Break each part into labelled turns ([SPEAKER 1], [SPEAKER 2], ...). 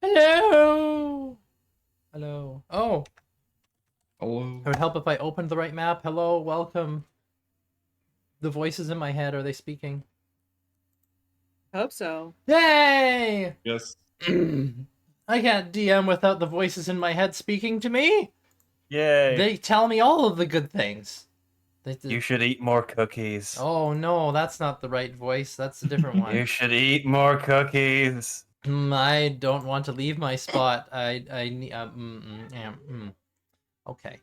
[SPEAKER 1] Hello. Hello. Oh,
[SPEAKER 2] Hello.
[SPEAKER 1] it would help if I opened the right map. Hello, welcome. The voices in my head, are they speaking?
[SPEAKER 3] Hope so.
[SPEAKER 1] Yay!
[SPEAKER 2] Yes.
[SPEAKER 1] I can't DM without the voices in my head speaking to me.
[SPEAKER 4] Yay!
[SPEAKER 1] They tell me all of the good things.
[SPEAKER 4] You should eat more cookies.
[SPEAKER 1] Oh no, that's not the right voice. That's a different one.
[SPEAKER 4] You should eat more cookies.
[SPEAKER 1] I don't want to leave my spot. I need. Okay.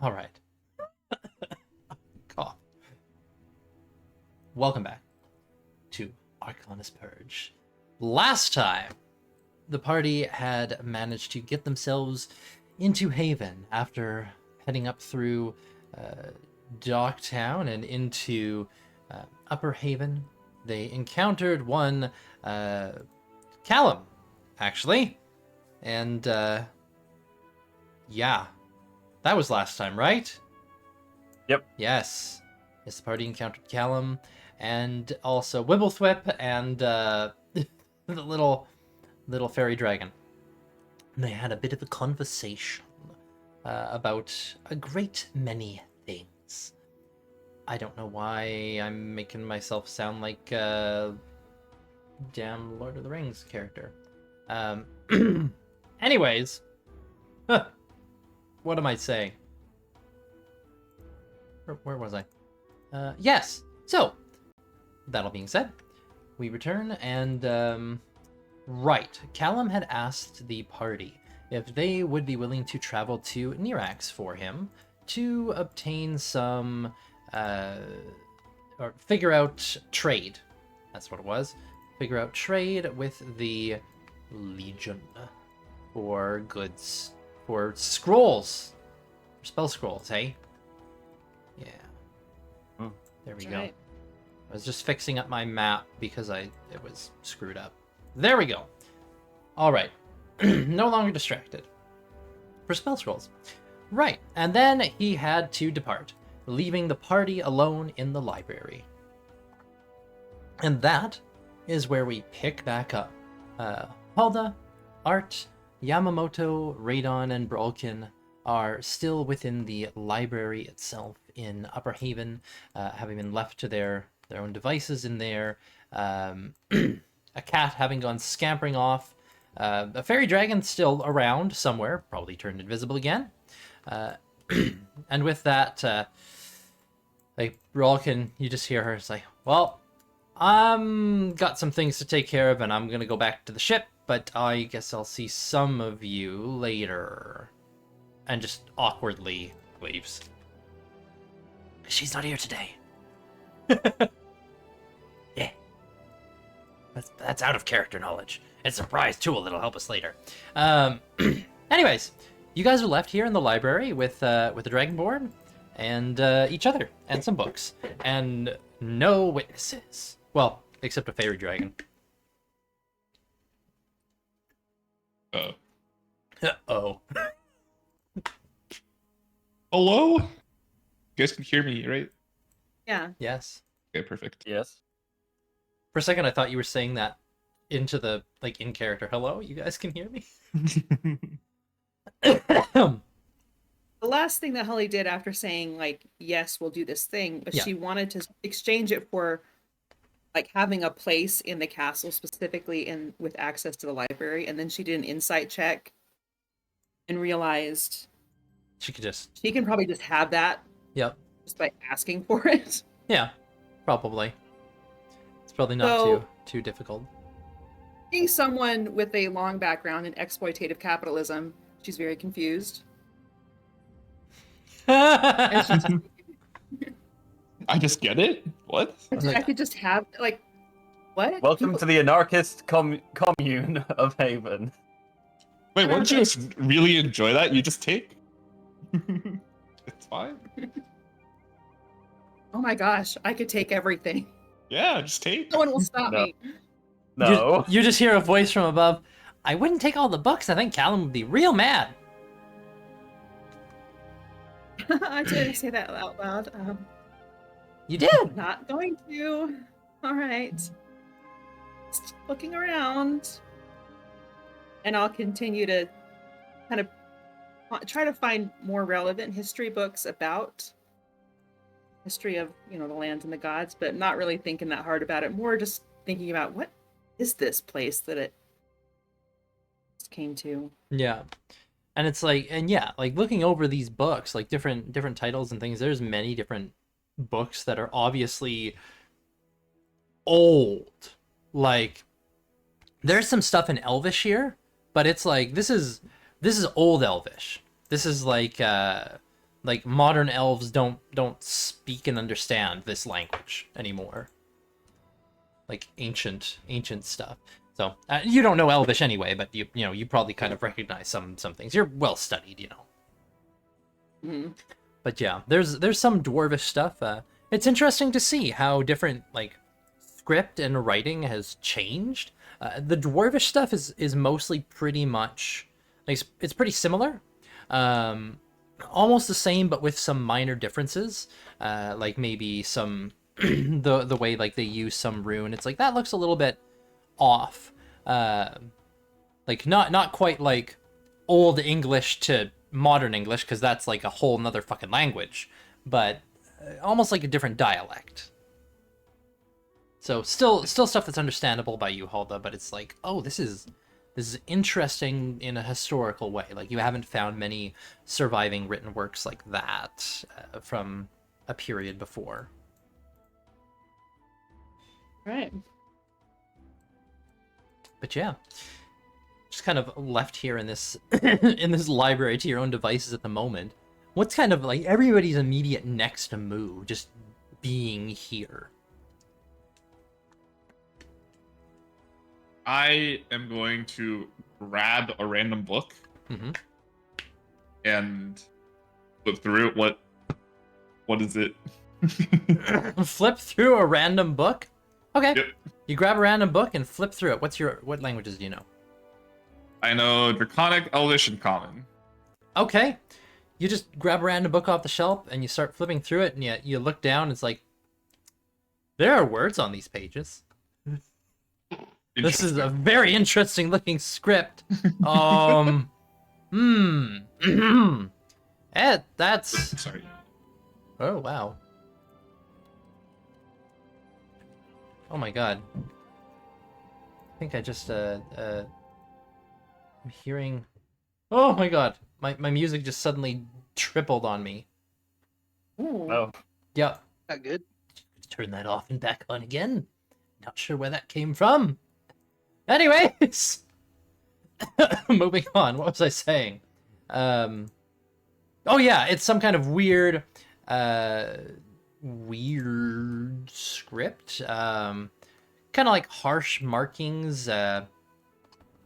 [SPEAKER 1] All right. Cough. Welcome back to Arcana's Purge. Last time, the party had managed to get themselves into Haven after heading up through Docktown and into Upper Haven. They encountered one Callum, actually. And yeah, that was last time, right?
[SPEAKER 4] Yep.
[SPEAKER 1] Yes. Yes, the party encountered Callum and also Wibblethwip and the little fairy dragon. And they had a bit of a conversation about a great many things. I don't know why I'm making myself sound like a damn Lord of the Rings character. Anyways, what am I saying? Where was I? Yes. So, that all being said, we return and right. Callum had asked the party if they would be willing to travel to Nirax for him to obtain some or figure out trade. That's what it was. Figure out trade with the Legion for goods, for scrolls, for spell scrolls, hey? Yeah. There we go.
[SPEAKER 3] Right.
[SPEAKER 1] I was just fixing up my map because it was screwed up. There we go. All right. No longer distracted. For spell scrolls. Right. And then he had to depart, leaving the party alone in the library. And that is where we pick back up. Hulda, Art, Yamamoto, Radon, and Brolkin are still within the library itself in Upper Haven, having been left to their own devices in there. A cat having gone scampering off. A fairy dragon still around somewhere, probably turned invisible again. And with that, like Brolkin, you just hear her say, "Well, got some things to take care of, and I'm gonna go back to the ship. But I guess I'll see some of you later." And just awkwardly leaves. She's not here today. Yeah. That's out of character knowledge. And surprise tool that'll help us later. Anyways, you guys are left here in the library with the Dragonborn and each other and some books and no witnesses. Well, except a fairy dragon. Uh-oh.
[SPEAKER 2] Hello? You guys can hear me, right?
[SPEAKER 3] Yeah.
[SPEAKER 1] Yes.
[SPEAKER 2] Okay, perfect.
[SPEAKER 4] Yes.
[SPEAKER 1] For a second, I thought you were saying that into the, like, in character. Hello, you guys can hear me?
[SPEAKER 3] The last thing that Holly did after saying, like, yes, we'll do this thing, was she wanted to exchange it for, like, having a place in the castle, specifically with access to the library, and then she did an insight check and realized
[SPEAKER 1] She could just...
[SPEAKER 3] she can probably just have that just by asking for it.
[SPEAKER 1] Yeah, probably. It's probably not too difficult.
[SPEAKER 3] Being someone with a long background in exploitative capitalism, she's very confused. And she's,
[SPEAKER 2] I just get it? What?
[SPEAKER 3] I could just have, like, what?
[SPEAKER 4] Welcome to the anarchist commune of Haven.
[SPEAKER 2] Wait, wouldn't you just really enjoy that? You just take? It's fine.
[SPEAKER 3] Oh my gosh, I could take everything.
[SPEAKER 2] Yeah, just take.
[SPEAKER 3] No one will stop
[SPEAKER 4] No.
[SPEAKER 3] me.
[SPEAKER 4] No.
[SPEAKER 1] You just hear a voice from above. I wouldn't take all the books. I think Callum would be real mad.
[SPEAKER 3] I didn't say that out loud.
[SPEAKER 1] You did.
[SPEAKER 3] Not going to. All right. Just looking around, and I'll continue to kind of try to find more relevant history books about history of, the lands and the gods, but not really thinking that hard about it. More just thinking about what is this place that it came to.
[SPEAKER 1] Yeah. And it's like, and yeah, like looking over these books, like different titles and things, there's many different books that are obviously old. Like there's some stuff in Elvish here, but it's like this is old Elvish. This is like modern elves don't speak and understand this language anymore. Like ancient stuff. So you don't know Elvish anyway, but you probably kind of recognize some things. You're well studied,
[SPEAKER 3] Mm-hmm.
[SPEAKER 1] But yeah, there's some dwarvish stuff. It's interesting to see how different like script and writing has changed. The dwarvish stuff is mostly pretty much like, it's pretty similar, almost the same, but with some minor differences. Like maybe some the way like they use some rune. It's like that looks a little bit off, like not quite like old English to modern English, because that's like a whole nother fucking language, but almost like a different dialect. So still stuff that's understandable by you, Hulda, but it's like, oh, this is interesting in a historical way. Like you haven't found many surviving written works like that from a period before.
[SPEAKER 3] Right.
[SPEAKER 1] But yeah, just kind of left here in this in this library to your own devices at the moment. What's kind of like everybody's immediate next move, just being here?
[SPEAKER 2] I am going to grab a random book and flip through it. What is it?
[SPEAKER 1] Flip through a random book? Okay.
[SPEAKER 2] Yep.
[SPEAKER 1] You grab a random book and flip through it. What languages do you know?
[SPEAKER 2] I know Draconic, Elvish, and Common.
[SPEAKER 1] Okay. You just grab a random book off the shelf and you start flipping through it, and you look down, it's like, there are words on these pages. This is a very interesting looking script. That's...
[SPEAKER 2] Sorry.
[SPEAKER 1] Oh, wow. Oh my god. I think I just, I'm hearing... Oh my god. My music just suddenly tripled on me.
[SPEAKER 3] Ooh.
[SPEAKER 4] Oh,
[SPEAKER 1] Yep.
[SPEAKER 5] Not good.
[SPEAKER 1] Turn that off and back on again. Not sure where that came from. Anyways, moving on. What was I saying? Oh yeah, it's some kind of weird script. Kind of like harsh markings,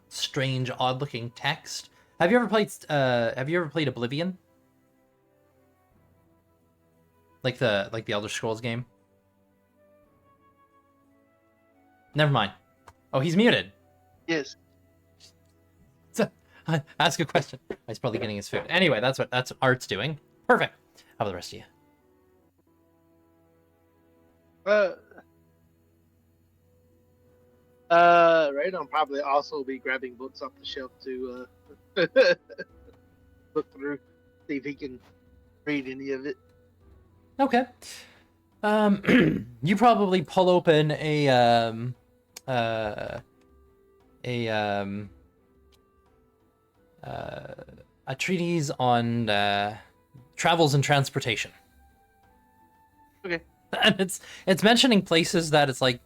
[SPEAKER 1] strange, odd-looking text. Have you ever played Oblivion? Like the Elder Scrolls game? Never mind. Oh, he's muted.
[SPEAKER 5] Yes.
[SPEAKER 1] Ask a question. He's probably getting his food. Anyway, that's what Art's doing. Perfect. How about the rest of you?
[SPEAKER 5] Right. I'll probably also be grabbing books off the shelf to look through, see if he can read any of it.
[SPEAKER 1] Okay. You probably pull open a treatise on travels and transportation.
[SPEAKER 5] Okay.
[SPEAKER 1] And it's mentioning places that it's like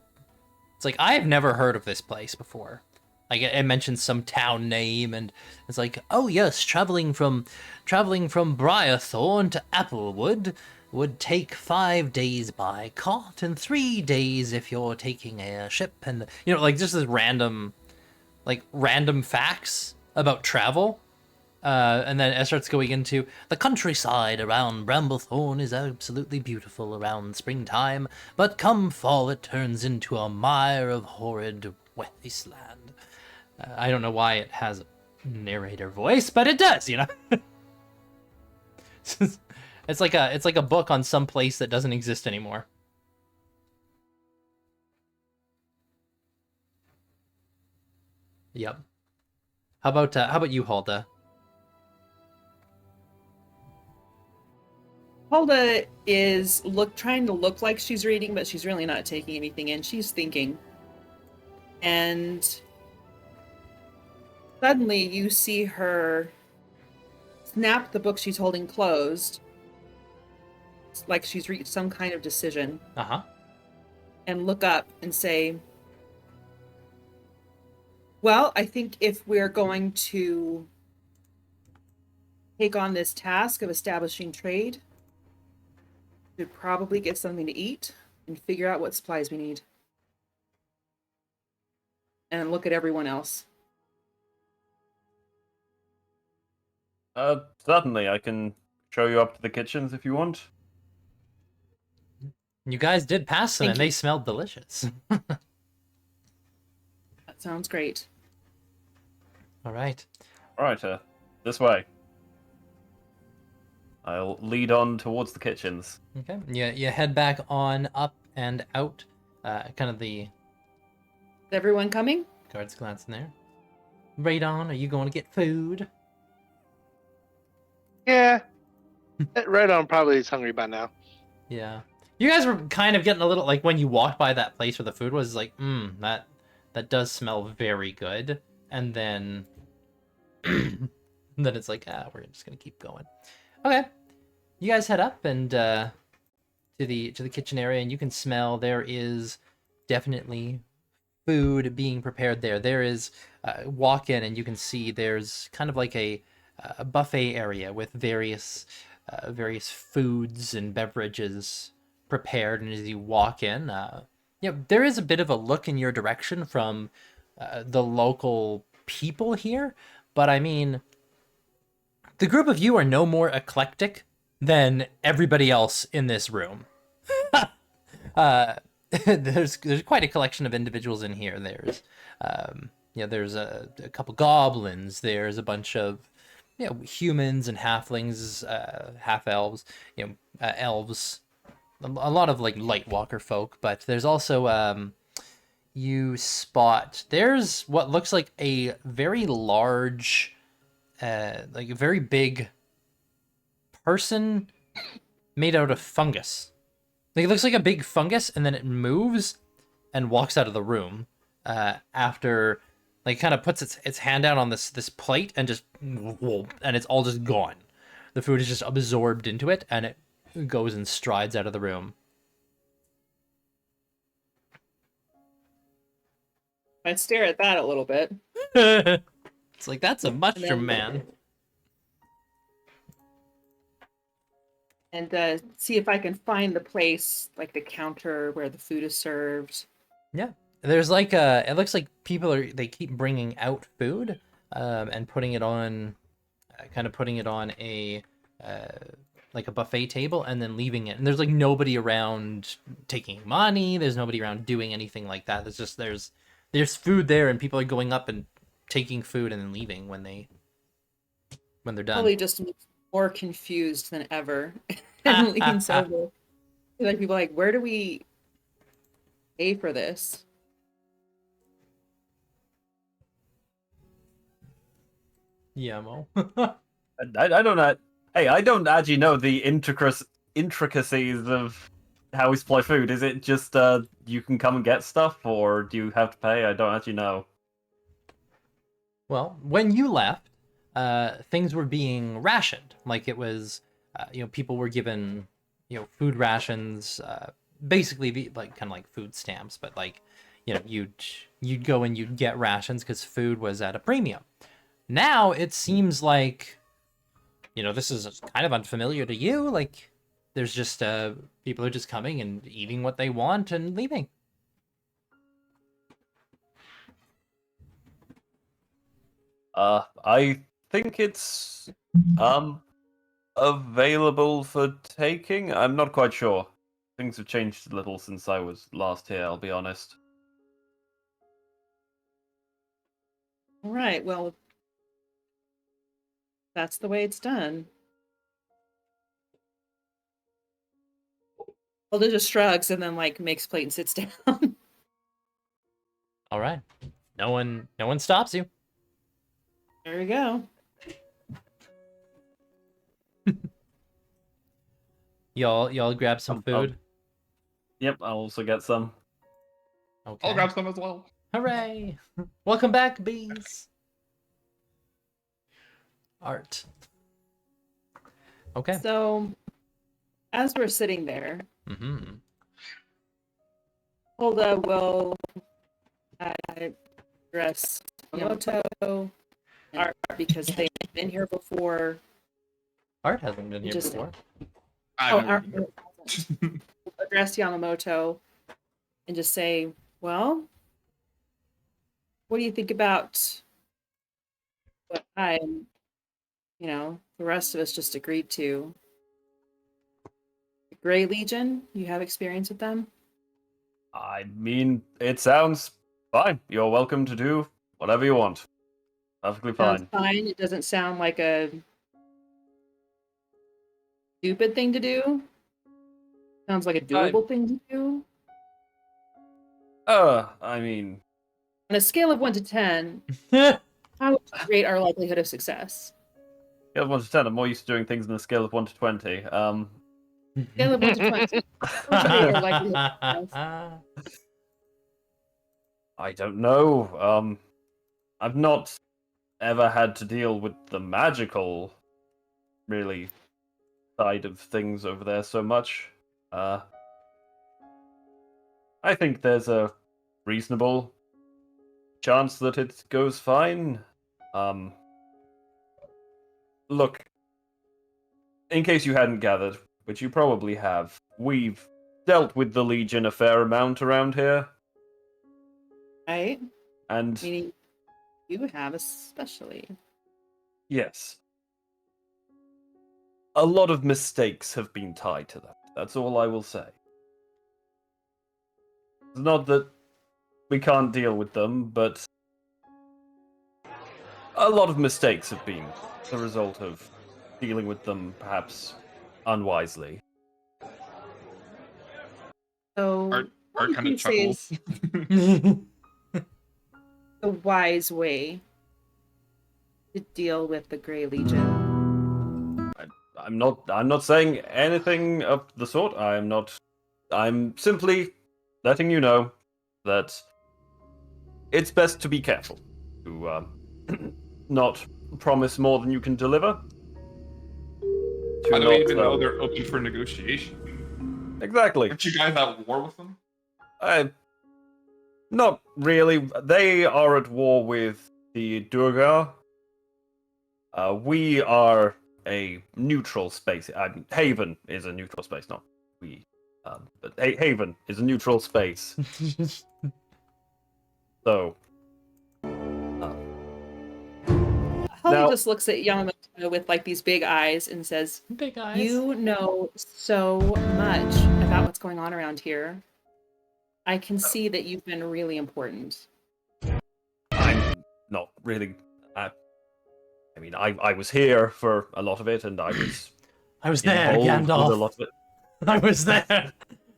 [SPEAKER 1] I've never heard of this place before. Like it mentions some town name, and it's like, oh yes, traveling from Briarthorn to Applewood would take 5 days by cart and 3 days if you're taking a ship, and like just this random facts about travel. And then it starts going into the countryside around Bramblethorn is absolutely beautiful around springtime, but come fall it turns into a mire of horrid wasteland. I don't know why it has a narrator voice, but it does, It's like a book on some place that doesn't exist anymore. Yep. How about you, Hulda?
[SPEAKER 3] Hulda is trying to look like she's reading, but she's really not taking anything in. She's thinking. And suddenly you see her snap the book she's holding closed, like she's reached some kind of decision,
[SPEAKER 1] Uh-huh.
[SPEAKER 3] and look up and say, well, I think if we're going to take on this task of establishing trade, we should probably get something to eat and figure out what supplies we need. And look at everyone else.
[SPEAKER 4] Certainly, I can show you up to the kitchens if you want.
[SPEAKER 1] You guys did pass them,
[SPEAKER 3] Thank
[SPEAKER 1] and they
[SPEAKER 3] you.
[SPEAKER 1] smelled delicious.
[SPEAKER 3] That sounds great.
[SPEAKER 1] All right.
[SPEAKER 4] All right, this way. I'll lead on towards the kitchens.
[SPEAKER 1] Okay. You head back on up and out. Kind of the
[SPEAKER 3] Is everyone coming?
[SPEAKER 1] guards glancing there. Radon, are you going to get food?
[SPEAKER 5] Yeah. Redon probably is hungry by now.
[SPEAKER 1] Yeah. You guys were kind of getting a little, like, when you walked by that place where the food was, like, that does smell very good. And then, then it's like, we're just gonna keep going. Okay. You guys head up and to the kitchen area, and you can smell there is definitely food being prepared there. There is walk in, and you can see there's kind of like a buffet area with various foods and beverages prepared. And as you walk in, there is a bit of a look in your direction from the local people here, but I mean, the group of you are no more eclectic than everybody else in this room. There's quite a collection of individuals in here. There's there's a couple goblins. There's a bunch of humans and halflings, half elves, elves, a lot of like light walker folk. But there's also you spot there's what looks like a very large, like a very big person made out of fungus. Like, it looks like a big fungus, and then it moves and walks out of the room after, like, kind of puts its hand down on this plate and just, and it's all just gone. The food is just absorbed into it, and it goes and strides out of the room.
[SPEAKER 3] I'd stare at that a little bit.
[SPEAKER 1] It's like, that's a mushroom man.
[SPEAKER 3] And see if I can find the place, like the counter where the food is served.
[SPEAKER 1] Yeah. There's like it looks like they keep bringing out food and putting it on, kind of putting it on a like a buffet table and then leaving it. And there's like nobody around taking money. There's nobody around doing anything like that. There's just, there's food there, and people are going up and taking food and then leaving when they're done.
[SPEAKER 3] Probably just more confused than ever. And leans over. Like, people are like, where do we pay for this?
[SPEAKER 1] Yeah, Mo.
[SPEAKER 4] I don't know. Hey, I don't actually know the intricacies of how we supply food. Is it just you can come and get stuff, or do you have to pay? I don't actually know.
[SPEAKER 1] Well, when you left, things were being rationed. Like, it was, people were given, food rations, basically like kind of like food stamps, but like, you'd go and you'd get rations because food was at a premium. Now it seems like, this is kind of unfamiliar to you. Like, there's just people are just coming and eating what they want and leaving.
[SPEAKER 4] I think it's available for taking. I'm not quite sure. Things have changed a little since I was last here, I'll be honest.
[SPEAKER 3] All right, well, that's the way it's done. Hilda just shrugs and then like makes plate and sits down.
[SPEAKER 1] All right. No one stops you.
[SPEAKER 3] There we go.
[SPEAKER 1] Y'all grab some food.
[SPEAKER 4] Yep, I'll also get some.
[SPEAKER 1] Okay.
[SPEAKER 2] I'll grab some as well.
[SPEAKER 1] Hooray! Welcome back, bees. Art. Okay.
[SPEAKER 3] So, as we're sitting there,
[SPEAKER 1] Mm-hmm.
[SPEAKER 3] Hulda will address Yamamoto, Art, because they've been here before.
[SPEAKER 1] Art hasn't been here
[SPEAKER 3] Just-
[SPEAKER 1] before.
[SPEAKER 3] Art address Yamamoto and just say, well, what do you think about what the rest of us just agreed to? The Grey Legion, you have experience with them?
[SPEAKER 4] I mean, it sounds fine. You're welcome to do whatever you want. Perfectly
[SPEAKER 3] Sounds
[SPEAKER 4] fine.
[SPEAKER 3] fine. It doesn't sound like a stupid thing to do. Sounds like a doable thing to do.
[SPEAKER 4] I mean,
[SPEAKER 3] On a scale of 1 to 10, how would you rate our likelihood of success?
[SPEAKER 4] scale of 1 to 10, I'm more used to doing things on a scale of 1 to 20.
[SPEAKER 3] Scale of 1 to 20. How would you rate our likelihood of success?
[SPEAKER 4] I don't know. I've not ever had to deal with the magical, really, side of things over there so much. I think there's a reasonable chance that it goes fine. Look, in case you hadn't gathered, which you probably have, we've dealt with the Legion a fair amount around here,
[SPEAKER 3] Right?
[SPEAKER 4] and
[SPEAKER 3] Meaning you have especially.
[SPEAKER 4] yes, a lot of mistakes have been tied to that. That's all I will say. It's not that we can't deal with them, but a lot of mistakes have been the result of dealing with them perhaps unwisely.
[SPEAKER 3] So,
[SPEAKER 2] Art
[SPEAKER 3] what would
[SPEAKER 2] kind of
[SPEAKER 3] you say
[SPEAKER 2] chuckles.
[SPEAKER 3] is the wise way to deal with the Grey Legion?
[SPEAKER 4] I'm not saying anything of the sort. I'm simply letting you know that it's best to be careful. To not promise more than you can deliver.
[SPEAKER 2] How do we even know they're open for negotiation?
[SPEAKER 4] Exactly.
[SPEAKER 2] Aren't you guys at war with them?
[SPEAKER 4] Not really. They are at war with the Durga. We are a neutral space. Haven is a neutral space, not we. But Haven is a neutral space. So.
[SPEAKER 3] Holly
[SPEAKER 4] Now-
[SPEAKER 3] just looks at Yamamoto with like these big eyes and says,
[SPEAKER 1] Big eyes.
[SPEAKER 3] "You know so much about what's going on around here. I can see that you've been really important."
[SPEAKER 4] I'm not really. I mean, I was here for a lot of it, and I was
[SPEAKER 1] I was there,
[SPEAKER 4] involved with a
[SPEAKER 1] Gandalf.
[SPEAKER 4] lot of it.
[SPEAKER 1] I was there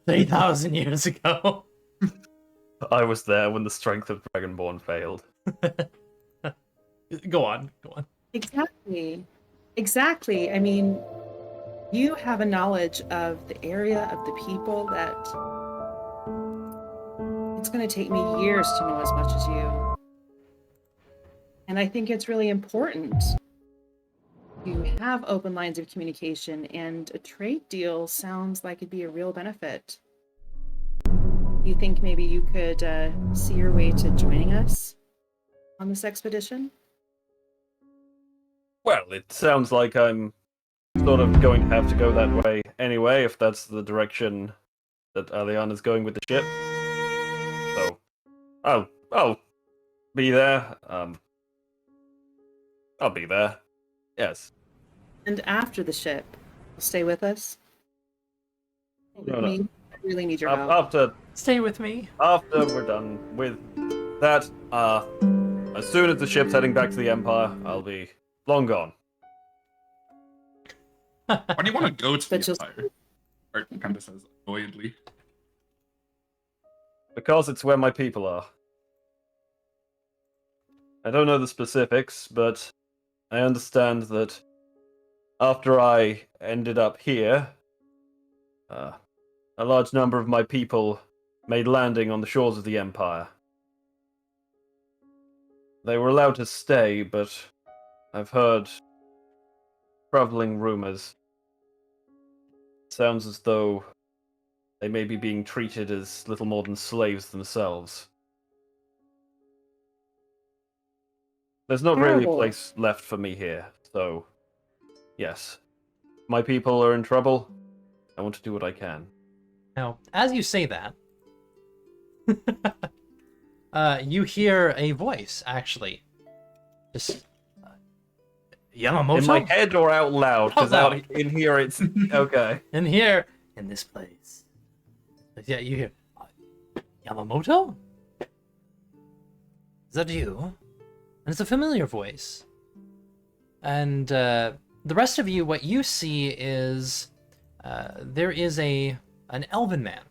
[SPEAKER 1] 3,000 years ago.
[SPEAKER 4] I was there when the strength of Dragonborn failed.
[SPEAKER 1] Go on.
[SPEAKER 3] Exactly. I mean, you have a knowledge of the area, of the people, that it's going to take me years to know as much as you. And I think it's really important to have open lines of communication, and a trade deal sounds like it'd be a real benefit. You think maybe you could see your way to joining us on this expedition?
[SPEAKER 4] Well, it sounds like I'm sort of going to have to go that way anyway, if that's the direction that Alian is going with the ship. So, I'll be there. I'll be there. Yes.
[SPEAKER 3] And after the ship, you'll stay with us?
[SPEAKER 4] No.
[SPEAKER 3] I really need your help.
[SPEAKER 4] After
[SPEAKER 1] Stay with me.
[SPEAKER 4] we're done with that, as soon as the ship's heading back to the Empire, I'll be long gone.
[SPEAKER 2] Why do you want to go to
[SPEAKER 3] But
[SPEAKER 2] the
[SPEAKER 3] just-
[SPEAKER 2] Empire? Art kind of says annoyedly.
[SPEAKER 4] Because it's where my people are. I don't know the specifics, but I understand that after I ended up here, a large number of my people made landing on the shores of the Empire. They were allowed to stay, but I've heard troubling rumors. Sounds as though they may be being treated as little more than slaves themselves. There's not really a
[SPEAKER 3] Terrible.
[SPEAKER 4] place left for me here, so yes. My people are in trouble. I want to do what I can.
[SPEAKER 1] Now, as you say that, you hear a voice, actually. Just... Yamamoto?
[SPEAKER 4] In my head or out loud? Because
[SPEAKER 1] Out
[SPEAKER 4] out
[SPEAKER 1] loud.
[SPEAKER 4] in here it's... Okay.
[SPEAKER 1] In here, in this place. Yeah, you hear... Yamamoto? Is that you? And it's a familiar voice. And the rest of you, what you see is... there is an elven man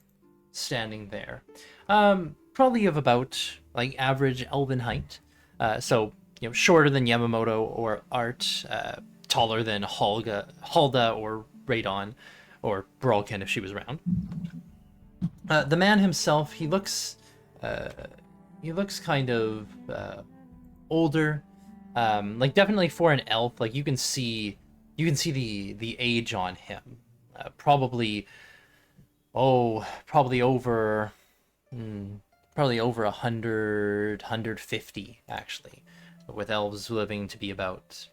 [SPEAKER 1] standing there. Probably of about, like, average elven height. So, shorter than Yamamoto or Art, taller than Halda or Radon, or Bralken if she was around. The man himself, he looks kind of older, like definitely for an elf. Like you can see the age on him, probably over 100, 150 actually, with elves living to be about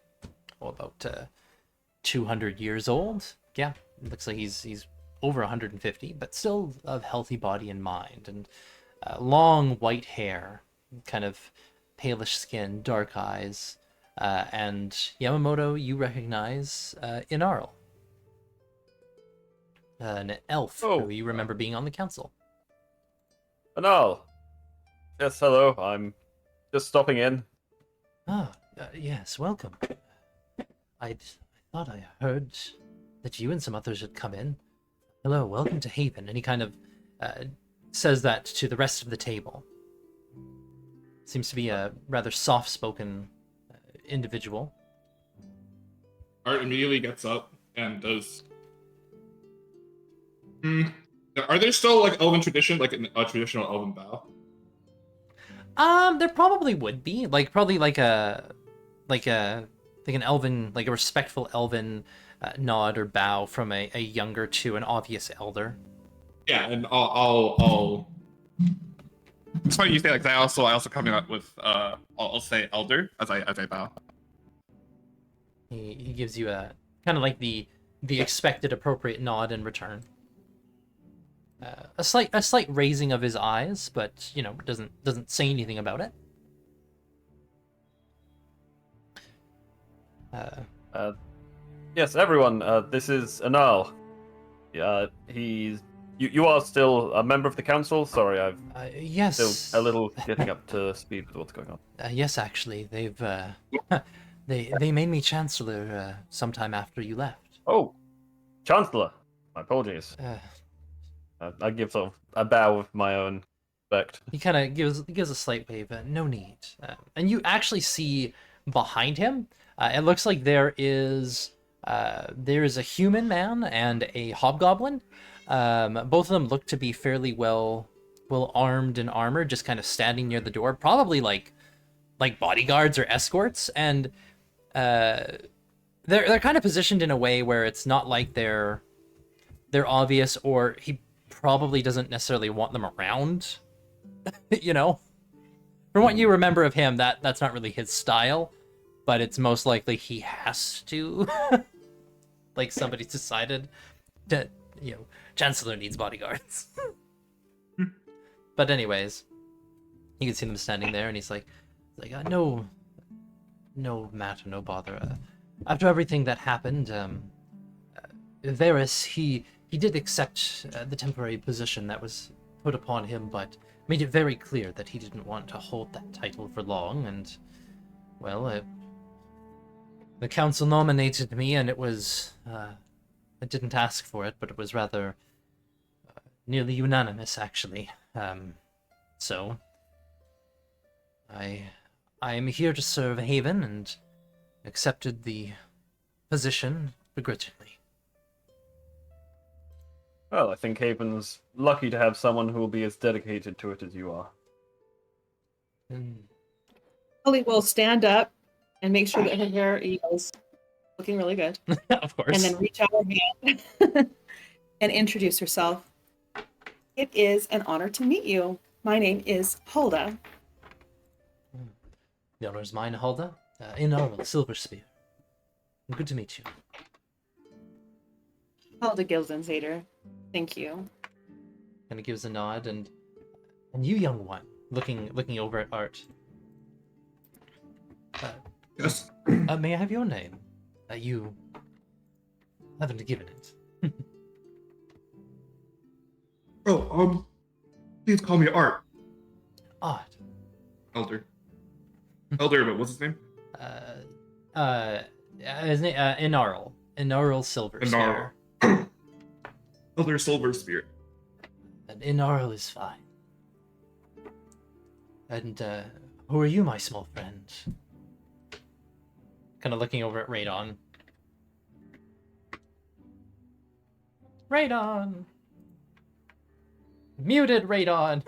[SPEAKER 1] 200 years old. Yeah, it looks like he's over 150, but still of healthy body and mind, and long white hair, kind of palish skin, dark eyes, and Yamamoto you recognize Inarl, an elf who you remember being on the council.
[SPEAKER 4] Anal. Yes, hello. I'm just stopping in.
[SPEAKER 1] Ah, yes, welcome. I thought I heard that you and some others had come in. Hello, welcome to Haven. And he kind of says that to the rest of the table. Seems to be a rather soft-spoken individual.
[SPEAKER 2] Art immediately gets up and does. Are there still like elven tradition, like a traditional elven bow?
[SPEAKER 1] There probably would be, probably like an elven, like a respectful elven nod or bow from a younger to an obvious elder.
[SPEAKER 2] Yeah, and I'll. It's funny you say that, 'cause I also coming up with I'll say elder as I bow.
[SPEAKER 1] He gives you a kind of like the expected appropriate nod in return. A slight raising of his eyes, but doesn't say anything about it.
[SPEAKER 4] Yes, everyone. This is Anal. You are still a member of the council. Sorry, I've
[SPEAKER 1] yes.
[SPEAKER 4] still a little getting up to speed with what's going on.
[SPEAKER 1] Yes, actually, they've they made me chancellor sometime after you left.
[SPEAKER 4] Oh, Chancellor. My apologies. I give sort of a bow of my own respect.
[SPEAKER 1] He kind of gives a slight wave. No need. And you actually see behind him. It looks like there is a human man and a hobgoblin. Both of them look to be fairly well armed and armored, just kind of standing near the door, probably like bodyguards or escorts. And they're kind of positioned in a way where it's not like they're obvious, or he probably doesn't necessarily want them around. From what you remember of him, that's not really his style, but it's most likely he has to. Like somebody's decided that Chancellor needs bodyguards. But anyways, you can see them standing there, and he's like no matter, no bother. After everything that happened, Varys, he did accept the temporary position that was put upon him, but made it very clear that he didn't want to hold that title for long, and, well, the council nominated me, and it was, I didn't ask for it, but it was rather nearly unanimous, actually. So, I am here to serve Haven, and accepted the position begrudgingly.
[SPEAKER 4] Well, I think Haven's lucky to have someone who will be as dedicated to it as you are.
[SPEAKER 1] Mm.
[SPEAKER 3] Holly will stand up and make sure that her hair is looking really good.
[SPEAKER 1] Of course.
[SPEAKER 3] And then reach out her hand and introduce herself. It is an honor to meet you. My name is Hulda.
[SPEAKER 1] The honor is mine, Hulda. Inaural, Silver Spear. Good to meet you.
[SPEAKER 3] Hulda Gildenzader. Thank you.
[SPEAKER 1] Kind of gives a nod, and you, young one, looking over at Art.
[SPEAKER 2] Yes.
[SPEAKER 1] May I have your name? You haven't given it.
[SPEAKER 2] Oh, please call me Art.
[SPEAKER 1] Art.
[SPEAKER 2] Elder. Elder, but what's his name?
[SPEAKER 1] His name, Inaural. Inaural Silver Spear.
[SPEAKER 2] Inaural. Elder Silver Spear.
[SPEAKER 1] And Inaural is fine. And, who are you, my small friend? Kind of looking over at Radon. Radon! Muted Radon!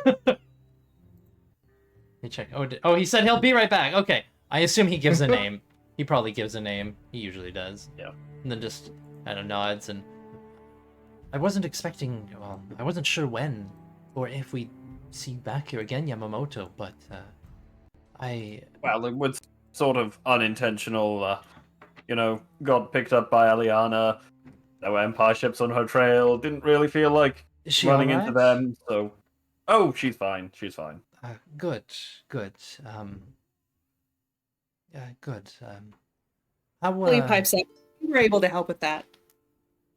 [SPEAKER 1] He check. Oh, he said he'll be right back. Okay. I assume he gives a name. He probably gives a name. He usually does.
[SPEAKER 4] Yeah.
[SPEAKER 1] And then just kind of nods, and I wasn't expecting, well, I wasn't sure when or if we'd see you back here again, Yamamoto, but
[SPEAKER 4] Well, it was sort of unintentional. Got picked up by Aliana. There were Empire ships on her trail. Didn't really feel like
[SPEAKER 1] is she
[SPEAKER 4] running
[SPEAKER 1] alright?
[SPEAKER 4] into them. So, oh, she's fine. She's fine.
[SPEAKER 1] Good. Good. Good. How
[SPEAKER 3] Holly pipes up. You were able to help with that.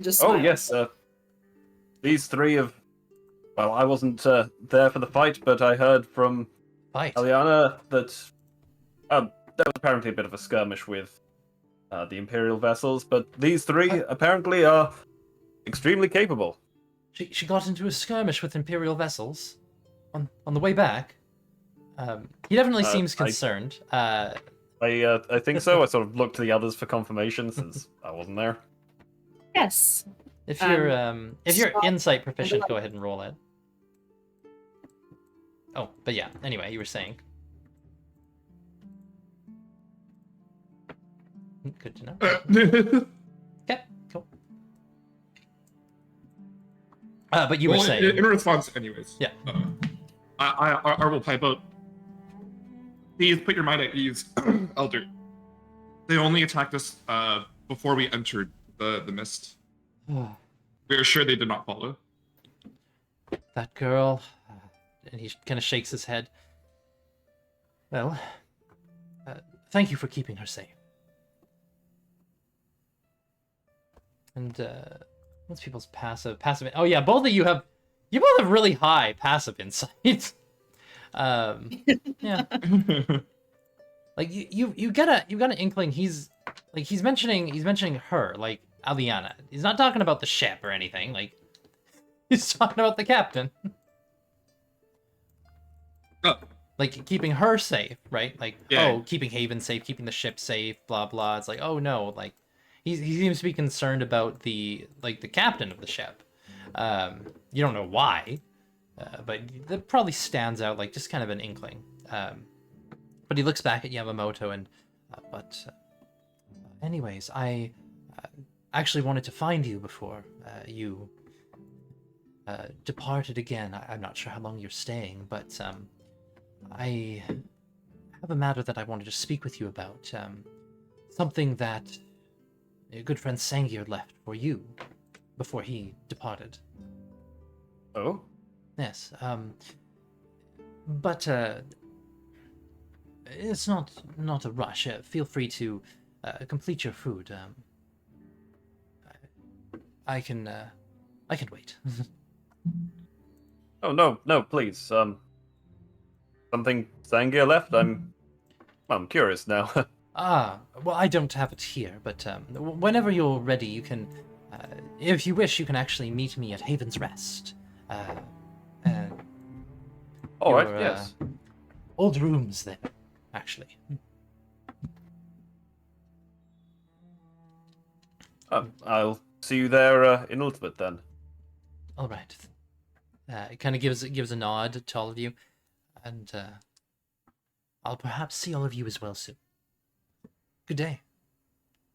[SPEAKER 3] Just
[SPEAKER 4] Oh
[SPEAKER 3] smiles.
[SPEAKER 4] yes. These three have. Well, I wasn't there for the fight, but I heard from
[SPEAKER 1] fight?
[SPEAKER 4] Aliana that there was apparently a bit of a skirmish with the Imperial vessels, but these three apparently are extremely capable.
[SPEAKER 1] She got into a skirmish with Imperial vessels on the way back. He definitely seems concerned.
[SPEAKER 4] I think so. I sort of looked to the others for confirmation since I wasn't there.
[SPEAKER 3] Yes.
[SPEAKER 1] If you're
[SPEAKER 3] stop.
[SPEAKER 1] insight proficient, go ahead and roll it. Oh, but yeah. Anyway, you were saying. Good to know. Okay, cool. But you were saying.
[SPEAKER 2] In response, anyways.
[SPEAKER 1] Yeah.
[SPEAKER 2] I will pipe out. Please put your mind at ease, Elder. They only attacked us before we entered the mist. We are sure they did not follow.
[SPEAKER 1] That girl, and he kind of shakes his head. Well, thank you for keeping her safe. And what's people's passive? Oh yeah, both of you both have really high passive insight. Yeah. Like you get an inkling he's mentioning her, like Aliana. He's not talking about the ship or anything. Like he's talking about the captain.
[SPEAKER 2] Oh.
[SPEAKER 1] Like keeping her safe, right? Like
[SPEAKER 2] Yeah.
[SPEAKER 1] keeping Haven safe, keeping the ship safe, blah blah. It's like, oh no, like he seems to be concerned about the captain of the ship. You don't know why, but that probably stands out, like just kind of an inkling. But he looks back at Yamamoto and, anyways, I actually wanted to find you before you departed again. I'm not sure how long you're staying, but I have a matter that I wanted to speak with you about. Something that a good friend Sangir left for you before he departed.
[SPEAKER 4] Oh?
[SPEAKER 1] Yes, but it's not a rush. Feel free to complete your food. I can wait.
[SPEAKER 4] Oh no, please. Something Sangir left? I'm curious now.
[SPEAKER 1] Well, I don't have it here, but whenever you're ready, you can, if you wish, you can actually meet me at Haven's Rest.
[SPEAKER 4] All right,
[SPEAKER 1] your,
[SPEAKER 4] yes.
[SPEAKER 1] Old rooms there, actually.
[SPEAKER 4] I'll see you there in a little bit then.
[SPEAKER 1] All right. It kind of gives a nod to all of you, and I'll perhaps see all of you as well soon. Good day.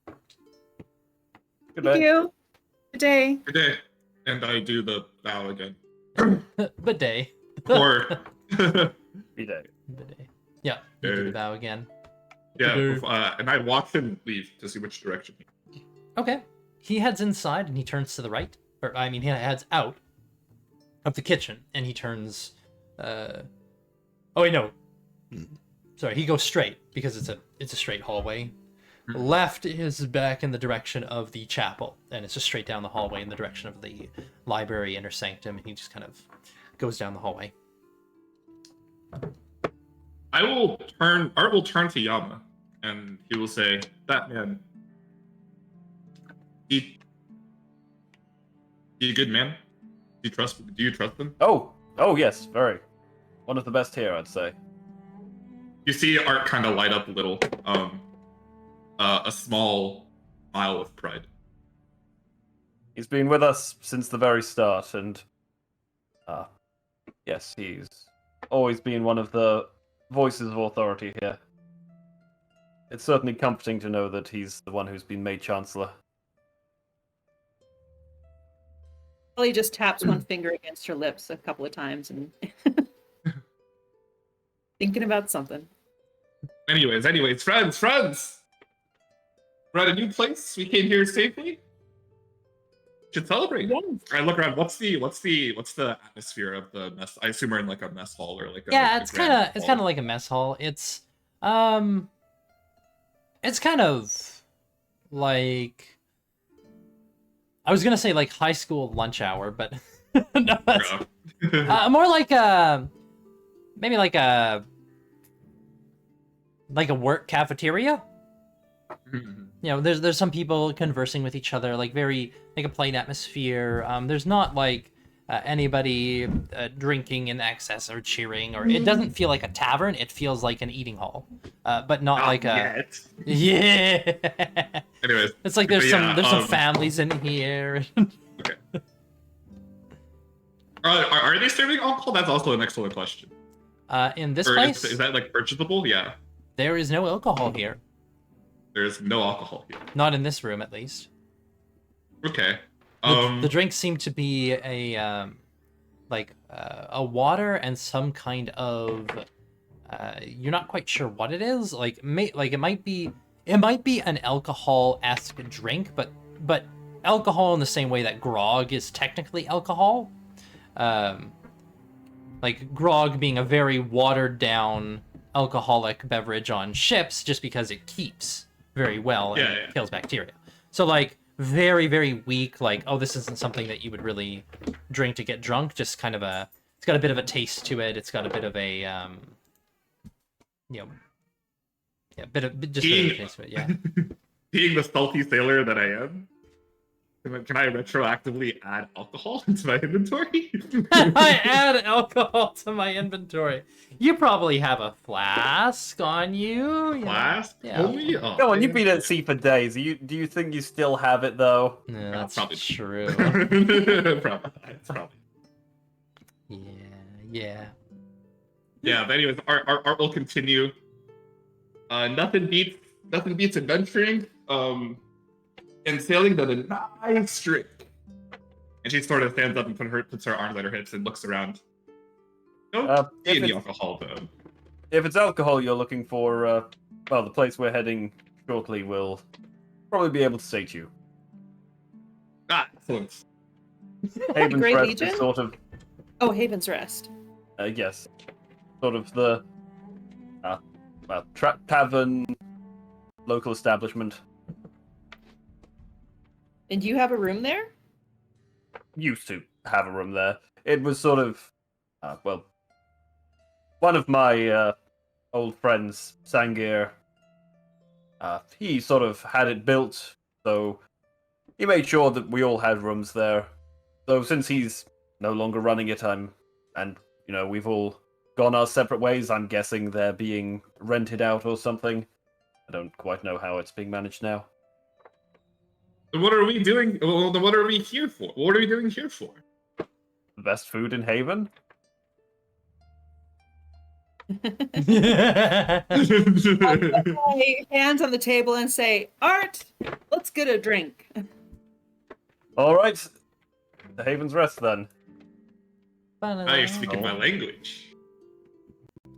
[SPEAKER 4] Good
[SPEAKER 3] Thank
[SPEAKER 4] day.
[SPEAKER 3] you. Good day.
[SPEAKER 2] Good day. And I do the bow again.
[SPEAKER 1] Good day.
[SPEAKER 2] Or
[SPEAKER 4] Good day.
[SPEAKER 1] Good day. Yeah, you do the bow again.
[SPEAKER 2] yeah, and I watch him leave to see which direction.
[SPEAKER 1] Okay. He heads inside and he turns to the right. Or, I mean, he heads out of the kitchen and he turns. Oh, wait, no. Sorry, he goes straight because it's a straight hallway. Left is back in the direction of the chapel, and it's just straight down the hallway in the direction of the library, inner sanctum, and he just kind of goes down the hallway.
[SPEAKER 2] Art will turn to Yama, and he will say, "That man, he a good man? Do you trust him?"
[SPEAKER 4] Oh yes, very. One of the best here, I'd say.
[SPEAKER 2] You see Art kind of light up a little, a small smile of pride.
[SPEAKER 4] He's been with us since the very start, and yes, he's always been one of the voices of authority here. It's certainly comforting to know that he's the one who's been made Chancellor.
[SPEAKER 3] Holly just taps one finger against her lips a couple of times and thinking about something.
[SPEAKER 2] Anyways, friends! We're at a new place. We came here safely. Should celebrate.
[SPEAKER 3] Yes.
[SPEAKER 2] I look around. What's the atmosphere of the mess? I assume we're in like a mess hall or like
[SPEAKER 1] Yeah,
[SPEAKER 2] a
[SPEAKER 1] it's
[SPEAKER 2] grand
[SPEAKER 1] kind of
[SPEAKER 2] hall.
[SPEAKER 1] like a mess hall. It's kind of like, I was gonna say like high school lunch hour, but no, that's more like maybe like a work cafeteria. You know, there's some people conversing with each other, like very like a polite atmosphere. There's not like anybody drinking in excess or cheering, or it doesn't feel like a tavern. It feels like an eating hall, but not like a yeah.
[SPEAKER 2] Anyways,
[SPEAKER 1] It's like there's some families in here.
[SPEAKER 2] Okay. Are they serving alcohol? That's also an excellent question.
[SPEAKER 1] In this
[SPEAKER 2] Or
[SPEAKER 1] place,
[SPEAKER 2] is that like purchasable? Yeah.
[SPEAKER 1] there is no alcohol here.
[SPEAKER 2] There's no alcohol here.
[SPEAKER 1] Not in this room, at least.
[SPEAKER 2] Okay.
[SPEAKER 1] The drinks seem to be a water and some kind of you're not quite sure what it is. Like it might be an alcohol-esque drink, but alcohol in the same way that grog is technically alcohol. Like grog being a very watered down alcoholic beverage on ships, just because it keeps very well and kills bacteria. So like very, very weak, like, oh, this isn't something that you would really drink to get drunk, just kind of it's got a bit of a taste to it, it's got a bit of a bit of a taste to it, yeah.
[SPEAKER 2] Being the salty sailor that I am, can I retroactively add alcohol into my inventory?
[SPEAKER 1] I add alcohol to my inventory. You probably have a flask on you. You know?
[SPEAKER 2] Flask?
[SPEAKER 1] Yeah.
[SPEAKER 2] Only? Oh,
[SPEAKER 4] Come on, you've been at sea for days. Do you think you still have it though?
[SPEAKER 1] No, that's
[SPEAKER 2] probably.
[SPEAKER 1] true.
[SPEAKER 2] Probably.
[SPEAKER 1] Yeah.
[SPEAKER 2] Yeah, but anyways, art will continue. Nothing beats adventuring. And sailing does a nice drink. And she sort of stands up and puts her arms at her hips and looks around. Don't see any alcohol though.
[SPEAKER 4] If it's alcohol you're looking for, well, the place we're heading shortly will probably be able to sate you.
[SPEAKER 2] Ah, excellent.
[SPEAKER 4] Haven's
[SPEAKER 3] Great
[SPEAKER 4] Rest
[SPEAKER 3] Legion?
[SPEAKER 4] is sort of,
[SPEAKER 3] Oh, Haven's Rest.
[SPEAKER 4] yes, sort of the tavern, local establishment.
[SPEAKER 3] And do you have a room there?
[SPEAKER 4] Used to have a room there. It was sort of, well, one of my old friends, Sangir, he sort of had it built, so he made sure that we all had rooms there. So since he's no longer running it, we've all gone our separate ways, I'm guessing they're being rented out or something. I don't quite know how it's being managed now.
[SPEAKER 2] What are we doing? Well, then what are we here for? What are we doing here for?
[SPEAKER 4] The best food in Haven?
[SPEAKER 3] My hands on the table and say, Art, let's get a drink.
[SPEAKER 4] Alright. The Haven's Rest then.
[SPEAKER 2] Now you're speaking my language.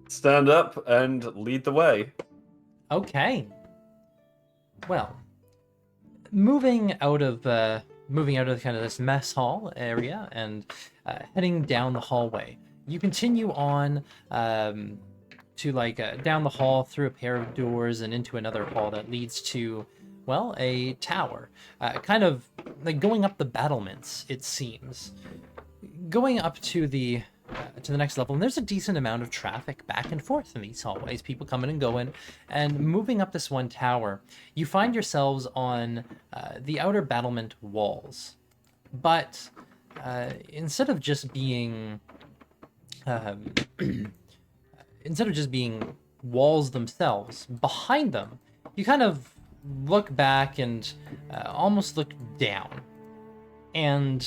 [SPEAKER 4] Stand up and lead the way.
[SPEAKER 1] Okay. Well, moving out of kind of this mess hall area and heading down the hallway, you continue on to down the hall through a pair of doors and into another hall that leads to, well, a tower. Kind of like going up the battlements, it seems. Going up to the next level, and there's a decent amount of traffic back and forth in these hallways, people coming and going, and moving up this one tower, you find yourselves on the outer battlement walls. But instead of just being walls themselves, behind them, you kind of look back and almost look down, and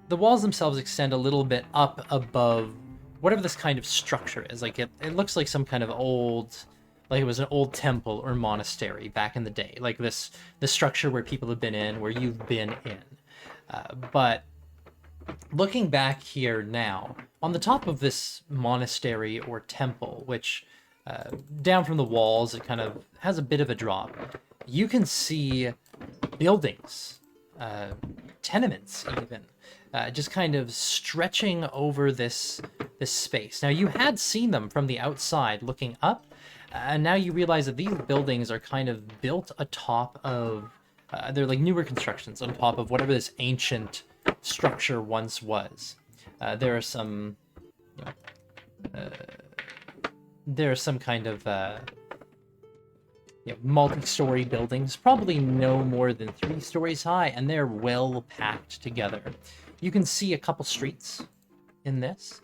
[SPEAKER 1] the walls themselves extend a little bit up above whatever this kind of structure is. Like it looks like some kind of old, like it was an old temple or monastery back in the day. Like the structure where people have been in, where you've been in. But looking back here now, on the top of this monastery or temple, which down from the walls, it kind of has a bit of a drop. You can see buildings, tenements even. Just kind of stretching over this space. Now, you had seen them from the outside looking up, and now you realize that these buildings are kind of built atop of, they're like newer constructions on top of whatever this ancient structure once was. There are some, kind of multi-story buildings, probably no more than 3 stories high, and they're well packed together. You can see a couple streets in this.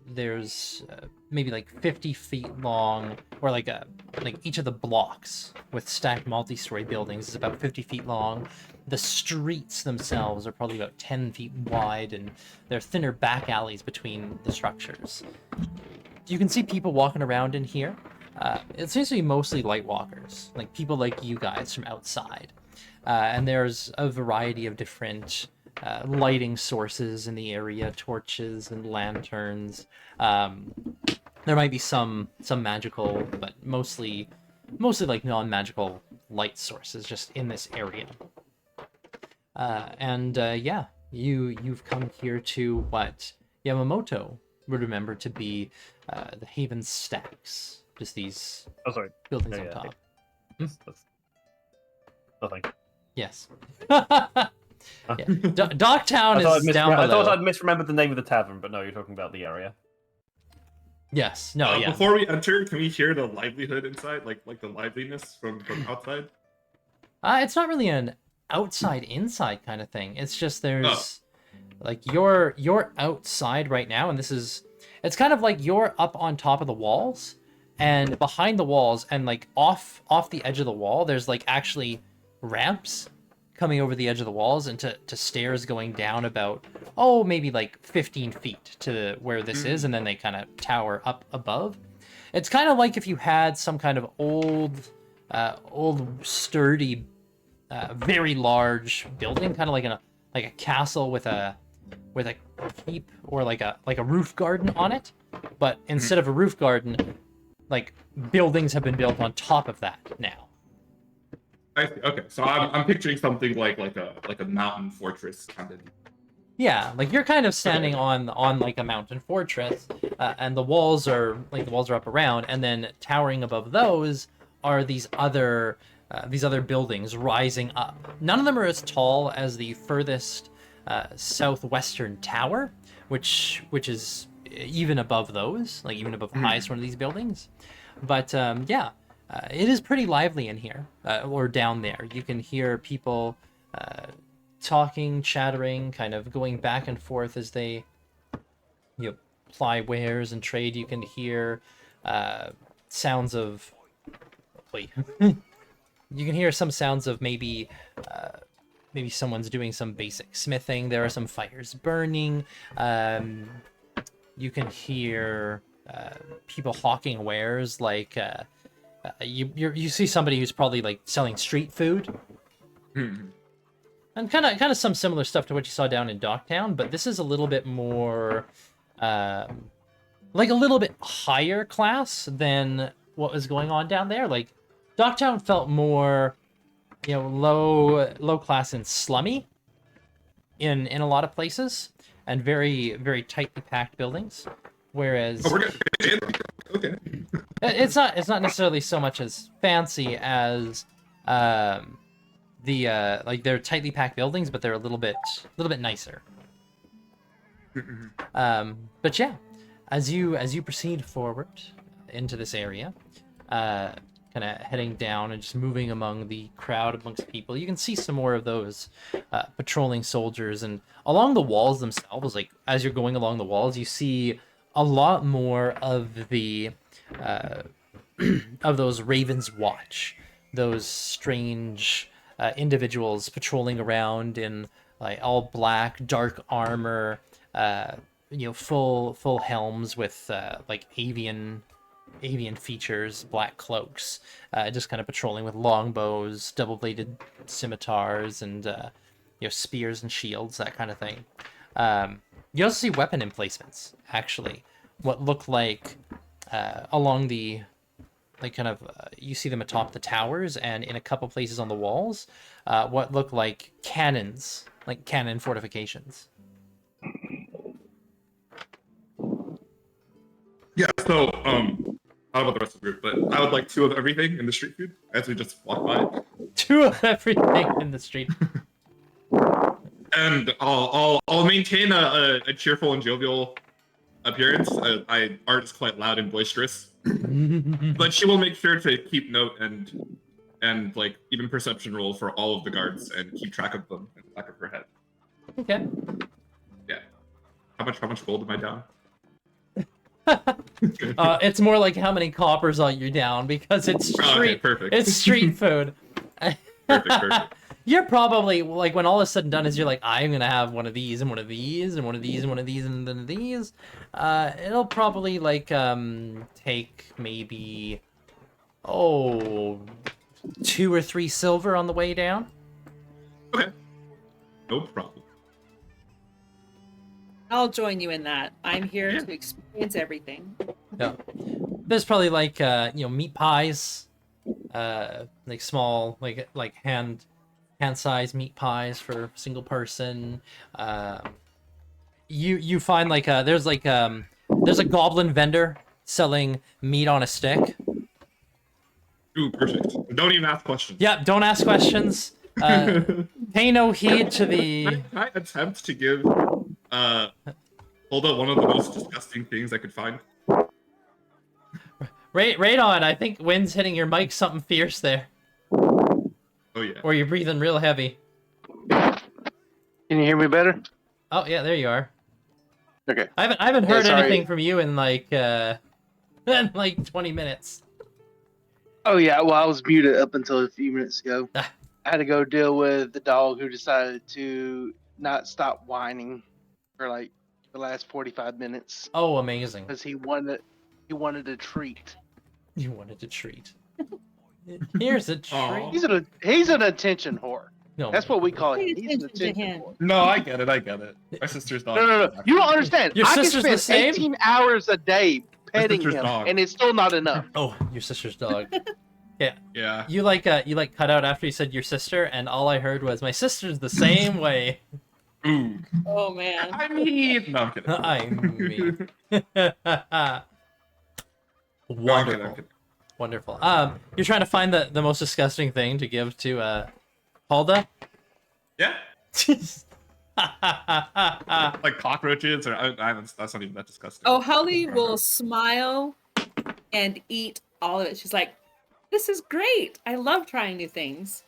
[SPEAKER 1] There's maybe like 50 feet long, or like each of the blocks with stacked multi-story buildings is about 50 feet long. The streets themselves are probably about 10 feet wide, and there are thinner back alleys between the structures. You can see people walking around in here. It seems to be mostly light walkers, like people like you guys from outside. And there's a variety of different lighting sources in the area, torches and lanterns. There might be some magical, but mostly like non-magical light sources just in this area. You've come here to what Yamamoto would remember to be the Haven Stacks. Just these buildings on top.
[SPEAKER 4] Nothing.
[SPEAKER 1] Yes. Docktown is down below.
[SPEAKER 4] I thought I'd misremembered the name of the tavern, but no, you're talking about the area.
[SPEAKER 1] Yes. No. Yeah.
[SPEAKER 2] Before we enter, can we hear the livelihood inside, like the liveliness from outside?
[SPEAKER 1] It's not really an outside-inside kind of thing. It's just there's like you're outside right now, and it's kind of like you're up on top of the walls, and behind the walls, and like off the edge of the wall, there's like actually ramps coming over the edge of the walls and to stairs going down about, maybe like 15 feet to where this is, and then they kind of tower up above. It's kind of like if you had some kind of old sturdy, very large building, kind of like a castle with a keep or like a roof garden on it, but instead of a roof garden, like buildings have been built on top of that now.
[SPEAKER 2] Okay, so I'm picturing something like a mountain fortress kind of.
[SPEAKER 1] Yeah, like you're kind of standing on like a mountain fortress, and the walls are up around, and then towering above those are these other buildings rising up. None of them are as tall as the furthest southwestern tower, which is even above those, like even above the highest one of these buildings. But it is pretty lively in here, or down there. You can hear people talking, chattering, kind of going back and forth as they ply wares and trade. You can hear sounds of... Wait. You can hear some sounds of maybe maybe someone's doing some basic smithing. There are some fires burning. You can hear people hawking wares, like you see somebody who's probably like selling street food. And kind of some similar stuff to what you saw down in Docktown, but this is a little bit more, like a little bit higher class than what was going on down there. Like, Docktown felt more, low class and slummy in a lot of places, and very, very tightly packed buildings. Whereas,
[SPEAKER 2] Oh, we're good. Okay.
[SPEAKER 1] it's not necessarily so much as fancy as like they're tightly packed buildings, but they're a little bit nicer. But yeah, as you proceed forward into this area, kind of heading down and just moving among the crowd amongst people, you can see some more of those patrolling soldiers, and along the walls themselves, like as you're going along the walls, you see a lot more of the of those Raven's Watch, those strange individuals patrolling around in like all black, dark armor, full helms with like avian features, black cloaks, just kind of patrolling with longbows, double-bladed scimitars, and spears and shields, that kind of thing. You also see weapon emplacements, actually. What look like along the you see them atop the towers, and in a couple places on the walls, what look like cannons, like cannon fortifications.
[SPEAKER 2] Yeah, so, I don't know about the rest of the group, but I would like 2 of everything in the street food as we just walk by.
[SPEAKER 1] 2 of everything in the street.
[SPEAKER 2] And I'll maintain a cheerful and jovial appearance. Art is quite loud and boisterous, but she will make sure to keep note and like even perception roll for all of the guards and keep track of them in the back of her head.
[SPEAKER 1] Okay.
[SPEAKER 2] Yeah. How much gold am I down?
[SPEAKER 1] It's more like how many coppers are you down, because it's street.
[SPEAKER 2] Okay, perfect.
[SPEAKER 1] It's street food.
[SPEAKER 2] Perfect.
[SPEAKER 1] You're probably like, when all is said and done, is you're like, I'm gonna have one of these and one of these and one of these and one of these and then these. It'll probably like take maybe 2 or 3 silver on the way down.
[SPEAKER 2] Okay. No problem.
[SPEAKER 3] I'll join you in that. I'm here to experience everything.
[SPEAKER 1] Yeah. There's probably like meat pies, like small like hand-sized meat pies for a single person. You find like there's a goblin vendor selling meat on a stick.
[SPEAKER 2] Ooh, perfect. Don't even ask questions.
[SPEAKER 1] Yeah, don't ask questions. Pay no heed to the.
[SPEAKER 2] Can I attempt to give Hulda one of the most disgusting things I could find?
[SPEAKER 1] Right on. I think wind's hitting your mic something fierce there.
[SPEAKER 2] Oh yeah.
[SPEAKER 1] Or you're breathing real heavy.
[SPEAKER 5] Can you hear me better?
[SPEAKER 1] Oh yeah, there you are.
[SPEAKER 5] Okay.
[SPEAKER 1] I haven't heard
[SPEAKER 5] sorry.
[SPEAKER 1] anything from you in like 20 minutes.
[SPEAKER 5] Oh yeah, well I was muted up until a few minutes ago. I had to go deal with the dog who decided to not stop whining for like the last 45 minutes
[SPEAKER 1] Oh, amazing.
[SPEAKER 5] because he wanted a treat.
[SPEAKER 1] You wanted a treat. Here's a
[SPEAKER 2] Aw.
[SPEAKER 1] treat.
[SPEAKER 5] He's an attention whore.
[SPEAKER 1] No,
[SPEAKER 5] That's what we call
[SPEAKER 3] Pay
[SPEAKER 5] him. He's an
[SPEAKER 3] attention to
[SPEAKER 5] attention
[SPEAKER 3] him.
[SPEAKER 5] whore.
[SPEAKER 2] No, I get it. My sister's dog.
[SPEAKER 5] No. You don't understand.
[SPEAKER 1] Your
[SPEAKER 5] I can
[SPEAKER 1] sister's the
[SPEAKER 5] spend
[SPEAKER 1] same?
[SPEAKER 5] 18 hours a day petting
[SPEAKER 2] sister's
[SPEAKER 5] him,
[SPEAKER 2] dog.
[SPEAKER 5] and it's still not enough.
[SPEAKER 1] Oh, your sister's dog.
[SPEAKER 2] Yeah.
[SPEAKER 1] You cut out after you said your sister, and all I heard was my sister's the same way.
[SPEAKER 2] Ooh.
[SPEAKER 3] Oh man.
[SPEAKER 2] I mean, no, I'm kidding.
[SPEAKER 1] I mean.
[SPEAKER 2] No, I'm
[SPEAKER 1] Wonderful.
[SPEAKER 2] kidding.
[SPEAKER 1] Wonderful. You're trying to find the most disgusting thing to give to Hulda?
[SPEAKER 2] Yeah. Like cockroaches, or that's not even that disgusting.
[SPEAKER 3] Oh, Holly will smile and eat all of it. She's like, "This is great. I love trying new things."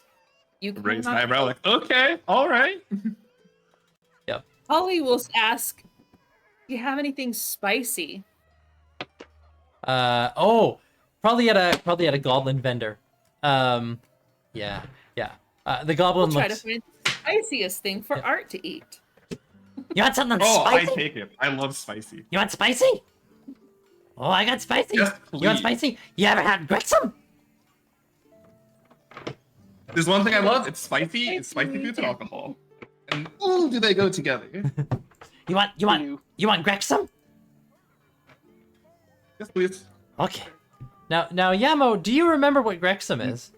[SPEAKER 3] You
[SPEAKER 2] Raise
[SPEAKER 3] cannot-
[SPEAKER 2] my eyebrow, like, okay, all right.
[SPEAKER 3] Holly will ask, "Do you have anything spicy?"
[SPEAKER 1] Probably at a goblin vendor. Yeah. The goblin
[SPEAKER 3] We'll try to
[SPEAKER 1] looks.
[SPEAKER 3] find spiciest thing for
[SPEAKER 1] Yeah.
[SPEAKER 3] Art to eat.
[SPEAKER 6] You want something
[SPEAKER 2] Oh, I
[SPEAKER 6] spicy?
[SPEAKER 2] take it. I love spicy.
[SPEAKER 6] You want spicy? Oh, I got spicy.
[SPEAKER 2] Yes,
[SPEAKER 6] You want
[SPEAKER 2] please.
[SPEAKER 6] spicy? You ever had Grexum?
[SPEAKER 2] There's one thing I love. It's spicy. It's spicy foods and alcohol. And ooh, do they go together?
[SPEAKER 6] You want Grexum?
[SPEAKER 2] Yes, please.
[SPEAKER 6] Okay.
[SPEAKER 1] Now, Yamo, do you remember what Grexum is?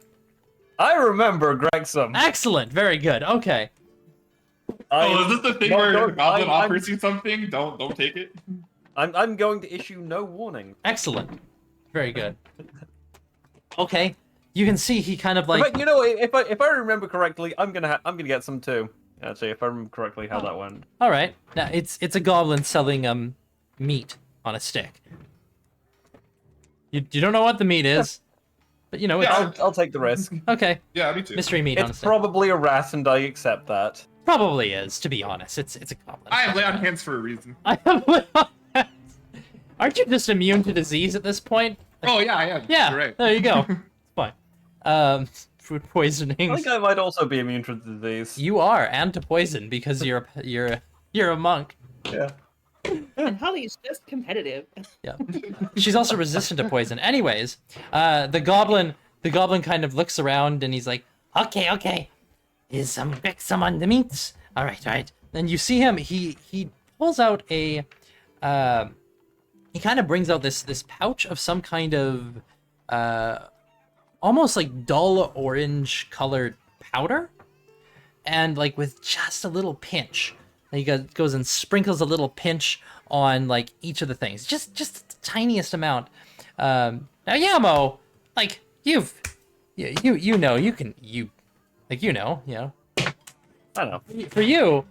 [SPEAKER 4] I remember Grexum.
[SPEAKER 1] Excellent. Very good. Okay.
[SPEAKER 2] Oh, is this the thing
[SPEAKER 4] No,
[SPEAKER 2] where
[SPEAKER 4] don't-
[SPEAKER 2] Goblin
[SPEAKER 4] I'm-
[SPEAKER 2] offers you something? Don't take it.
[SPEAKER 4] I'm going to issue no warning.
[SPEAKER 1] Excellent. Very good. Okay. You can see he kind of like...
[SPEAKER 4] But you know, if I remember correctly, I'm gonna get some too. Actually, if I remember correctly how that went.
[SPEAKER 1] All right. Now it's a goblin selling meat on a stick. You don't know what the meat is, but you know it's
[SPEAKER 2] Yeah.
[SPEAKER 4] I'll take the risk.
[SPEAKER 1] okay.
[SPEAKER 2] Yeah, me too.
[SPEAKER 1] Mystery meat on a
[SPEAKER 4] It's
[SPEAKER 1] stick.
[SPEAKER 4] probably a rat, and I accept that.
[SPEAKER 1] Probably is, to be honest. It's a goblin.
[SPEAKER 2] I have lay on hands for a reason.
[SPEAKER 1] I have lay on hands. Aren't you just immune to disease at this point?
[SPEAKER 2] Oh yeah, I am.
[SPEAKER 1] Yeah.
[SPEAKER 2] You're right.
[SPEAKER 1] There you go. It's fine. Food
[SPEAKER 4] I
[SPEAKER 1] poisonings.
[SPEAKER 4] think I might also be immune to disease.
[SPEAKER 1] You are, and to poison because you're a monk.
[SPEAKER 4] Yeah.
[SPEAKER 3] And Holly's just competitive.
[SPEAKER 1] Yeah. She's also resistant to poison. Anyways, the goblin kind of looks around and he's like,
[SPEAKER 6] Okay. Is some Grexum on the meats?
[SPEAKER 1] all right. Then you see him, he pulls out a he kind of brings out this pouch of some kind of almost like dull orange colored powder, and like with just a little pinch. And he goes and sprinkles a little pinch on like each of the things, just the tiniest amount. Now Yamo, like you know,
[SPEAKER 4] I know.
[SPEAKER 1] for you,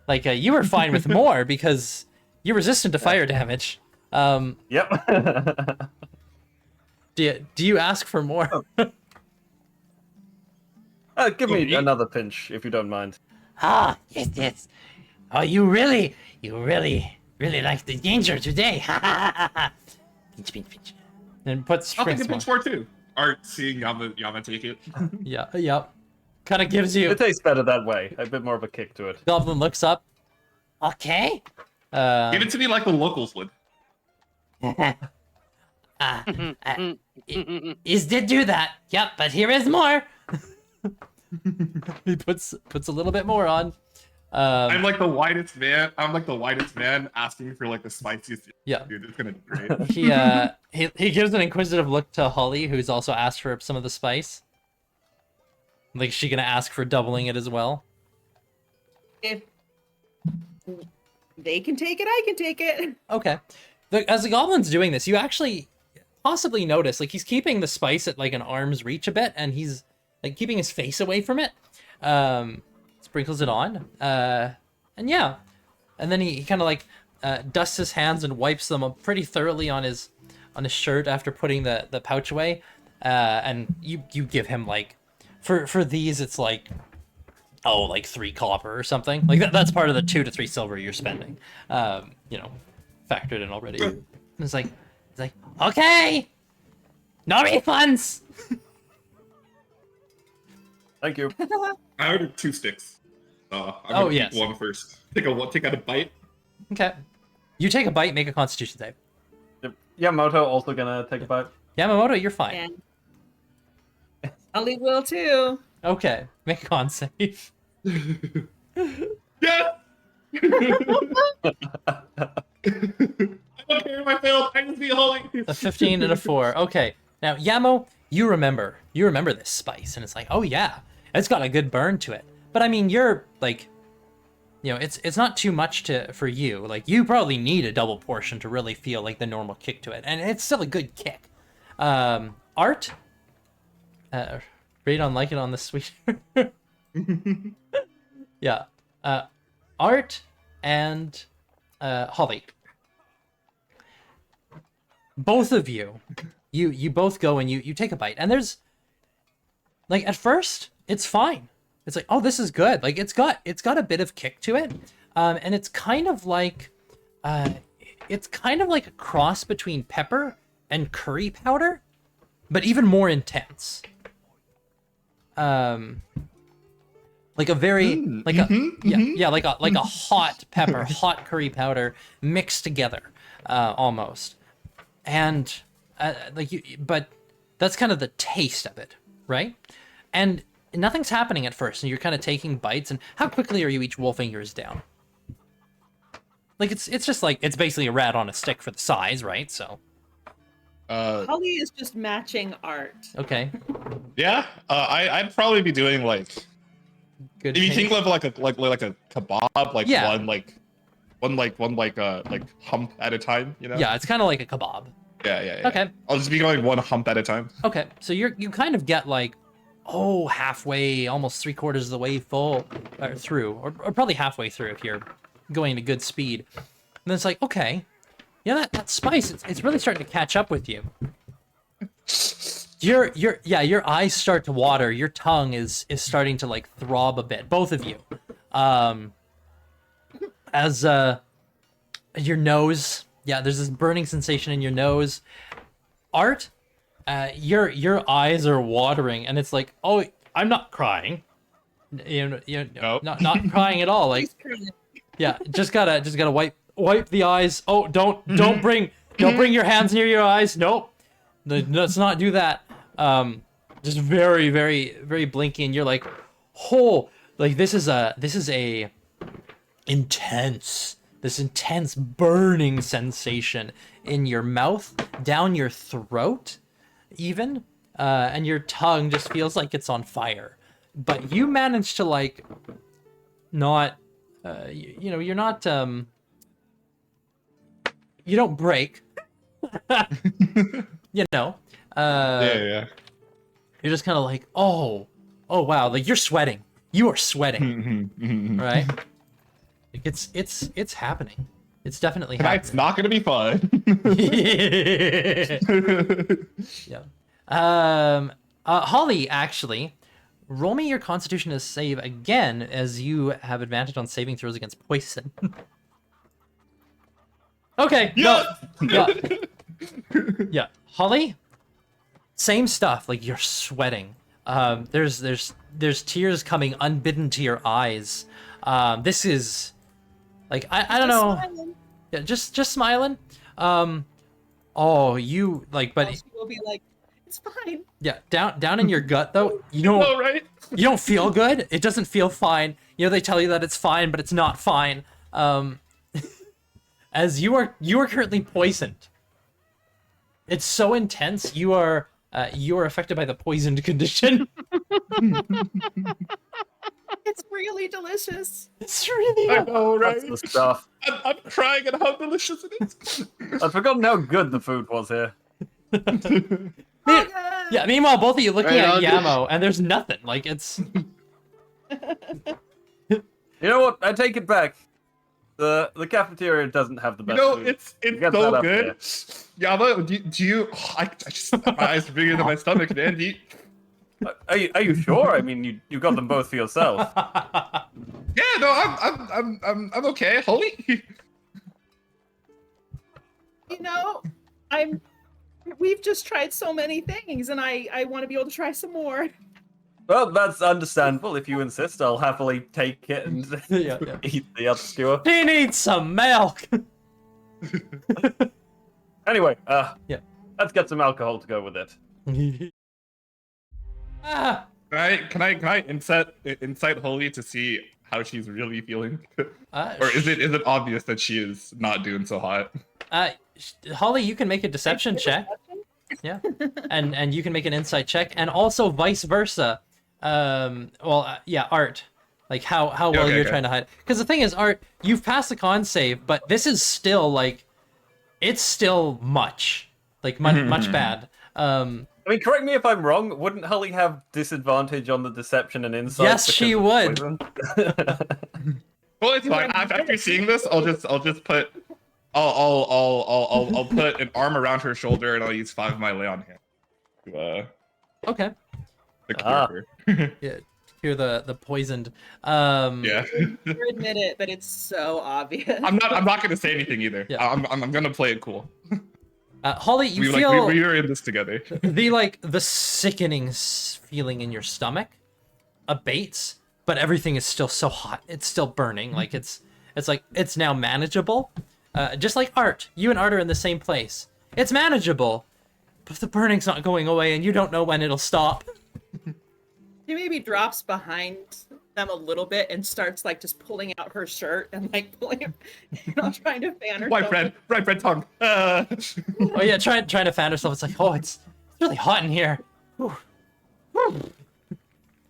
[SPEAKER 1] like you were fine with more because you're resistant to fire damage.
[SPEAKER 4] Yep.
[SPEAKER 1] Do you ask for more?
[SPEAKER 4] Give me another pinch if you don't mind.
[SPEAKER 6] Ah, yes. Oh, you really like the danger today. Ha ha ha ha. Pinch.
[SPEAKER 1] And put
[SPEAKER 2] I'll take
[SPEAKER 1] sprints
[SPEAKER 2] a pinch more too. Art seeing Yama take it.
[SPEAKER 1] Yeah. Kind of gives you.
[SPEAKER 4] It tastes better that way. A bit more of a kick to it.
[SPEAKER 1] Goblin looks up.
[SPEAKER 6] Okay.
[SPEAKER 2] Give it to me like the locals would.
[SPEAKER 6] Is did do that? Yep, but here is more.
[SPEAKER 1] He puts a little bit more on.
[SPEAKER 2] I'm like the whitest man. I'm like the whitest man asking for like the spiciest.
[SPEAKER 1] Yeah.
[SPEAKER 2] Dude, it's gonna be great.
[SPEAKER 1] He gives an inquisitive look to Holly, who's also asked for some of the spice. Like, is she gonna ask for doubling it as well?
[SPEAKER 3] If they can take it, I can take it.
[SPEAKER 1] Okay. As the goblin's doing this, you actually possibly notice, like, he's keeping the spice at like an arm's reach a bit, and he's like keeping his face away from it. Sprinkles it on, and yeah, and then he kind of like dusts his hands and wipes them up pretty thoroughly on his shirt after putting the pouch away. And you give him like for these it's like like 3 copper or something like that. That's part of the 2 to 3 silver you're spending, factored in already. And it's like
[SPEAKER 6] Okay. No refunds.
[SPEAKER 4] Thank you.
[SPEAKER 2] I ordered 2 sticks. I'm
[SPEAKER 1] Oh,
[SPEAKER 2] gonna
[SPEAKER 1] yes.
[SPEAKER 2] eat one first. Take out a bite.
[SPEAKER 1] okay. You take a bite, make a Constitution save.
[SPEAKER 4] Yamamoto also gonna take a bite.
[SPEAKER 1] Yamamoto, you're fine.
[SPEAKER 3] And Holly will too.
[SPEAKER 1] Okay, make a con save.
[SPEAKER 2] Yeah. I don't care if I failed. I just be holy.
[SPEAKER 1] A 15 and a 4. Okay. Now, Yamo, you remember this spice, and it's like, oh yeah, it's got a good burn to it. But I mean, you're like, it's not too much for you. Like, you probably need a double portion to really feel like the normal kick to it, and it's still a good kick. Art, rate on like it on the sweeter. Yeah. Art and Holly. Both of you both go and you take a bite, and there's like, at first it's fine. It's like, oh, this is good. Like, it's got a bit of kick to it, and it's kind of like a cross between pepper and curry powder, but even more intense. like a very like a yeah
[SPEAKER 2] mhm.
[SPEAKER 1] yeah like a hot pepper, hot curry powder mixed together, almost, and but that's kind of the taste of it, right? And nothing's happening at first, and you're kind of taking bites. And how quickly are you each wolfing yours down? Like it's just like it's basically a rat on a stick for the size, right? So
[SPEAKER 3] Holly is just matching art.
[SPEAKER 1] okay,
[SPEAKER 2] Yeah. I'd probably be doing like
[SPEAKER 1] good.
[SPEAKER 2] if you
[SPEAKER 1] pace.
[SPEAKER 2] think of like a kebab, like
[SPEAKER 1] Yeah.
[SPEAKER 2] one hump at a time, you know?
[SPEAKER 1] Yeah, it's kind of like a kebab.
[SPEAKER 2] Yeah.
[SPEAKER 1] Okay.
[SPEAKER 2] I'll just be going one hump at a time.
[SPEAKER 1] Okay, so you kind of get like, halfway, almost 3/4 of the way full, or through, or probably halfway through if you're going at a good speed. And then it's like, okay, yeah, that spice, it's really starting to catch up with you. Your eyes start to water. Your tongue is starting to like throb a bit, both of you. As your nose, there's this burning sensation in your nose. Art, your eyes are watering, and it's like, oh, I'm not crying.
[SPEAKER 2] Nope.
[SPEAKER 1] Not crying at all. Like,
[SPEAKER 3] He's currently-
[SPEAKER 1] yeah, just gotta wipe the eyes. Oh, don't bring your hands near your eyes. Nope, let's not do that. Just very, very, very blinky, and you're like, oh, like this is a intense burning sensation in your mouth, down your throat, even, and your tongue just feels like it's on fire. But you manage to like not, you're not, you don't break.
[SPEAKER 2] Yeah.
[SPEAKER 1] You're just kind of like, oh wow, like you're sweating. You are sweating, right? Like it's happening. It's definitely
[SPEAKER 2] Tonight's
[SPEAKER 1] happening.
[SPEAKER 2] not gonna be fun.
[SPEAKER 1] Yeah. Holly, actually, roll me your Constitution to save again, as you have advantage on saving throws against poison. Okay.
[SPEAKER 2] Yeah.
[SPEAKER 1] No. Yeah. Holly, same stuff. Like you're sweating. There's tears coming unbidden to your eyes. This is like I don't know.
[SPEAKER 3] Smiling.
[SPEAKER 1] Yeah, just smiling. Oh, you like, but
[SPEAKER 3] She will be like, it's fine.
[SPEAKER 1] yeah, down in your gut though, you
[SPEAKER 2] Oh, right.
[SPEAKER 1] don't feel good. It doesn't feel fine. They tell you that it's fine, but it's not fine. As you are currently poisoned. It's so intense. You are affected by the poisoned condition.
[SPEAKER 3] It's really delicious.
[SPEAKER 1] It's really
[SPEAKER 2] I know, right?
[SPEAKER 4] That's the stuff.
[SPEAKER 2] I'm crying at how delicious it is.
[SPEAKER 4] I've forgotten how good the food was here.
[SPEAKER 1] Yeah, meanwhile, both of you looking
[SPEAKER 5] Right
[SPEAKER 1] at
[SPEAKER 5] on, dude.
[SPEAKER 1] Yamo, and there's nothing. Like, it's...
[SPEAKER 4] You know what? I take it back. The cafeteria doesn't have the best food.
[SPEAKER 2] It's
[SPEAKER 4] You get
[SPEAKER 2] so
[SPEAKER 4] that up
[SPEAKER 2] good.
[SPEAKER 4] there.
[SPEAKER 2] Yama, do you? I just my eyes are bigger than my stomach, man. Do you,
[SPEAKER 4] Are you sure? I mean, you got them both for yourself.
[SPEAKER 2] yeah, no, I'm okay. Holy.
[SPEAKER 3] We've just tried so many things, and I want to be able to try some more.
[SPEAKER 4] Well, that's understandable. If you insist, I'll happily take it and
[SPEAKER 1] yeah.
[SPEAKER 4] eat the other skewer.
[SPEAKER 1] He needs some milk!
[SPEAKER 4] Anyway,
[SPEAKER 1] Yeah.
[SPEAKER 4] let's get some alcohol to go with it.
[SPEAKER 1] Ah!
[SPEAKER 2] Can I incite Holy to see how she's really feeling, or is it obvious that she is not doing so hot?
[SPEAKER 1] Holly, you can make a deception check. Yeah, and you can make an insight check, and also vice versa. Art, like how well
[SPEAKER 2] Okay,
[SPEAKER 1] you're
[SPEAKER 2] okay.
[SPEAKER 1] trying to hide. Because the thing is, Art, you've passed the con save, but this is still like, it's still much bad.
[SPEAKER 4] I mean, correct me if I'm wrong. Wouldn't Holly have disadvantage on the deception and insight?
[SPEAKER 1] Yes,
[SPEAKER 4] because
[SPEAKER 1] she
[SPEAKER 4] of
[SPEAKER 1] would.
[SPEAKER 4] poison?
[SPEAKER 2] Well, it's fine. After seeing this, I'll just put I'll put an arm around her shoulder, and I'll use 5 of my lay on hand to
[SPEAKER 1] Okay.
[SPEAKER 2] cure
[SPEAKER 4] Ah.
[SPEAKER 2] her.
[SPEAKER 1] Yeah, cure the poisoned.
[SPEAKER 2] Yeah.
[SPEAKER 3] You admit it, but it's so obvious.
[SPEAKER 2] I'm not gonna say anything either.
[SPEAKER 1] Yeah.
[SPEAKER 2] I'm gonna play it cool.
[SPEAKER 1] Holly, you
[SPEAKER 2] we
[SPEAKER 1] feel
[SPEAKER 2] we are in this together.
[SPEAKER 1] the sickening feeling in your stomach abates, but everything is still so hot. It's still burning. Like it's like it's now manageable. Just like Art, you and Art are in the same place. It's manageable, but the burning's not going away, and you don't know when it'll stop.
[SPEAKER 3] She maybe drops behind them a little bit and starts like just pulling out her shirt and like pulling it, trying to fan herself.
[SPEAKER 2] White bread tongue.
[SPEAKER 1] Oh yeah, trying to fan herself. It's like, oh, it's really hot in here. Whew. Whew.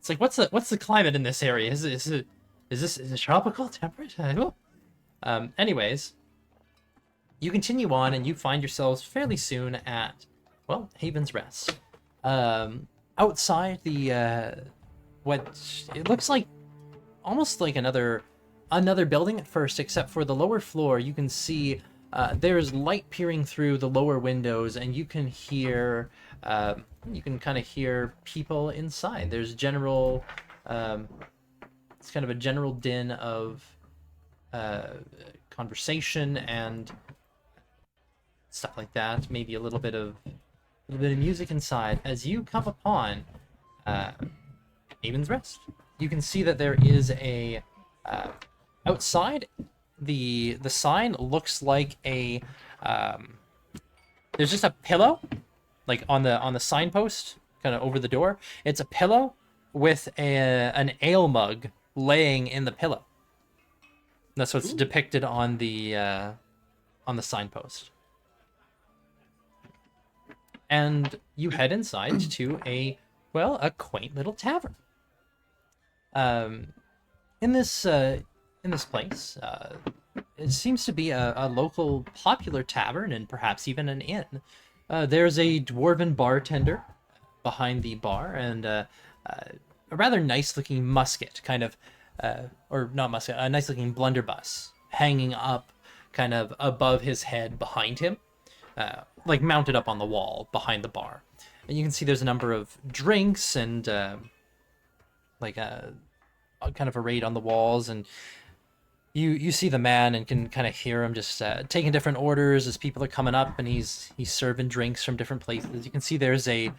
[SPEAKER 1] It's like, what's the climate in this area? Is it tropical, temperate? Anyways, you continue on and you find yourselves fairly soon at, well, Haven's Rest. Outside the what it looks like almost like another building at first, except for the lower floor you can see there's light peering through the lower windows, and you can hear you can kind of hear people inside. There's general it's kind of a general din of conversation and stuff like that, maybe a little bit of music inside as you come upon Haven's Rest. You can see that there is a outside the sign looks like a there's just a pillow like on the signpost kind of over the door. It's a pillow with an ale mug laying in the pillow. That's what's depicted on the signpost. And you head inside to a quaint little tavern. In this place, it seems to be a local popular tavern and perhaps even an inn. There's a dwarven bartender behind the bar and a rather nice-looking musket, kind of, or not musket, a nice-looking blunderbuss hanging up kind of above his head behind him. Like mounted up on the wall behind the bar. And you can see there's a number of drinks and like a kind of arrayed on the walls, and you see the man and can kind of hear him just taking different orders as people are coming up, and he's serving drinks from different places. You can see there's a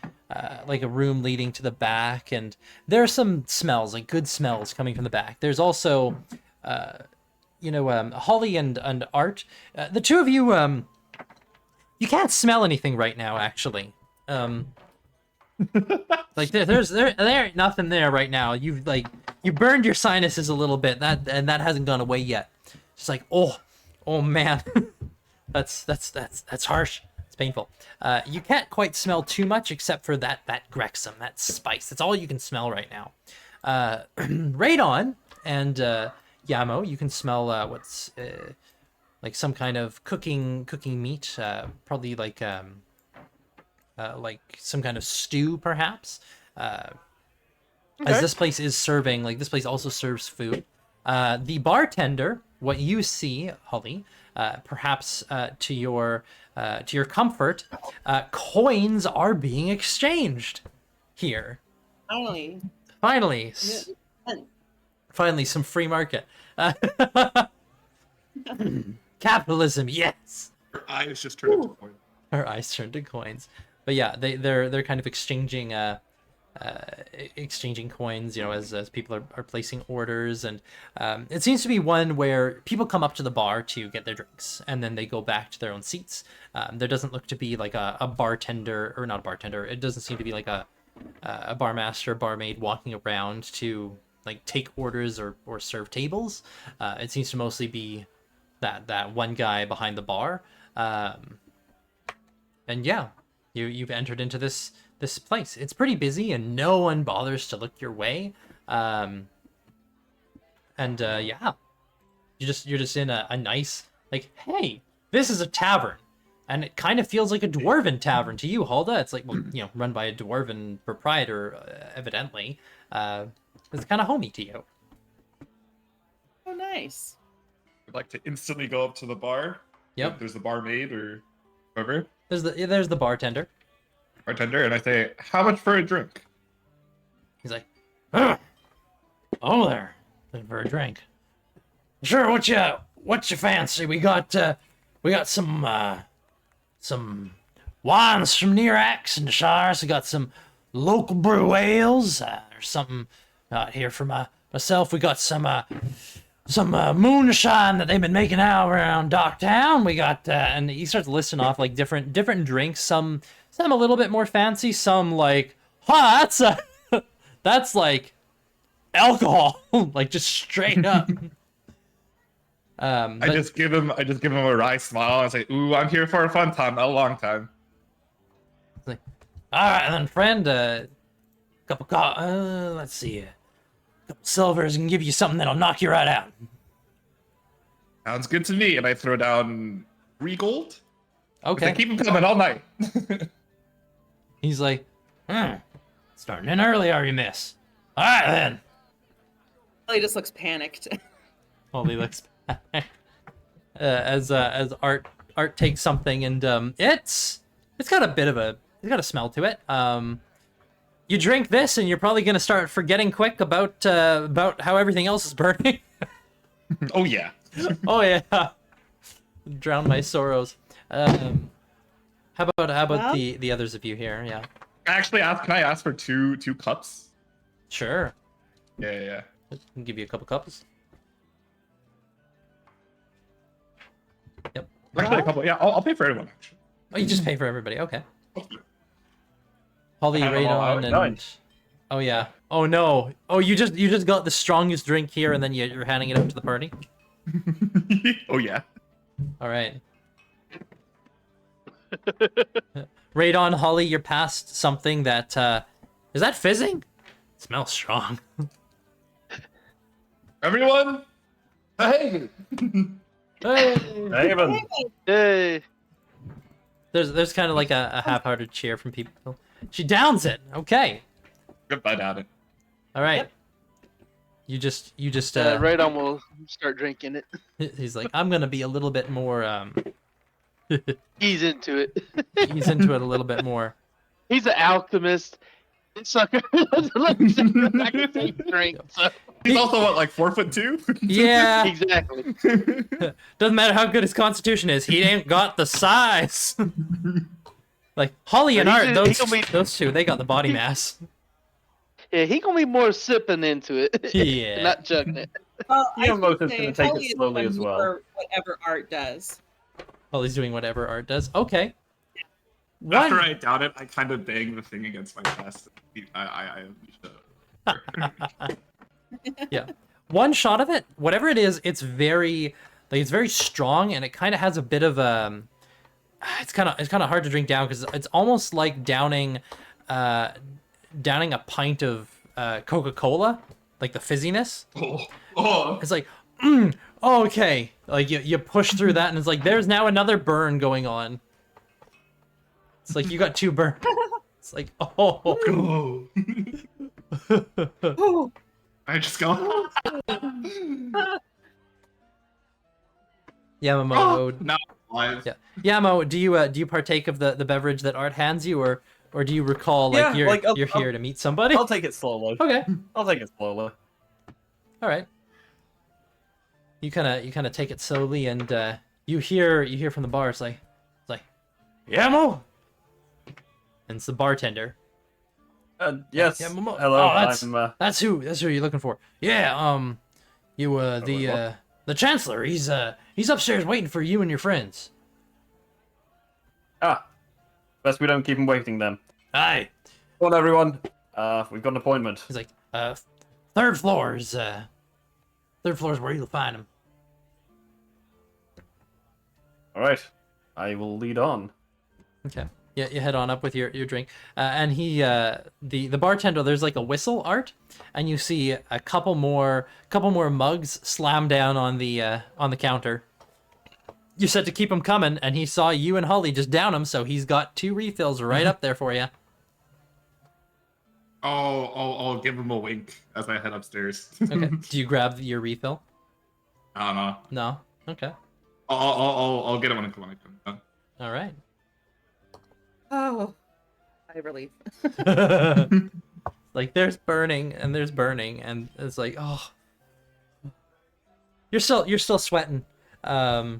[SPEAKER 1] like a room leading to the back, and there are some smells, like good smells coming from the back. There's also Holly and Art. The two of you you can't smell anything right now, actually. Like there ain't nothing there right now. You burned your sinuses a little bit, that hasn't gone away yet. It's like, oh man, that's harsh. It's painful. You can't quite smell too much except for that Grexum, that spice. That's all you can smell right now. Radon and Yamo, you can smell what's like some kind of cooking meat, probably like some kind of stew, perhaps. As this place is serving, like this place also serves food. The bartender, what you see, Holly, perhaps to your comfort, coins are being exchanged here. Finally, some free market. Capitalism, yes.
[SPEAKER 2] Her eyes just turned into coins.
[SPEAKER 1] Her eyes turned to coins. But yeah, they're kind of exchanging coins, as people are placing orders, and it seems to be one where people come up to the bar to get their drinks and then they go back to their own seats. There doesn't look to be like a bartender, or not a bartender. It doesn't seem to be like a barmaster, barmaid walking around to like take orders or serve tables. It seems to mostly be that one guy behind the bar. And yeah, you've entered into this place. It's pretty busy and no one bothers to look your way. Yeah, you're just in a nice, like, hey, this is a tavern, and it kind of feels like a dwarven tavern to you, Hulda. It's like, well, run by a dwarven proprietor, evidently. It's kind of homey to you.
[SPEAKER 3] Oh, nice.
[SPEAKER 2] I'd like to instantly go up to the bar.
[SPEAKER 1] Yep.
[SPEAKER 2] There's the barmaid or whoever.
[SPEAKER 1] There's the bartender.
[SPEAKER 2] And I say, how much for a drink?
[SPEAKER 1] He's like, oh, there, looking for a drink. Sure, what you fancy? We got some wines from near Axonshire. So we got some local brew ales. There's something out here from a
[SPEAKER 6] myself, we got some moonshine that they've been making out around Docktown. We got
[SPEAKER 1] And he starts listing off like different drinks. Some a little bit more fancy. Some like, that's that's like alcohol, like just straight up.
[SPEAKER 2] I just give him a wry smile and say, "Ooh, I'm here for a fun time, not a long time."
[SPEAKER 6] all right then, friend. Let's see. A couple silvers can give you something that'll knock you right out.
[SPEAKER 2] Sounds good to me. And I throw down 3 gold.
[SPEAKER 1] Okay.
[SPEAKER 2] I keep them coming all night.
[SPEAKER 1] He's like,
[SPEAKER 6] Starting in early, are you, miss? All right then.
[SPEAKER 3] He just looks panicked.
[SPEAKER 1] Holly looks back. As Art takes something, and it's got a smell to it. You drink this, and you're probably gonna start forgetting quick about how everything else is burning.
[SPEAKER 2] Oh yeah.
[SPEAKER 1] Oh yeah, drown my sorrows. How about
[SPEAKER 3] Well?
[SPEAKER 1] the others of you here? Yeah,
[SPEAKER 2] Actually, can I ask for two cups?
[SPEAKER 1] sure.
[SPEAKER 2] Yeah.
[SPEAKER 1] I'll give you a couple cups. Yep.
[SPEAKER 2] Actually, a couple. Yeah, I'll pay for everyone. Actually.
[SPEAKER 1] Oh, you just pay for everybody. Okay. Holly,
[SPEAKER 4] I have them all
[SPEAKER 1] Radon,
[SPEAKER 4] out.
[SPEAKER 1] and
[SPEAKER 4] Nice.
[SPEAKER 1] oh yeah. Oh no. Oh, you just got the strongest drink here, and then you're handing it out to the party.
[SPEAKER 2] Oh yeah.
[SPEAKER 1] All right. Radon, Holly, you're past something that is that fizzing? It smells strong.
[SPEAKER 2] Everyone, hey.
[SPEAKER 1] Hey.
[SPEAKER 4] Haven.
[SPEAKER 5] Hey.
[SPEAKER 1] There's kind of like a half-hearted cheer from people. She downs it. Okay.
[SPEAKER 2] Goodbye, down it.
[SPEAKER 1] All right.
[SPEAKER 3] Yep.
[SPEAKER 1] You just
[SPEAKER 5] Radon will start drinking it.
[SPEAKER 1] he's like, I'm gonna be a little bit more
[SPEAKER 5] He's into it.
[SPEAKER 1] ease into it a little bit more.
[SPEAKER 5] He's an alchemist. This sucker doesn't let me drink. So.
[SPEAKER 2] He's also what, like 4'2"?
[SPEAKER 1] Yeah.
[SPEAKER 5] Exactly.
[SPEAKER 1] Doesn't matter how good his constitution is, he ain't got the size. Like Holly and
[SPEAKER 5] But
[SPEAKER 1] Art,
[SPEAKER 5] he's gonna be-
[SPEAKER 1] those two, they got the body mass.
[SPEAKER 5] Yeah, he gonna be more sipping into it.
[SPEAKER 1] Yeah.
[SPEAKER 5] Not chugging it.
[SPEAKER 3] Well,
[SPEAKER 4] Yeah,
[SPEAKER 3] I
[SPEAKER 4] most
[SPEAKER 3] should
[SPEAKER 4] is
[SPEAKER 3] say
[SPEAKER 4] gonna take it
[SPEAKER 3] Holly is
[SPEAKER 4] slowly
[SPEAKER 3] on
[SPEAKER 4] as well.
[SPEAKER 3] for whatever Art does.
[SPEAKER 1] Holly's doing whatever Art does. Okay.
[SPEAKER 2] After
[SPEAKER 1] One.
[SPEAKER 2] I doubt it, I kind of bang the thing against my chest. I
[SPEAKER 1] Yeah. One shot of it, whatever it is, it's very strong, and it kind of has a bit of it's kind of hard to drink down because it's almost like downing a pint of Coca-Cola, like the fizziness.
[SPEAKER 2] Oh.
[SPEAKER 1] It's like, okay. Like you push through that, and it's like there's now another burn going on. It's like you got 2 burns. It's like, oh.
[SPEAKER 2] Oh.
[SPEAKER 3] Oh,
[SPEAKER 2] I just go.
[SPEAKER 1] Yamamoto.
[SPEAKER 2] Now I'm alive.
[SPEAKER 1] Yeah. Yamo, do you partake of the beverage that Art hands you, or do you recall like
[SPEAKER 4] Yeah,
[SPEAKER 1] you're
[SPEAKER 4] like, I'll-
[SPEAKER 1] you're here to meet somebody?
[SPEAKER 4] I'll take it slowly.
[SPEAKER 1] Okay.
[SPEAKER 4] I'll take it slowly.
[SPEAKER 1] All right. You kind of take it slowly, and you hear from the bar. It's like, Yamo, and it's the bartender.
[SPEAKER 4] Yes.
[SPEAKER 1] Yeah, Momo.
[SPEAKER 4] Hello.
[SPEAKER 1] Oh,
[SPEAKER 4] I'm.
[SPEAKER 1] That's who you're looking for. Yeah. The chancellor. He's upstairs waiting for you and your friends.
[SPEAKER 4] Best we don't keep him waiting then.
[SPEAKER 1] Aye.
[SPEAKER 4] Come on, everyone. We've got an appointment.
[SPEAKER 1] He's like, third floor's where you'll find him.
[SPEAKER 4] All right. I will lead on.
[SPEAKER 1] Okay. Yeah, you head on up with your drink, and he the bartender. There's like a whistle, Art, and you see a couple more mugs slam down on the counter. You said to keep him coming, and he saw you and Holly just down him, so he's got 2 refills right up there for you.
[SPEAKER 2] I'll give him a wink as I head upstairs.
[SPEAKER 1] Okay. Do you grab your refill?
[SPEAKER 2] I don't know.
[SPEAKER 1] No. Okay.
[SPEAKER 2] I'll get it when I come done.
[SPEAKER 1] All right.
[SPEAKER 3] oh, I relief.
[SPEAKER 1] Like there's burning and there's burning, and it's like, oh, you're still sweating. Yep.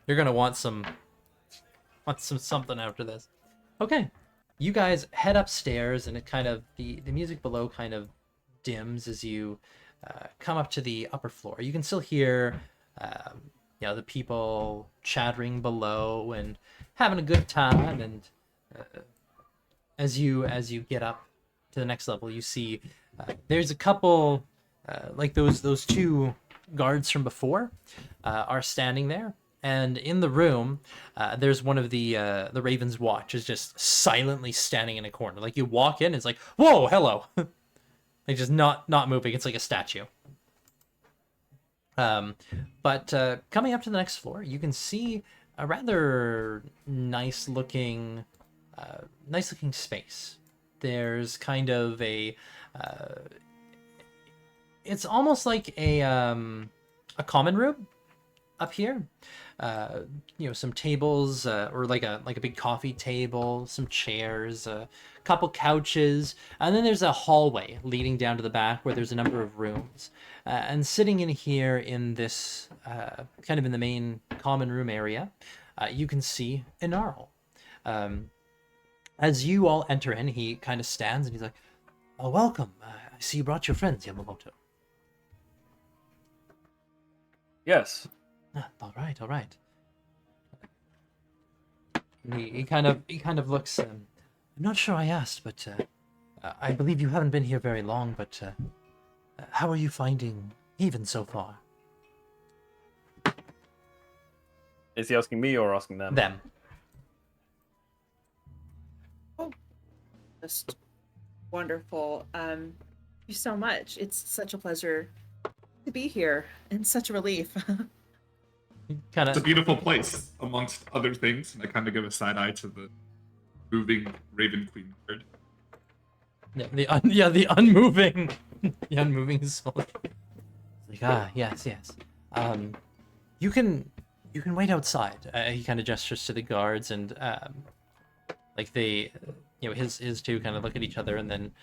[SPEAKER 1] You're gonna want something after this. Okay. You guys head upstairs, and it kind of the music below kind of dims as you come up to the upper floor. You can still hear the people chattering below and having a good time. And as you get up to the next level, you see there's a couple like those two guards from before are standing there. And in the room, there's one of the Raven's Watch is just silently standing in a corner. Like you walk in, it's like, whoa, hello. Like just not moving. It's like a statue. But coming up to the next floor, you can see a rather nice looking space. There's kind of a it's almost like a common room up here. Some tables, or like a big coffee table, some chairs, a couple couches, and then there's a hallway leading down to the back where there's a number of rooms. And sitting in here in this kind of in the main common room area, you can see Inarl. As you all enter in, he kind of stands and he's like, "Oh, welcome. I see you brought your friends, Yamamoto."
[SPEAKER 4] Yes.
[SPEAKER 1] All right. He kind of looks. I'm not sure I asked, but I believe you haven't been here very long. But how are you finding Haven so far?
[SPEAKER 4] Is he asking me or asking them?
[SPEAKER 1] Them.
[SPEAKER 3] Just wonderful. Thank you so much. It's such a pleasure to be here and such a relief.
[SPEAKER 2] It's a beautiful place, amongst other things, and I kind of give a side eye to the moving Raven Queen bird.
[SPEAKER 1] Yeah, the unmoving, the unmoving soldier. Like, yes. You can wait outside. He kind of gestures to the guards, and like they, his two kind of look at each other and then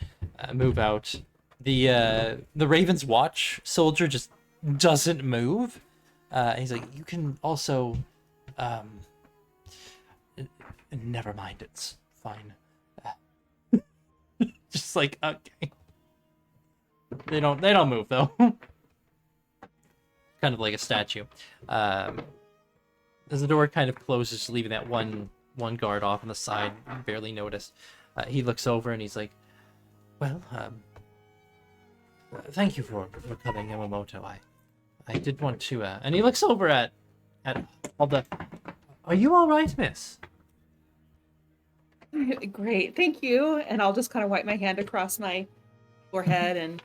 [SPEAKER 1] move out. The Raven's Watch soldier just doesn't move. He's like, you can also, never mind, it's fine. Just like, okay. They don't move though. Kind of like a statue. As the door kind of closes, leaving that one guard off on the side, barely noticed. He looks over and he's like, well, thank you for coming, Yamamoto. I did want to, and he looks over at all the. Are you all right, miss?
[SPEAKER 3] Great, thank you. And I'll just kind of wipe my hand across my forehead and,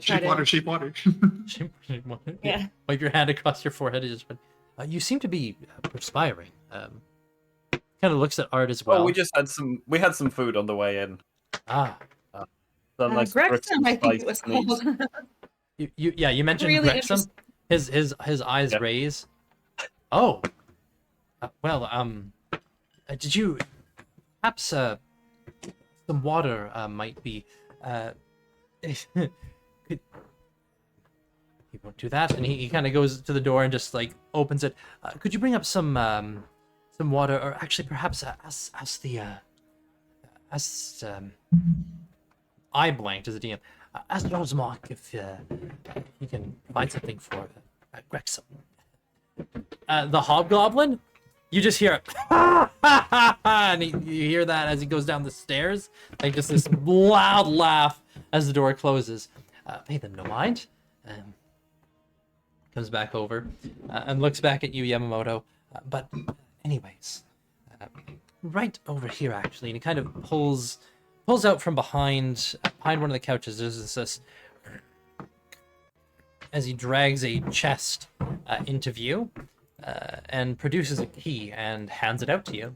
[SPEAKER 3] try
[SPEAKER 2] Sheep water.
[SPEAKER 3] Yeah.
[SPEAKER 1] Wipe your hand across your forehead. And just, you seem to be perspiring. Kind of looks at Art as well.
[SPEAKER 4] Well, we had some food on the way in. Some nice
[SPEAKER 3] Grexham, I think it was
[SPEAKER 4] meat.
[SPEAKER 3] called.
[SPEAKER 1] You mentioned
[SPEAKER 3] Really
[SPEAKER 1] Grexham. His eyes raise. Oh, did you perhaps some water might be he won't do that, and he kind of goes to the door and just like opens it. Could you bring up some water, or actually perhaps ask the I blanked as a DM. Ask Rosemark if he can find something for Grexham. The hobgoblin? You just hear it. And you hear that as he goes down the stairs. Like just this loud laugh as the door closes. Pay them no mind. Comes back over and looks back at you, Yamamoto. But anyways, right over here actually, and he kind of pulls out from behind one of the couches. There's this as he drags a chest into view and produces a key and hands it out to you.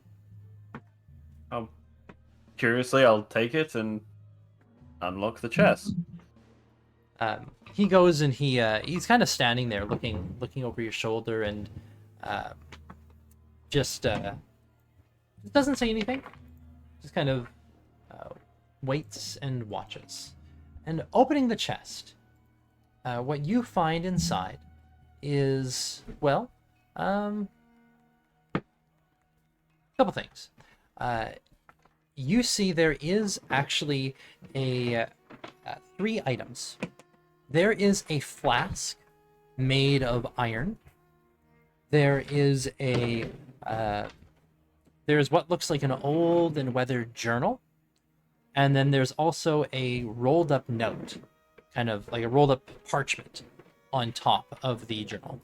[SPEAKER 4] Curiously, I'll take it and unlock the chest.
[SPEAKER 1] He goes and he's kind of standing there looking over your shoulder and just doesn't say anything. Just kind of waits and watches. And opening the chest, what you find inside is, well, a couple things. You see there is actually a 3 items. There is a flask made of iron. There is a there's what looks like an old and weathered journal, and then there's also a rolled up note, kind of like a rolled up parchment on top of the journal.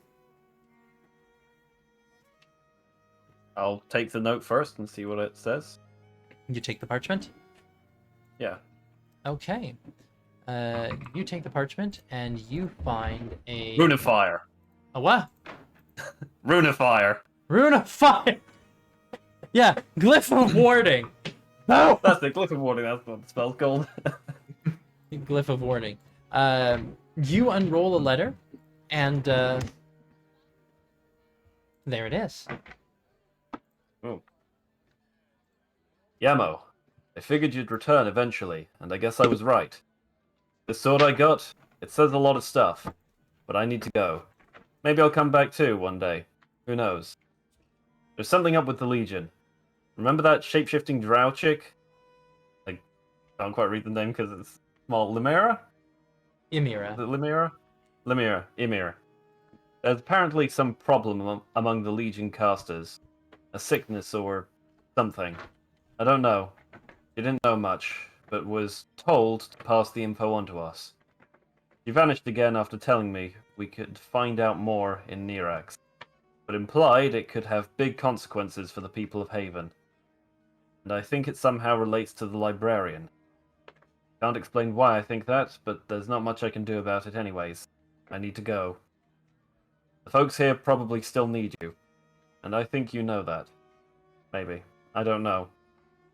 [SPEAKER 4] I'll take the note first and see what it says.
[SPEAKER 1] You take the parchment?
[SPEAKER 4] Yeah.
[SPEAKER 1] Okay. You take the parchment and you find a...
[SPEAKER 4] Runifier.
[SPEAKER 1] A what?
[SPEAKER 4] Runifier.
[SPEAKER 1] Rune of Fire! Yeah, Glyph of Warding. No!
[SPEAKER 4] That's the glyph of warding, that's what the spell's called.
[SPEAKER 1] Glyph of Warding. You unroll a letter, and there it is.
[SPEAKER 4] Oh. Yamo, I figured you'd return eventually, and I guess I was right. The sword I got, it says a lot of stuff, but I need to go. Maybe I'll come back too one day. Who knows? There's something up with the Legion. Remember that shape-shifting drow chick? I can't quite read the name because it's small. Limera?
[SPEAKER 1] Ymira.
[SPEAKER 4] Is it Limera? Ymir. There's apparently some problem among the Legion casters. A sickness or something. I don't know. She didn't know much, but was told to pass the info on to us. She vanished again after telling me we could find out more in Nirax, but implied it could have big consequences for the people of Haven. And I think it somehow relates to the librarian. Can't explain why I think that, but there's not much I can do about it anyways. I need to go. The folks here probably still need you, and I think you know that. Maybe. I don't know.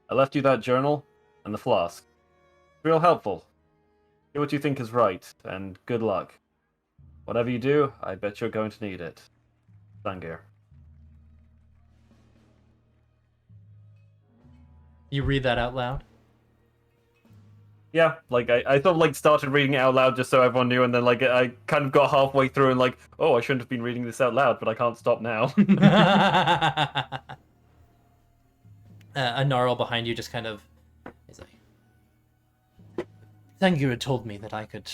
[SPEAKER 4] I left you that journal and the flask. Real helpful. Do what you think is right, and good luck. Whatever you do, I bet you're going to need it. Sangir.
[SPEAKER 1] You read that out loud?
[SPEAKER 4] Yeah, like I thought like started reading it out loud just so everyone knew, and then like I kind of got halfway through and like, oh, I shouldn't have been reading this out loud, but I can't stop now.
[SPEAKER 1] A gnarl behind you just kind of is like, Zangier had told me that I could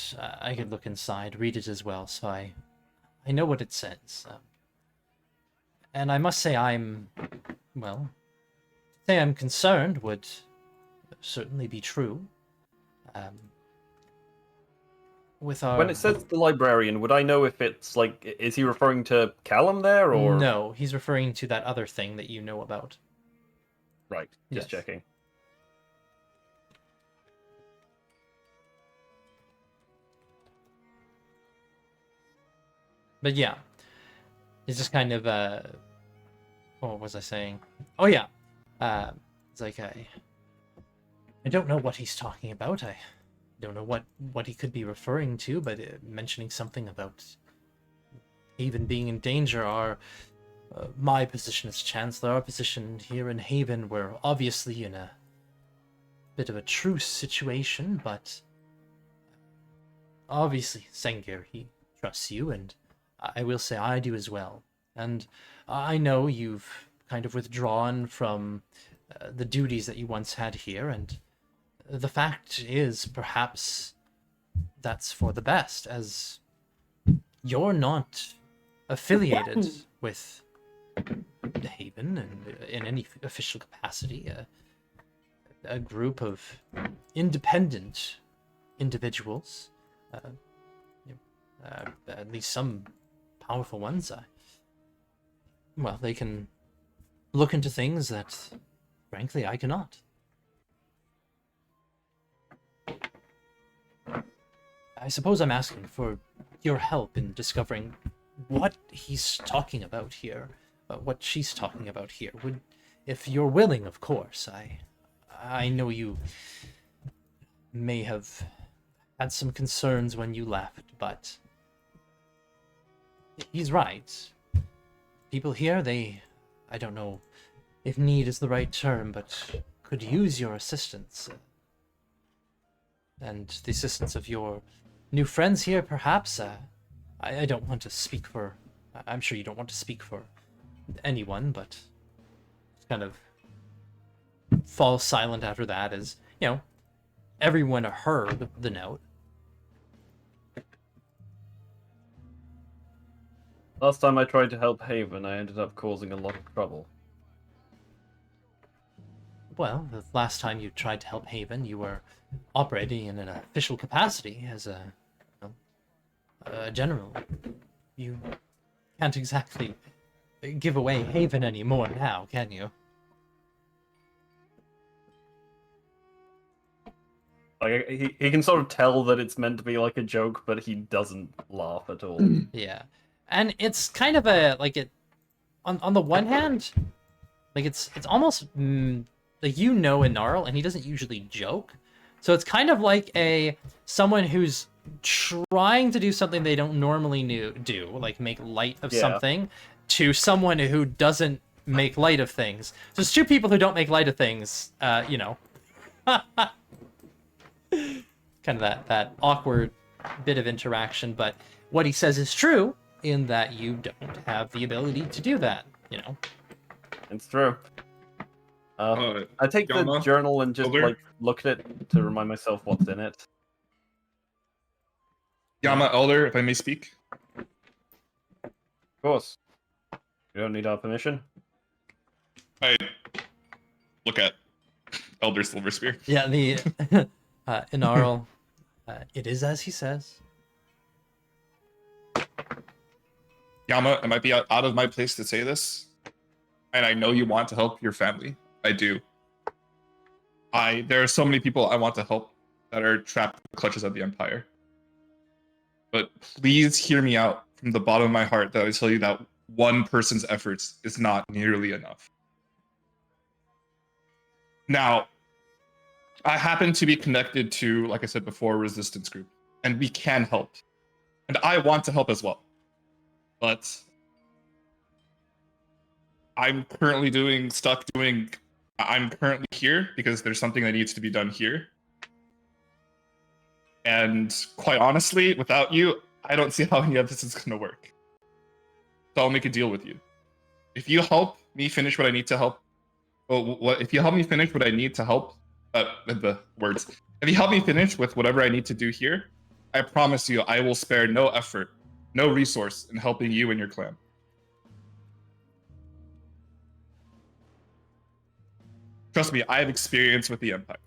[SPEAKER 1] look inside, read it as well, so I know what it says. And I must say I'm concerned would certainly be true. With our...
[SPEAKER 4] When it says the librarian, would I know if it's like, is he referring to Callum there, or
[SPEAKER 1] No, he's referring to that other thing that you know about.
[SPEAKER 4] Right, just
[SPEAKER 1] Yes.
[SPEAKER 4] checking.
[SPEAKER 1] But yeah, it's just kind of what was I saying? Oh yeah, it's like I don't know what he's talking about. I don't know what he could be referring to, but mentioning something about Haven being in danger. My position as Chancellor, our position here in Haven, we're obviously in a bit of a truce situation, but obviously Sengir, he trusts you, and I will say I do as well. And I know you've kind of withdrawn from the duties that you once had here, and the fact is perhaps that's for the best, as you're not affiliated with the Haven and in any official capacity. A group of independent individuals, at least some powerful ones, well, they can look into things that, frankly, I cannot. I suppose I'm asking for your help in discovering what he's talking about here, what she's talking about here. If you're willing, of course. I know you may have had some concerns when you left, but he's right. People here, I don't know if need is the right term, but could use your assistance. And the assistance of your new friends here, perhaps. I don't want to speak for... I'm sure you don't want to speak for anyone, but kind of fall silent after that as, everyone heard the note.
[SPEAKER 4] Last time I tried to help Haven, I ended up causing a lot of trouble.
[SPEAKER 1] Well, the last time you tried to help Haven, you were operating in an official capacity as a general. You can't exactly give away Haven anymore now, can you?
[SPEAKER 4] Like he can sort of tell that it's meant to be like a joke, but he doesn't laugh at all.
[SPEAKER 1] Yeah, and it's kind of a like it. On the one hand, like it's almost like Inarl, and he doesn't usually joke, so it's kind of like someone who's trying to do something they don't normally do, like make light of something, to someone who doesn't make light of things. So it's two people who don't make light of things, you know. Kind of that awkward bit of interaction, but what he says is true in that you don't have the ability to do that, you know.
[SPEAKER 4] It's true. I take the
[SPEAKER 2] Yama,
[SPEAKER 4] journal and just
[SPEAKER 2] Elder?
[SPEAKER 4] like look at it to remind myself what's in it.
[SPEAKER 2] Yama Elder, if I may speak.
[SPEAKER 4] Of course. You don't need our permission.
[SPEAKER 2] I look at Elder Silverspear.
[SPEAKER 1] Yeah, the Inarl, it is as he says.
[SPEAKER 2] Yama, it might be out of my place to say this, and I know you want to help your family. I do. There are so many people I want to help that are trapped in the clutches of the Empire. But please hear me out from the bottom of my heart that I tell you that one person's efforts is not nearly enough. Now, I happen to be connected to, like I said before, a resistance group, and we can help. And I want to help as well. But I'm currently I'm currently here because there's something that needs to be done here. And quite honestly, without you, I don't see how any of this is going to work. So I'll make a deal with you. If you help me finish what I need to help, if you help me finish what I need to help, the words. If you help me finish with whatever I need to do here, I promise you I will spare no effort, no resource in helping you and your clan. Trust me, I have experience with the Empire.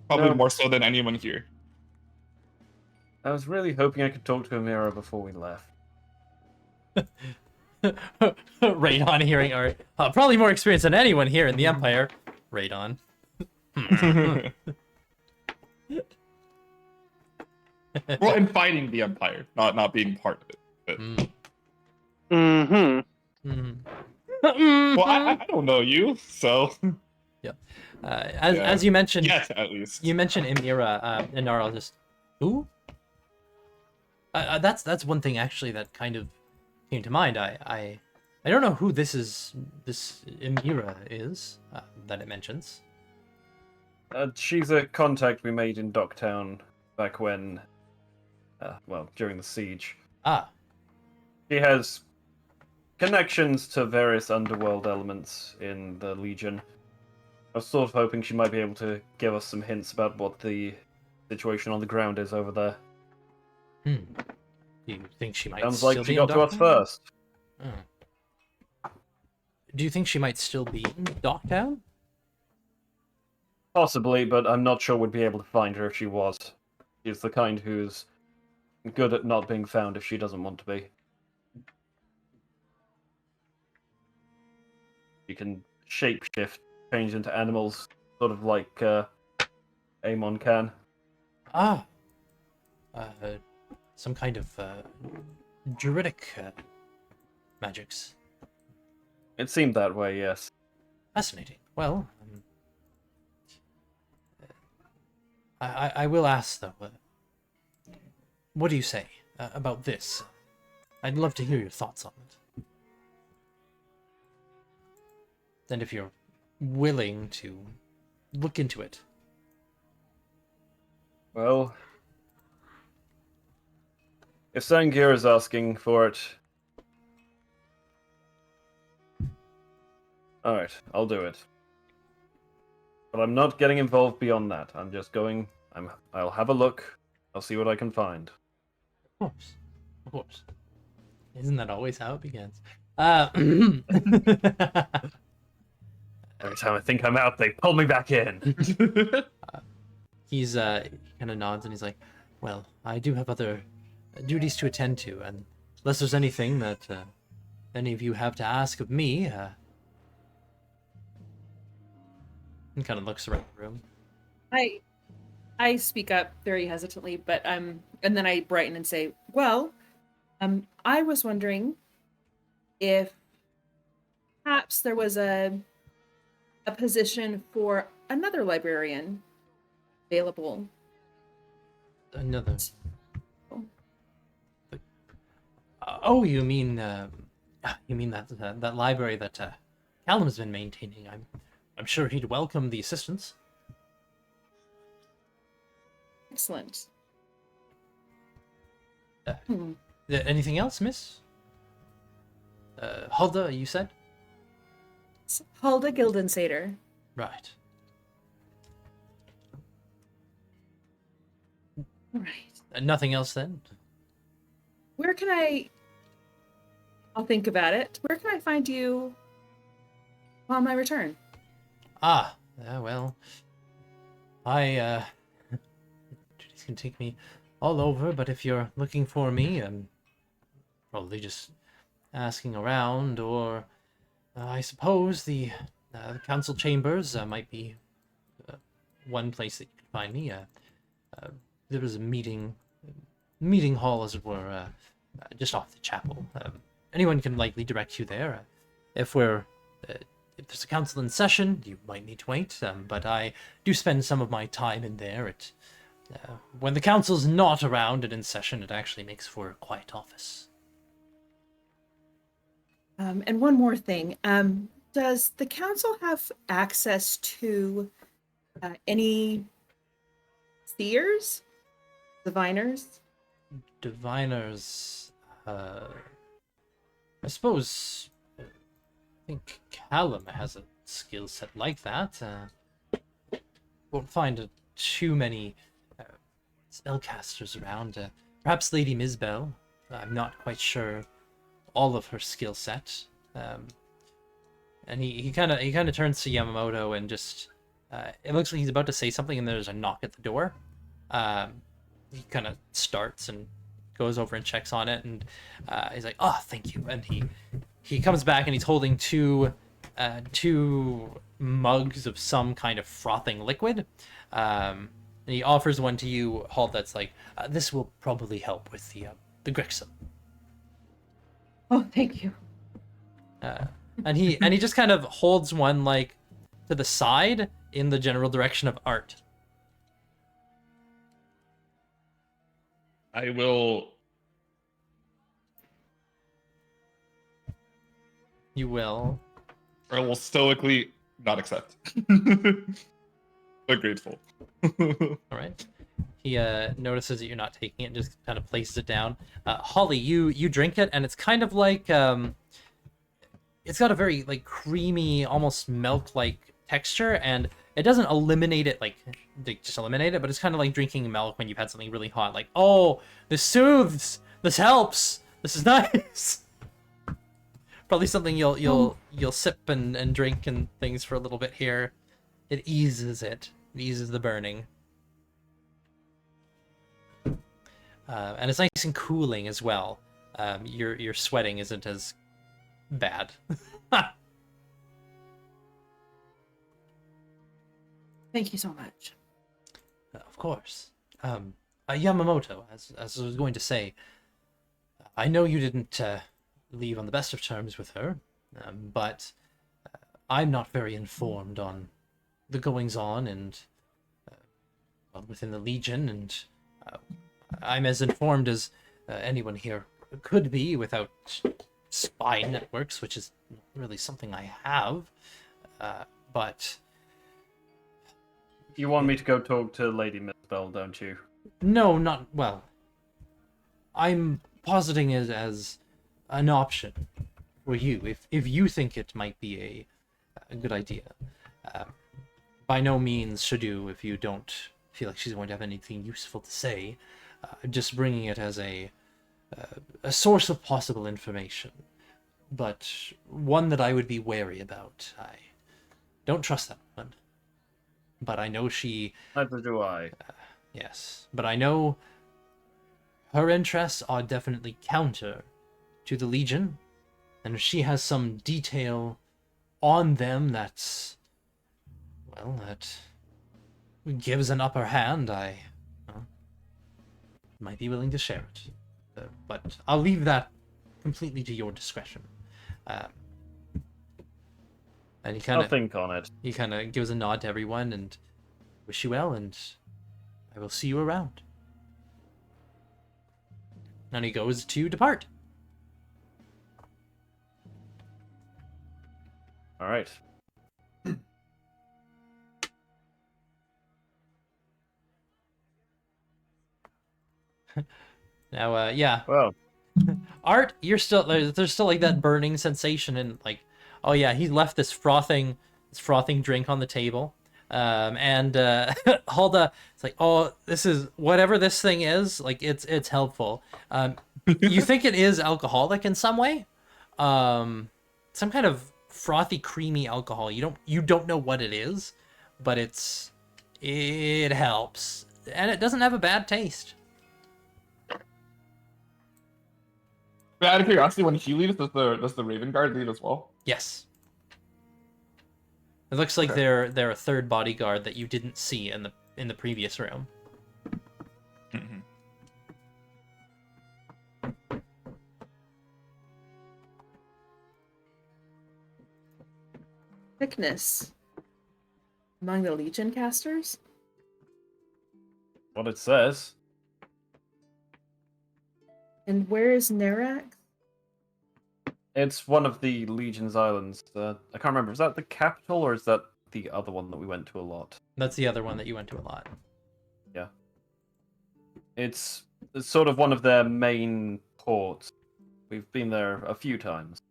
[SPEAKER 2] Probably more so than anyone here.
[SPEAKER 4] I was really hoping I could talk to Amira before we left.
[SPEAKER 1] Radon hearing art. Probably more experience than anyone here in the Empire. Radon.
[SPEAKER 2] Well, and fighting the Empire, not being part of it. But...
[SPEAKER 1] Well,
[SPEAKER 2] I don't know you, so...
[SPEAKER 1] Yeah. As you mentioned...
[SPEAKER 2] Yes, at least.
[SPEAKER 1] You mentioned Amira, and I'll just... Who? That's one thing, actually, that kind of came to mind. I don't know who this Amira is, that it mentions.
[SPEAKER 4] She's a contact we made in Docktown back when... during the siege.
[SPEAKER 1] Ah.
[SPEAKER 4] She has connections to various underworld elements in the Legion. I was sort of hoping she might be able to give us some hints about what the situation on the ground is over there.
[SPEAKER 1] Do you think she might
[SPEAKER 4] Sounds
[SPEAKER 1] still
[SPEAKER 4] like she
[SPEAKER 1] be
[SPEAKER 4] got
[SPEAKER 1] in
[SPEAKER 4] to us
[SPEAKER 1] Docktown?
[SPEAKER 4] first.
[SPEAKER 1] Oh. Do you think she might still be in Docktown?
[SPEAKER 4] Possibly, but I'm not sure we'd be able to find her if she was. She's the kind who's good at not being found if she doesn't want to be. You can shapeshift, change into animals, sort of like Amon can.
[SPEAKER 1] Ah. Some kind of druidic magics.
[SPEAKER 4] It seemed that way, yes.
[SPEAKER 1] Fascinating. Well, I will ask, though, what do you say about this? I'd love to hear your thoughts on it. And if you're willing to look into it.
[SPEAKER 4] Well, if Sangir is asking for it, Alright, I'll do it. But I'm not getting involved beyond that. I'm just going... I'll have a look. I'll see what I can find.
[SPEAKER 1] Of course. Of course. Isn't that always how it begins?
[SPEAKER 4] Every time I think I'm out, they pull me back in.
[SPEAKER 1] He kind of nods and he's like, well, I do have other duties to attend to, and unless there's anything that any of you have to ask of me, and kind of looks around the room.
[SPEAKER 3] I speak up very hesitantly, but and then I brighten and say, well, I was wondering if perhaps there was a position for another librarian available.
[SPEAKER 1] Another. Oh, you mean that library that Callum's been maintaining? I'm sure he'd welcome the assistance.
[SPEAKER 3] Excellent.
[SPEAKER 1] Anything else, Miss? Hulda, you said?
[SPEAKER 3] Hulda Gildensater.
[SPEAKER 1] Right.
[SPEAKER 3] All right.
[SPEAKER 1] Nothing else then?
[SPEAKER 3] Where can I'll think about it. Where can I find you upon my return?
[SPEAKER 1] Well, duties can take me all over, but if you're looking for me, probably just asking around, or I suppose the council chambers might be one place that you can find me. There was a meeting hall, as it were, just off the chapel. Anyone can likely direct you there. If there's a council in session, you might need to wait, but I do spend some of my time in there. When the council's not around and in session, it actually makes for a quiet office.
[SPEAKER 3] And one more thing. Does the council have access to any seers? Diviners?
[SPEAKER 1] Diviners, I suppose, I think Callum has a skill set like that. Won't find too many spellcasters around. Perhaps Lady Misbel. I'm not quite sure all of her skill set. And he kind of turns to Yamamoto and just it looks like he's about to say something, and there's a knock at the door. He kind of starts and goes over and checks on it, and he's like, "Oh, thank you." And he comes back and he's holding two mugs of some kind of frothing liquid. And he offers one to you, Hall. That's like, "This will probably help with the Grixum."
[SPEAKER 3] Oh, thank you.
[SPEAKER 1] And he just kind of holds one like to the side in the general direction of Art.
[SPEAKER 2] I will.
[SPEAKER 1] You will.
[SPEAKER 2] I will stoically not accept. But grateful.
[SPEAKER 1] All right. He notices that you're not taking it and just kind of places it down. Holly, you drink it, and it's kind of like it's got a very like creamy, almost milk-like texture, and it doesn't eliminate it like just eliminate it, but it's kind of like drinking milk when you've had something really hot. Like, oh, this soothes, this helps, this is nice. Probably something you'll sip and drink and things for a little bit here. It eases the burning. And it's nice and cooling as well. Your sweating isn't as bad.
[SPEAKER 3] Thank you so much.
[SPEAKER 1] Of course. Yamamoto, as I was going to say, I know you didn't leave on the best of terms with her, but I'm not very informed on the goings-on and within the Legion, and I'm as informed as anyone here could be without spy networks, which is really something I have. But
[SPEAKER 4] You want me to go talk to Lady Misbel, don't you?
[SPEAKER 1] no, not well. I'm positing it as an option for you, if you think it might be a good idea. By no means should you if you don't feel like she's going to have anything useful to say. Just bringing it as a source of possible information, but one that I would be wary about. I don't trust that one, but I know she...
[SPEAKER 4] Neither do I.
[SPEAKER 1] Yes, but I know her interests are definitely counter to the Legion, and if she has some detail on them that's, well, that gives an upper hand, I might be willing to share it. But I'll leave that completely to your discretion. And he kind
[SPEAKER 4] I'll
[SPEAKER 1] of
[SPEAKER 4] think on it.
[SPEAKER 1] He kind of gives a nod to everyone and wish you well, and I will see you around. And he goes to depart.
[SPEAKER 4] All right.
[SPEAKER 1] Now, yeah.
[SPEAKER 4] Well,
[SPEAKER 1] Art, you're still there's still like that burning sensation, and like, oh yeah, he left this frothing drink on the table. And Hulda, it's like, oh, this is whatever this thing is, like it's helpful. You think it is alcoholic in some way, some kind of frothy, creamy alcohol. You don't know what it is, but it helps, and it doesn't have a bad taste.
[SPEAKER 2] But out of curiosity, when he leaves, does the Raven Guard leave as well?
[SPEAKER 1] Yes. It looks like
[SPEAKER 2] Okay.
[SPEAKER 1] they're a third bodyguard that you didn't see in the previous room.
[SPEAKER 2] Mm-hmm.
[SPEAKER 3] Sickness among the Legion casters?
[SPEAKER 4] what it says.
[SPEAKER 3] And where is Nerak?
[SPEAKER 4] It's one of the Legion's islands. I can't remember. Is that the capital or is that the other one that we went to a lot?
[SPEAKER 1] That's the other one that you went to a lot.
[SPEAKER 4] Yeah. It's sort of one of their main ports. We've been there a few times.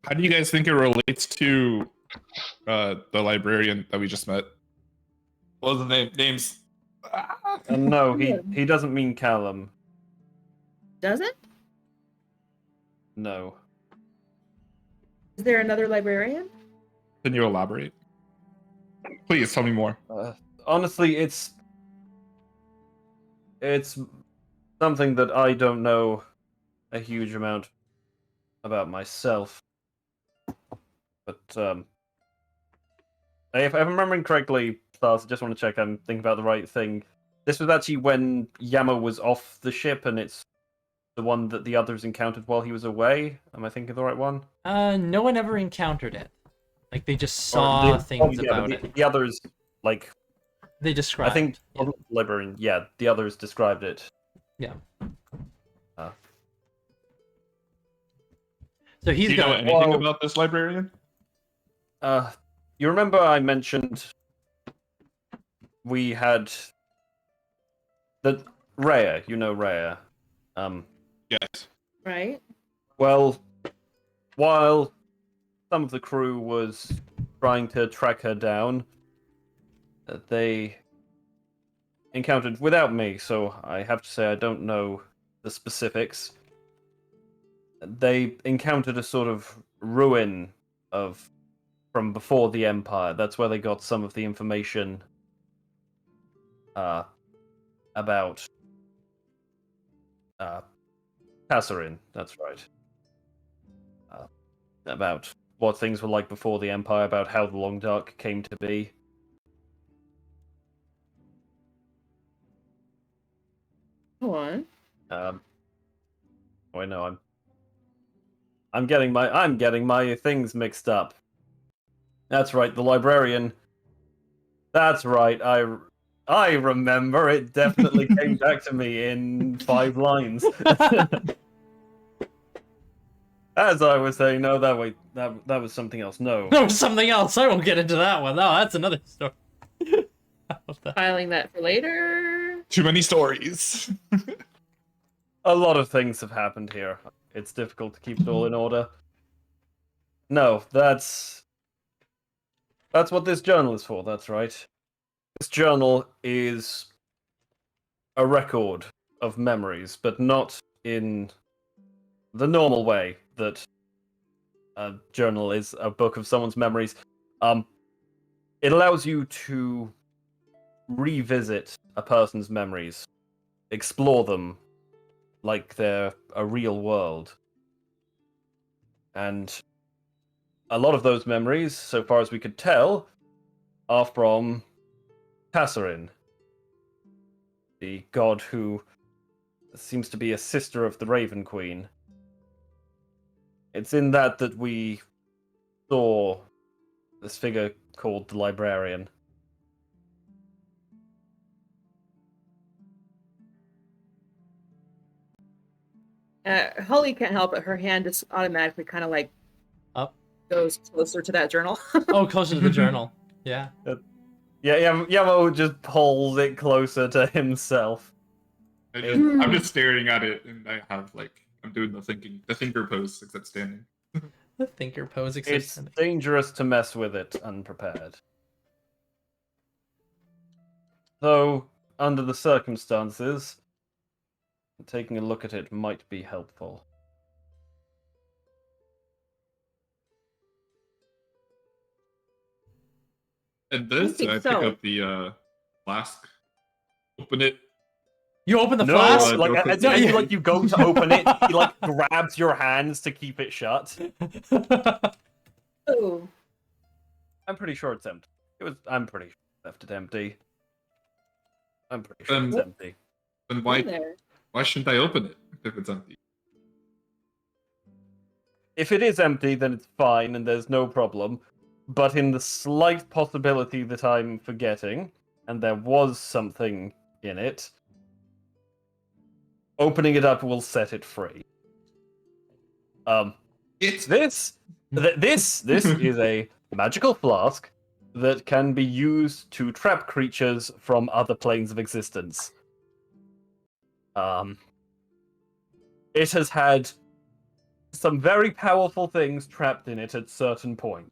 [SPEAKER 2] How do you guys think it relates to the librarian that we just met? What was the names?
[SPEAKER 4] No, he doesn't mean Callum.
[SPEAKER 3] Does it?
[SPEAKER 4] No.
[SPEAKER 3] Is there another librarian?
[SPEAKER 2] Can you elaborate? Please tell me more.
[SPEAKER 4] Honestly, it's something that I don't know a huge amount about myself. But if I'm remembering correctly, Stars, I just want to check I'm thinking about the right thing. This was actually when Yama was off the ship, and it's the one that the others encountered while he was away. Am I thinking of the right one?
[SPEAKER 1] No one ever encountered it. Like they just saw things about it.
[SPEAKER 4] The others, like
[SPEAKER 1] They described.
[SPEAKER 4] I think
[SPEAKER 1] yeah.
[SPEAKER 4] Librarian, yeah, the others described it.
[SPEAKER 1] Yeah.
[SPEAKER 4] Uh,
[SPEAKER 1] So he's
[SPEAKER 2] Do you know
[SPEAKER 1] got.
[SPEAKER 2] anything
[SPEAKER 4] well-
[SPEAKER 2] about this librarian?
[SPEAKER 4] You remember I mentioned we had the Rhea, you know Rhea.
[SPEAKER 2] Yes.
[SPEAKER 3] Right?
[SPEAKER 4] Well, while some of the crew was trying to track her down, they encountered without me, so I have to say I don't know the specifics. They encountered a sort of ruin from before the Empire. That's where they got some of the information about Kasserin. That's right. About what things were like before the Empire, about how the Long Dark came to be.
[SPEAKER 3] Go on.
[SPEAKER 4] I know I'm getting my things mixed up. That's right, the librarian. That's right, I remember. It definitely came back to me in 5 lines. As I was saying, no, that was something else. No.
[SPEAKER 1] There was something else. I won't get into that one. No, that's another story.
[SPEAKER 3] Filing that for later.
[SPEAKER 2] Too many stories.
[SPEAKER 4] A lot of things have happened here. it's difficult to keep it all in order. No, that's what this journal is for, that's right. This journal is a record of memories, but not in the normal way that a journal is a book of someone's memories. It allows you to revisit a person's memories, explore them like they're a real world. And a lot of those memories, so far as we could tell, are from Tassarin, the god who seems to be a sister of the Raven Queen. It's in that we saw this figure called the Librarian.
[SPEAKER 3] Holly can't help it. Her hand just automatically kind of like
[SPEAKER 1] Up.
[SPEAKER 3] goes closer to that journal.
[SPEAKER 1] Oh, closer to the journal. Yeah.
[SPEAKER 4] Yeah, Yamo just pulls it closer to himself.
[SPEAKER 2] I'm just staring at it, and I have I'm doing the thinker pose, except standing.
[SPEAKER 1] The thinker pose
[SPEAKER 4] It's
[SPEAKER 1] exists.
[SPEAKER 4] dangerous to mess with it unprepared. Though, under the circumstances, taking a look at it might be helpful.
[SPEAKER 2] And this,
[SPEAKER 3] think
[SPEAKER 2] I
[SPEAKER 3] so.
[SPEAKER 2] pick up the flask, open it.
[SPEAKER 1] You open the
[SPEAKER 4] No,
[SPEAKER 1] flask?
[SPEAKER 4] you go to open it, he grabs your hands to keep it shut.
[SPEAKER 3] Oh,
[SPEAKER 4] I'm pretty sure it's empty. I'm pretty sure I left it empty. I'm pretty sure it's
[SPEAKER 2] Then-
[SPEAKER 4] empty.
[SPEAKER 2] Then
[SPEAKER 3] in
[SPEAKER 2] why
[SPEAKER 3] there.
[SPEAKER 2] shouldn't I open it if it's empty?
[SPEAKER 4] If it is empty, then it's fine and there's no problem. But in the slight possibility that I'm forgetting, and there was something in it, opening it up will set it free.
[SPEAKER 2] It's
[SPEAKER 4] This is a magical flask that can be used to trap creatures from other planes of existence. It has had some very powerful things trapped in it at certain points.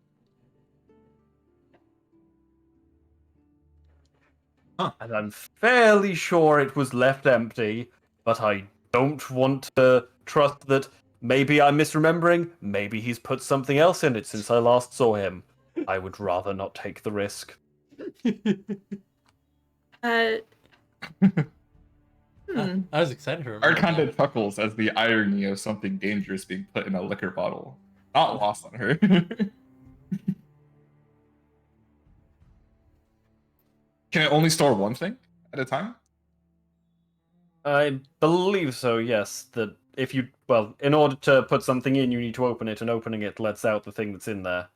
[SPEAKER 2] Huh.
[SPEAKER 4] And I'm fairly sure it was left empty, but I don't want to trust that maybe I'm misremembering, maybe he's put something else in it since I last saw him. I would rather not take the risk.
[SPEAKER 1] I was excited to remember.
[SPEAKER 2] Arcana chuckles as the irony of something dangerous being put in a liquor bottle not lost on her. Can it only store one thing at a time?
[SPEAKER 4] I believe so, yes. That if you, well, in order to put something in, you need to open it, and opening it lets out the thing that's in there.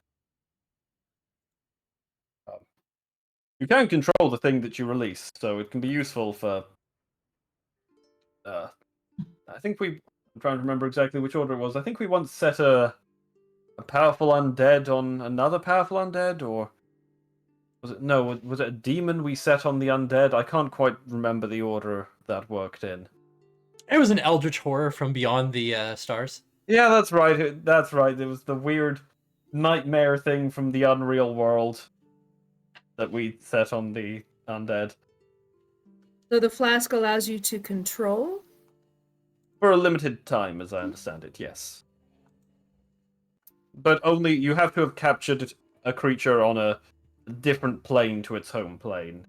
[SPEAKER 4] You can control the thing that you release, so it can be useful for. I think I'm trying to remember exactly which order it was. I think we once set a powerful undead on another powerful undead, or was it was it a demon we set on the undead? I can't quite remember the order that worked in.
[SPEAKER 1] It was an eldritch horror from beyond the stars.
[SPEAKER 4] Yeah, that's right. That's right. It was the weird nightmare thing from the unreal world that we set on the undead.
[SPEAKER 3] So the flask allows you to control?
[SPEAKER 4] For a limited time, as I understand it, yes. But only you have to have captured a creature on a different plane to its home plane.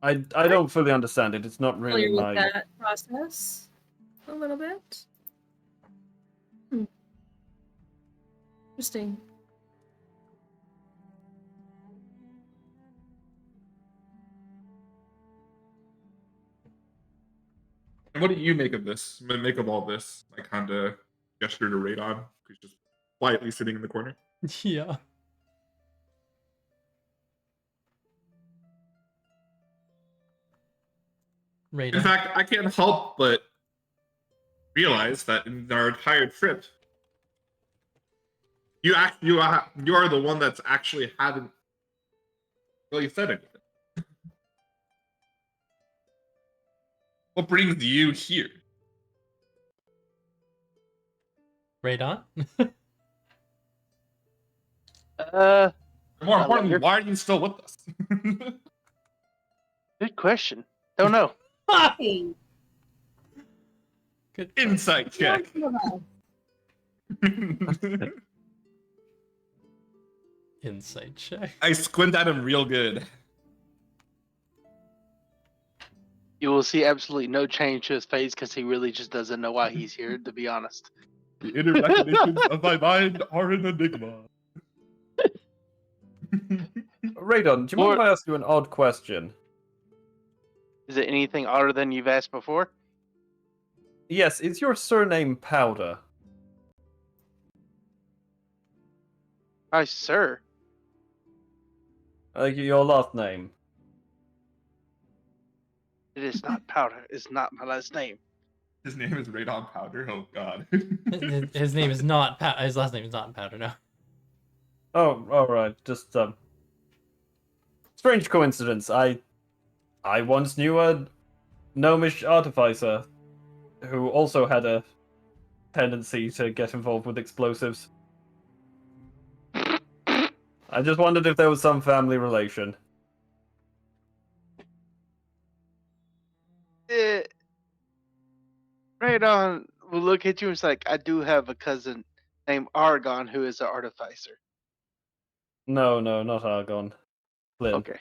[SPEAKER 4] I don't fully understand it. It's not really
[SPEAKER 3] Familiar
[SPEAKER 4] my.
[SPEAKER 3] with that process a little bit? Interesting.
[SPEAKER 2] And what do you make of this? Make of all this? I kind of gesture to Radon, who's just quietly sitting in the corner.
[SPEAKER 1] Yeah.
[SPEAKER 2] In
[SPEAKER 1] Radon.
[SPEAKER 2] fact, I can't help but realize that in our entire trip, you are the one that's actually hadn't really said anything. What brings you here?
[SPEAKER 1] Radon?
[SPEAKER 2] More
[SPEAKER 5] I love
[SPEAKER 2] importantly,
[SPEAKER 5] your-
[SPEAKER 2] why are you still with us?
[SPEAKER 5] Good question. Don't know.
[SPEAKER 3] Hey,
[SPEAKER 1] Good.
[SPEAKER 2] Insight check.
[SPEAKER 1] Insight check.
[SPEAKER 2] I squint at him real good.
[SPEAKER 5] You will see absolutely no change to his face because he really just doesn't know why he's here, to be honest.
[SPEAKER 2] The inner machinations of my mind are an enigma.
[SPEAKER 4] Radon, do you mind if I ask you an odd question?
[SPEAKER 5] Is it anything odder than you've asked before?
[SPEAKER 4] Yes, is your surname Powder?
[SPEAKER 5] Hi, sir.
[SPEAKER 4] Like your last name?
[SPEAKER 5] It is not Powder. It's not my last name.
[SPEAKER 2] His name is Radon Powder. Oh god.
[SPEAKER 1] His name is not his last name is not Powder, no.
[SPEAKER 4] Oh, alright. Just, strange coincidence. I once knew a gnomish artificer who also had a tendency to get involved with explosives. I just wondered if there was some family relation.
[SPEAKER 5] Radon will look at you and say, I do have a cousin named Argon who is an artificer.
[SPEAKER 4] No, not Argon. Flynn.
[SPEAKER 5] Okay.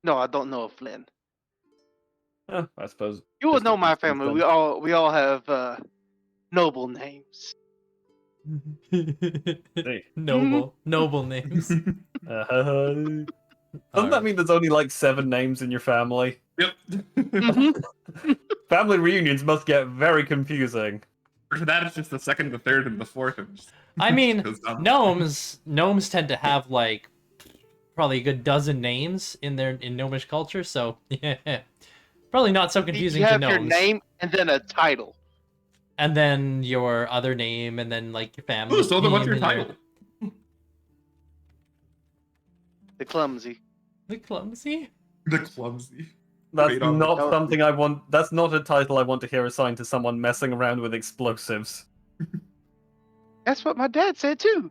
[SPEAKER 5] No, I don't know of Flynn.
[SPEAKER 4] I suppose.
[SPEAKER 5] You will
[SPEAKER 4] just
[SPEAKER 5] know
[SPEAKER 4] a
[SPEAKER 5] my
[SPEAKER 4] coincidence
[SPEAKER 5] family.
[SPEAKER 4] then.
[SPEAKER 5] We all have noble names.
[SPEAKER 4] Hey.
[SPEAKER 1] Noble names.
[SPEAKER 4] Doesn't that mean there's only like 7 names in your family?
[SPEAKER 2] Yep.
[SPEAKER 4] Family reunions must get very confusing.
[SPEAKER 2] For that, it's just the second, the third, and the fourth. And just
[SPEAKER 1] I mean,
[SPEAKER 2] goes down.
[SPEAKER 1] gnomes tend to have like probably a good dozen names in gnomish culture, so yeah. Probably not so confusing
[SPEAKER 5] You
[SPEAKER 1] to
[SPEAKER 5] have
[SPEAKER 1] gnomes.
[SPEAKER 5] your name and then a title.
[SPEAKER 1] And then your other name, and then like your family.
[SPEAKER 2] Oh, so then what's your
[SPEAKER 1] name and
[SPEAKER 2] title?
[SPEAKER 5] The clumsy.
[SPEAKER 1] The clumsy?
[SPEAKER 2] The clumsy.
[SPEAKER 4] That's
[SPEAKER 2] Radon
[SPEAKER 4] not
[SPEAKER 5] the-
[SPEAKER 4] something I want. That's not a title I want to hear assigned to someone messing around with explosives.
[SPEAKER 5] That's what my dad said too.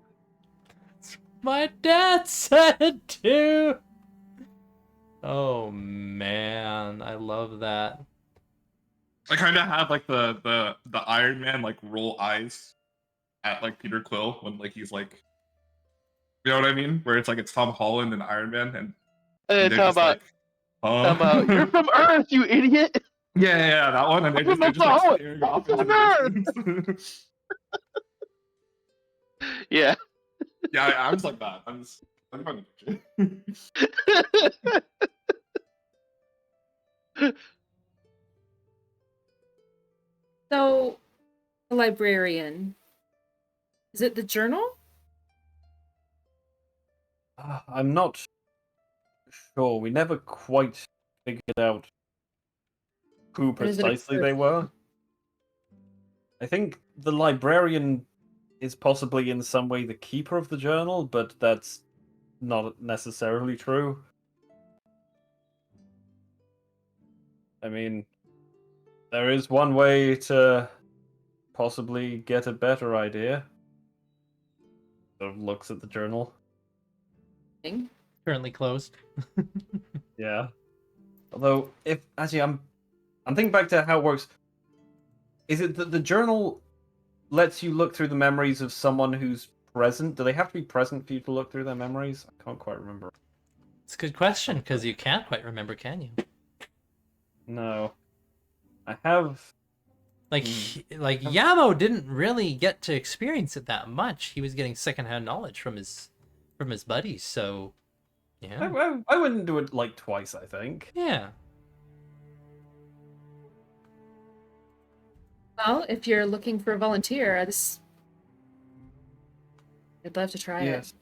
[SPEAKER 1] My dad said too. Oh man, I love that.
[SPEAKER 2] I kind of have like the Iron Man like roll eyes at like Peter Quill when like he's like, you know what I mean? Where it's like it's Tom Holland and Iron Man, and they're
[SPEAKER 5] Talking
[SPEAKER 2] just
[SPEAKER 5] about,
[SPEAKER 2] like, huh?
[SPEAKER 5] you're from Earth, you idiot.
[SPEAKER 2] Yeah, that one, and they're just like
[SPEAKER 5] Oklahoma.
[SPEAKER 2] staring off
[SPEAKER 5] I'm
[SPEAKER 2] into
[SPEAKER 5] from
[SPEAKER 2] the distance.
[SPEAKER 5] Yeah.
[SPEAKER 2] Yeah, I was like that. I'm fine to picture.
[SPEAKER 3] so a librarian. Is it the journal?
[SPEAKER 4] I'm not sure. We never quite figured out who
[SPEAKER 3] Or is it a
[SPEAKER 4] precisely
[SPEAKER 3] clerk?
[SPEAKER 4] they were. I think the librarian is possibly in some way the keeper of the journal, but that's not necessarily true. I mean, there is one way to possibly get a better idea. Sort of looks at the journal.
[SPEAKER 3] Thing?
[SPEAKER 1] Currently closed.
[SPEAKER 4] Yeah. Although, if actually, I'm thinking back to how it works. Is it that the journal lets you look through the memories of someone who's present? Do they have to be present for you to look through their memories? I can't quite remember.
[SPEAKER 1] It's a good question, because you can't quite remember, can you?
[SPEAKER 4] No. I have.
[SPEAKER 1] Like, like Yamo didn't really get to experience it that much. He was getting secondhand knowledge from his buddies, so yeah.
[SPEAKER 4] I wouldn't do it like twice, I think.
[SPEAKER 1] Yeah.
[SPEAKER 3] Well, if you're looking for a volunteer, I'd love to try it.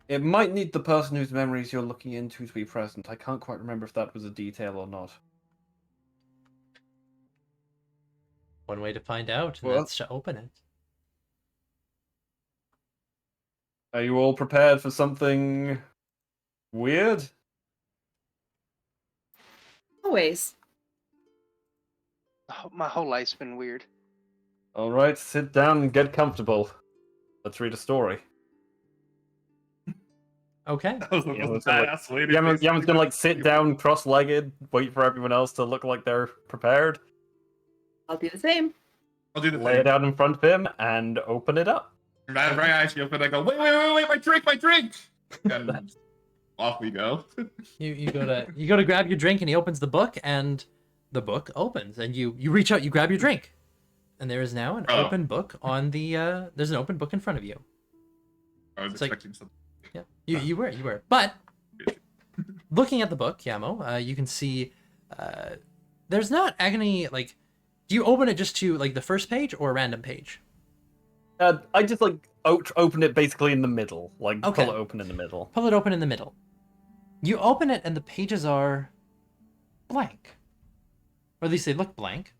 [SPEAKER 4] It might need the person whose memories you're looking into to be present. I can't quite remember if that was a detail or not.
[SPEAKER 1] One way to find out, and
[SPEAKER 4] Well-
[SPEAKER 1] that's to open it.
[SPEAKER 4] Are you all prepared for something weird?
[SPEAKER 3] Always.
[SPEAKER 5] My whole life's been weird.
[SPEAKER 4] All right, sit down and get comfortable. Let's read a story.
[SPEAKER 1] Okay.
[SPEAKER 2] That was the
[SPEAKER 4] Yeah,
[SPEAKER 2] most
[SPEAKER 4] so, like,
[SPEAKER 2] badass way to
[SPEAKER 4] Yaman's gonna like sit down cross-legged, wait for everyone else to look like they're prepared,
[SPEAKER 3] I'll do the same.
[SPEAKER 2] I'll do the
[SPEAKER 4] lay
[SPEAKER 2] thing.
[SPEAKER 4] it out in front of him, and open it up.
[SPEAKER 2] Right as you open, I go, wait, my drink! And off we go.
[SPEAKER 1] You go to grab your drink, and he opens the book, and the book opens, and you reach out, you grab your drink, and there is now an
[SPEAKER 2] Oh.
[SPEAKER 1] open book on the there's an open book in front of you.
[SPEAKER 2] I was
[SPEAKER 1] It's like-
[SPEAKER 2] expecting something.
[SPEAKER 1] Yeah, you were. But looking at the book, Yamo, you can see there's not any like. Do you open it just to like the first page or a random page?
[SPEAKER 4] I just like open it basically in the middle, like
[SPEAKER 1] Okay.
[SPEAKER 4] pull it open in the middle.
[SPEAKER 1] Pull it open in the middle. You open it, and the pages are blank, or at least they look blank.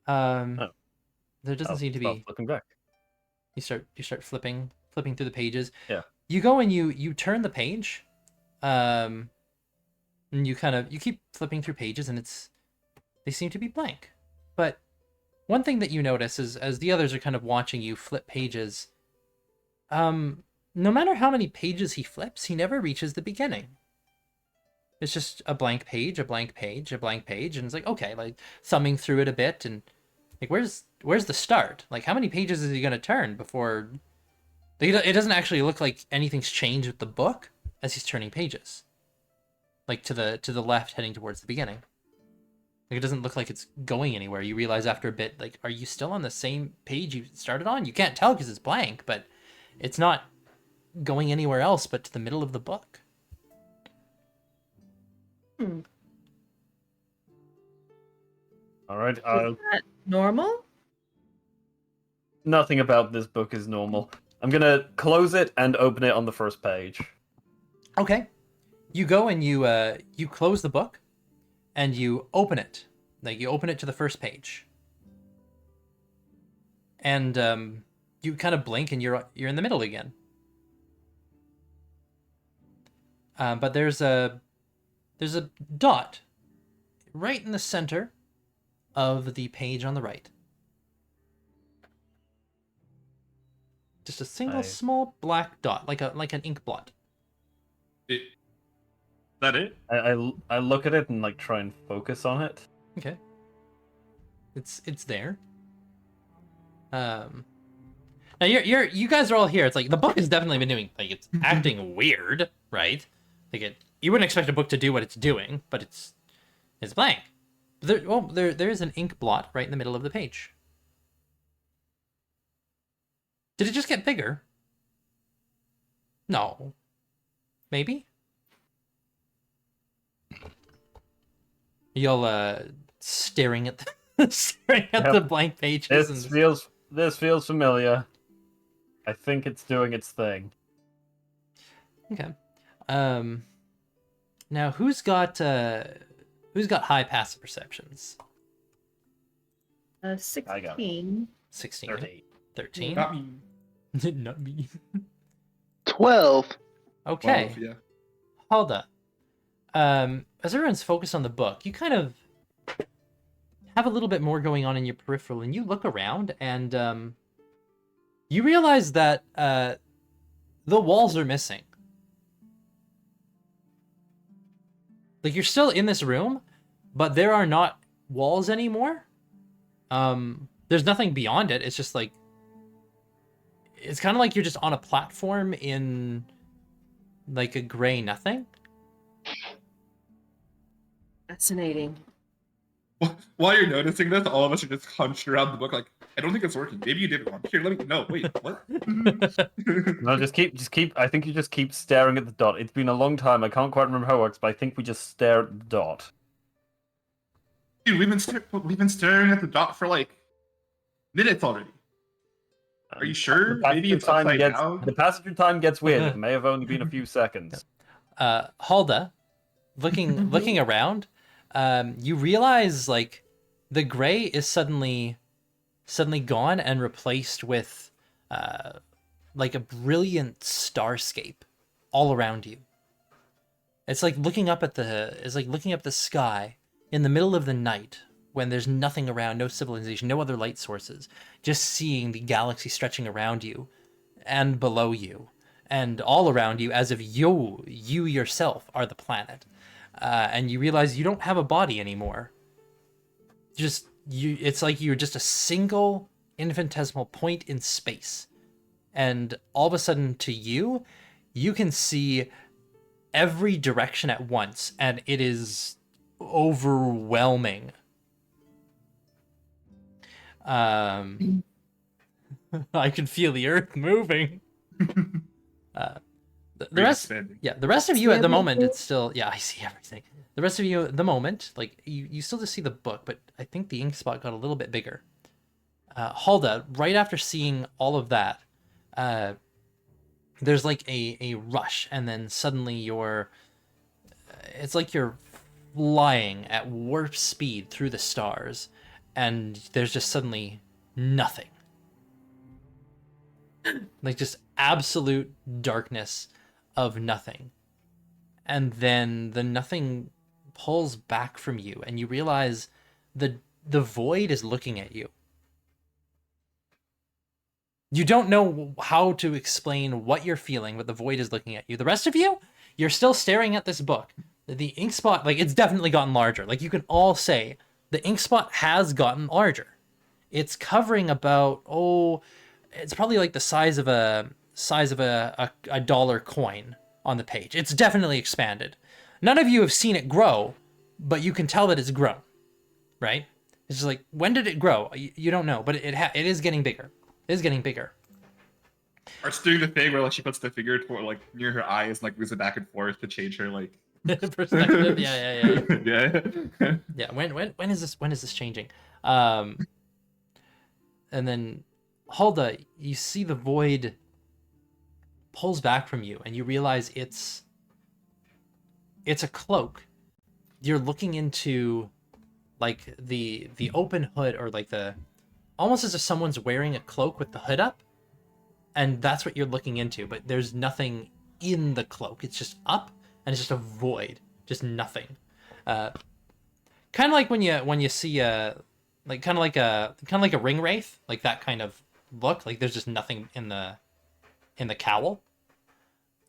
[SPEAKER 4] Oh.
[SPEAKER 1] There doesn't seem to be.
[SPEAKER 4] Looking back.
[SPEAKER 1] You start flipping through the pages.
[SPEAKER 4] Yeah.
[SPEAKER 1] You go and you turn the page, and you keep flipping through pages, and they seem to be blank. But one thing that you notice is as the others are kind of watching you flip pages, no matter how many pages he flips, he never reaches the beginning. It's just a blank page, a blank page, a blank page, and it's like, okay, like thumbing through it a bit, and like where's the start? Like how many pages is he gonna turn before? Like, it doesn't actually look like anything's changed with the book as he's turning pages. Like to the left, heading towards the beginning. Like it doesn't look like it's going anywhere. You realize after a bit, like, are you still on the same page you started on? You can't tell because it's blank, but it's not going anywhere else but to the middle of the book.
[SPEAKER 4] All right.
[SPEAKER 3] Is that normal?
[SPEAKER 4] Nothing about this book is normal. I'm gonna close it and open it on the first page.
[SPEAKER 1] Okay. You go and you close the book and you open it. Like you open it to the first page. And you kind of blink and you're in the middle again. But there's a dot right in the center of the page on the right. Just a single small black dot, like an ink blot.
[SPEAKER 2] That it?
[SPEAKER 4] I look at it and like try and focus on it.
[SPEAKER 1] Okay. It's there. Now you guys are all here. It's like the book has definitely been doing like it's acting weird, right? Like you wouldn't expect a book to do what it's doing, but it's blank. There is an ink blot right in the middle of the page. Did it just get bigger? No. Maybe? You'll staring at the blank pages.
[SPEAKER 4] This feels familiar. I think it's doing its thing.
[SPEAKER 1] Okay. Now who's got high passive perceptions?
[SPEAKER 3] 16.
[SPEAKER 1] 16.
[SPEAKER 4] 13.
[SPEAKER 1] 13.
[SPEAKER 2] Not me.
[SPEAKER 1] Not me.
[SPEAKER 5] 12.
[SPEAKER 1] Okay.
[SPEAKER 2] 12, yeah.
[SPEAKER 1] Hold up. As everyone's focused on the book, you kind of have a little bit more going on in your peripheral, and you look around, and you realize that the walls are missing. Like, you're still in this room, but there are not walls anymore. There's nothing beyond it. It's just like... It's kind of like you're just on a platform in, like, a gray nothing.
[SPEAKER 3] Fascinating.
[SPEAKER 2] While you're noticing this, all of us are just hunched around the book like, I don't think it's working. Maybe you did it wrong. Here, let me... No, wait, what?
[SPEAKER 4] No, just keep. I think you just keep staring at the dot. It's been a long time. I can't quite remember how it works, but I think we just stare at the dot.
[SPEAKER 2] Dude, we've been staring at the dot for like minutes already. Are you sure? Maybe it's upside down?
[SPEAKER 4] The passenger time gets weird. It may have only been a few seconds.
[SPEAKER 1] Halda, looking around, you realize like the gray is suddenly gone and replaced with like a brilliant starscape all around you. It's like looking up at the sky in the middle of the night when there's nothing around, no civilization, no other light sources, just seeing the galaxy stretching around you and below you and all around you as if you yourself are the planet. And you realize you don't have a body anymore. Just it's like you're just a single infinitesimal point in space. And all of a sudden to you can see every direction at once, and it is overwhelming. I can feel the earth moving. The rest, yeah, the rest of you at the moment, it's still, yeah, I see everything. The rest of you at the moment, like, you still just see the book, but I think the ink spot got a little bit bigger. Hulda, right after seeing all of that, there's like a rush, and then suddenly it's like you're flying at warp speed through the stars, and there's just suddenly nothing. Like just absolute darkness of nothing. And then the nothing pulls back from you, and you realize the void is looking at you. You don't know how to explain what you're feeling, but the void is looking at you. The rest of you, you're still staring at this book. The ink spot, like, it's definitely gotten larger. Like, you can all say the ink spot has gotten larger. It's covering about, it's probably like the size of a dollar coin on the page. It's definitely expanded. None of you have seen it grow, but you can tell that it's grown, right? It's just like, when did it grow? You don't know, but it is getting bigger. It is getting bigger.
[SPEAKER 2] Art's doing the thing where like she puts the finger toward like near her eyes, like moves it back and forth to change her like
[SPEAKER 1] perspective. Yeah.
[SPEAKER 2] yeah.
[SPEAKER 1] Yeah. When is this changing? And then Hulda, you see the void pulls back from you, and you realize it's a cloak. You're looking into like the open hood, or like almost as if someone's wearing a cloak with the hood up, and that's what you're looking into, but there's nothing in the cloak. It's just up, and it's just a void, just nothing. Kind of like when you see like kind of like a ring wraith, like that kind of look. Like there's just nothing in the cowl.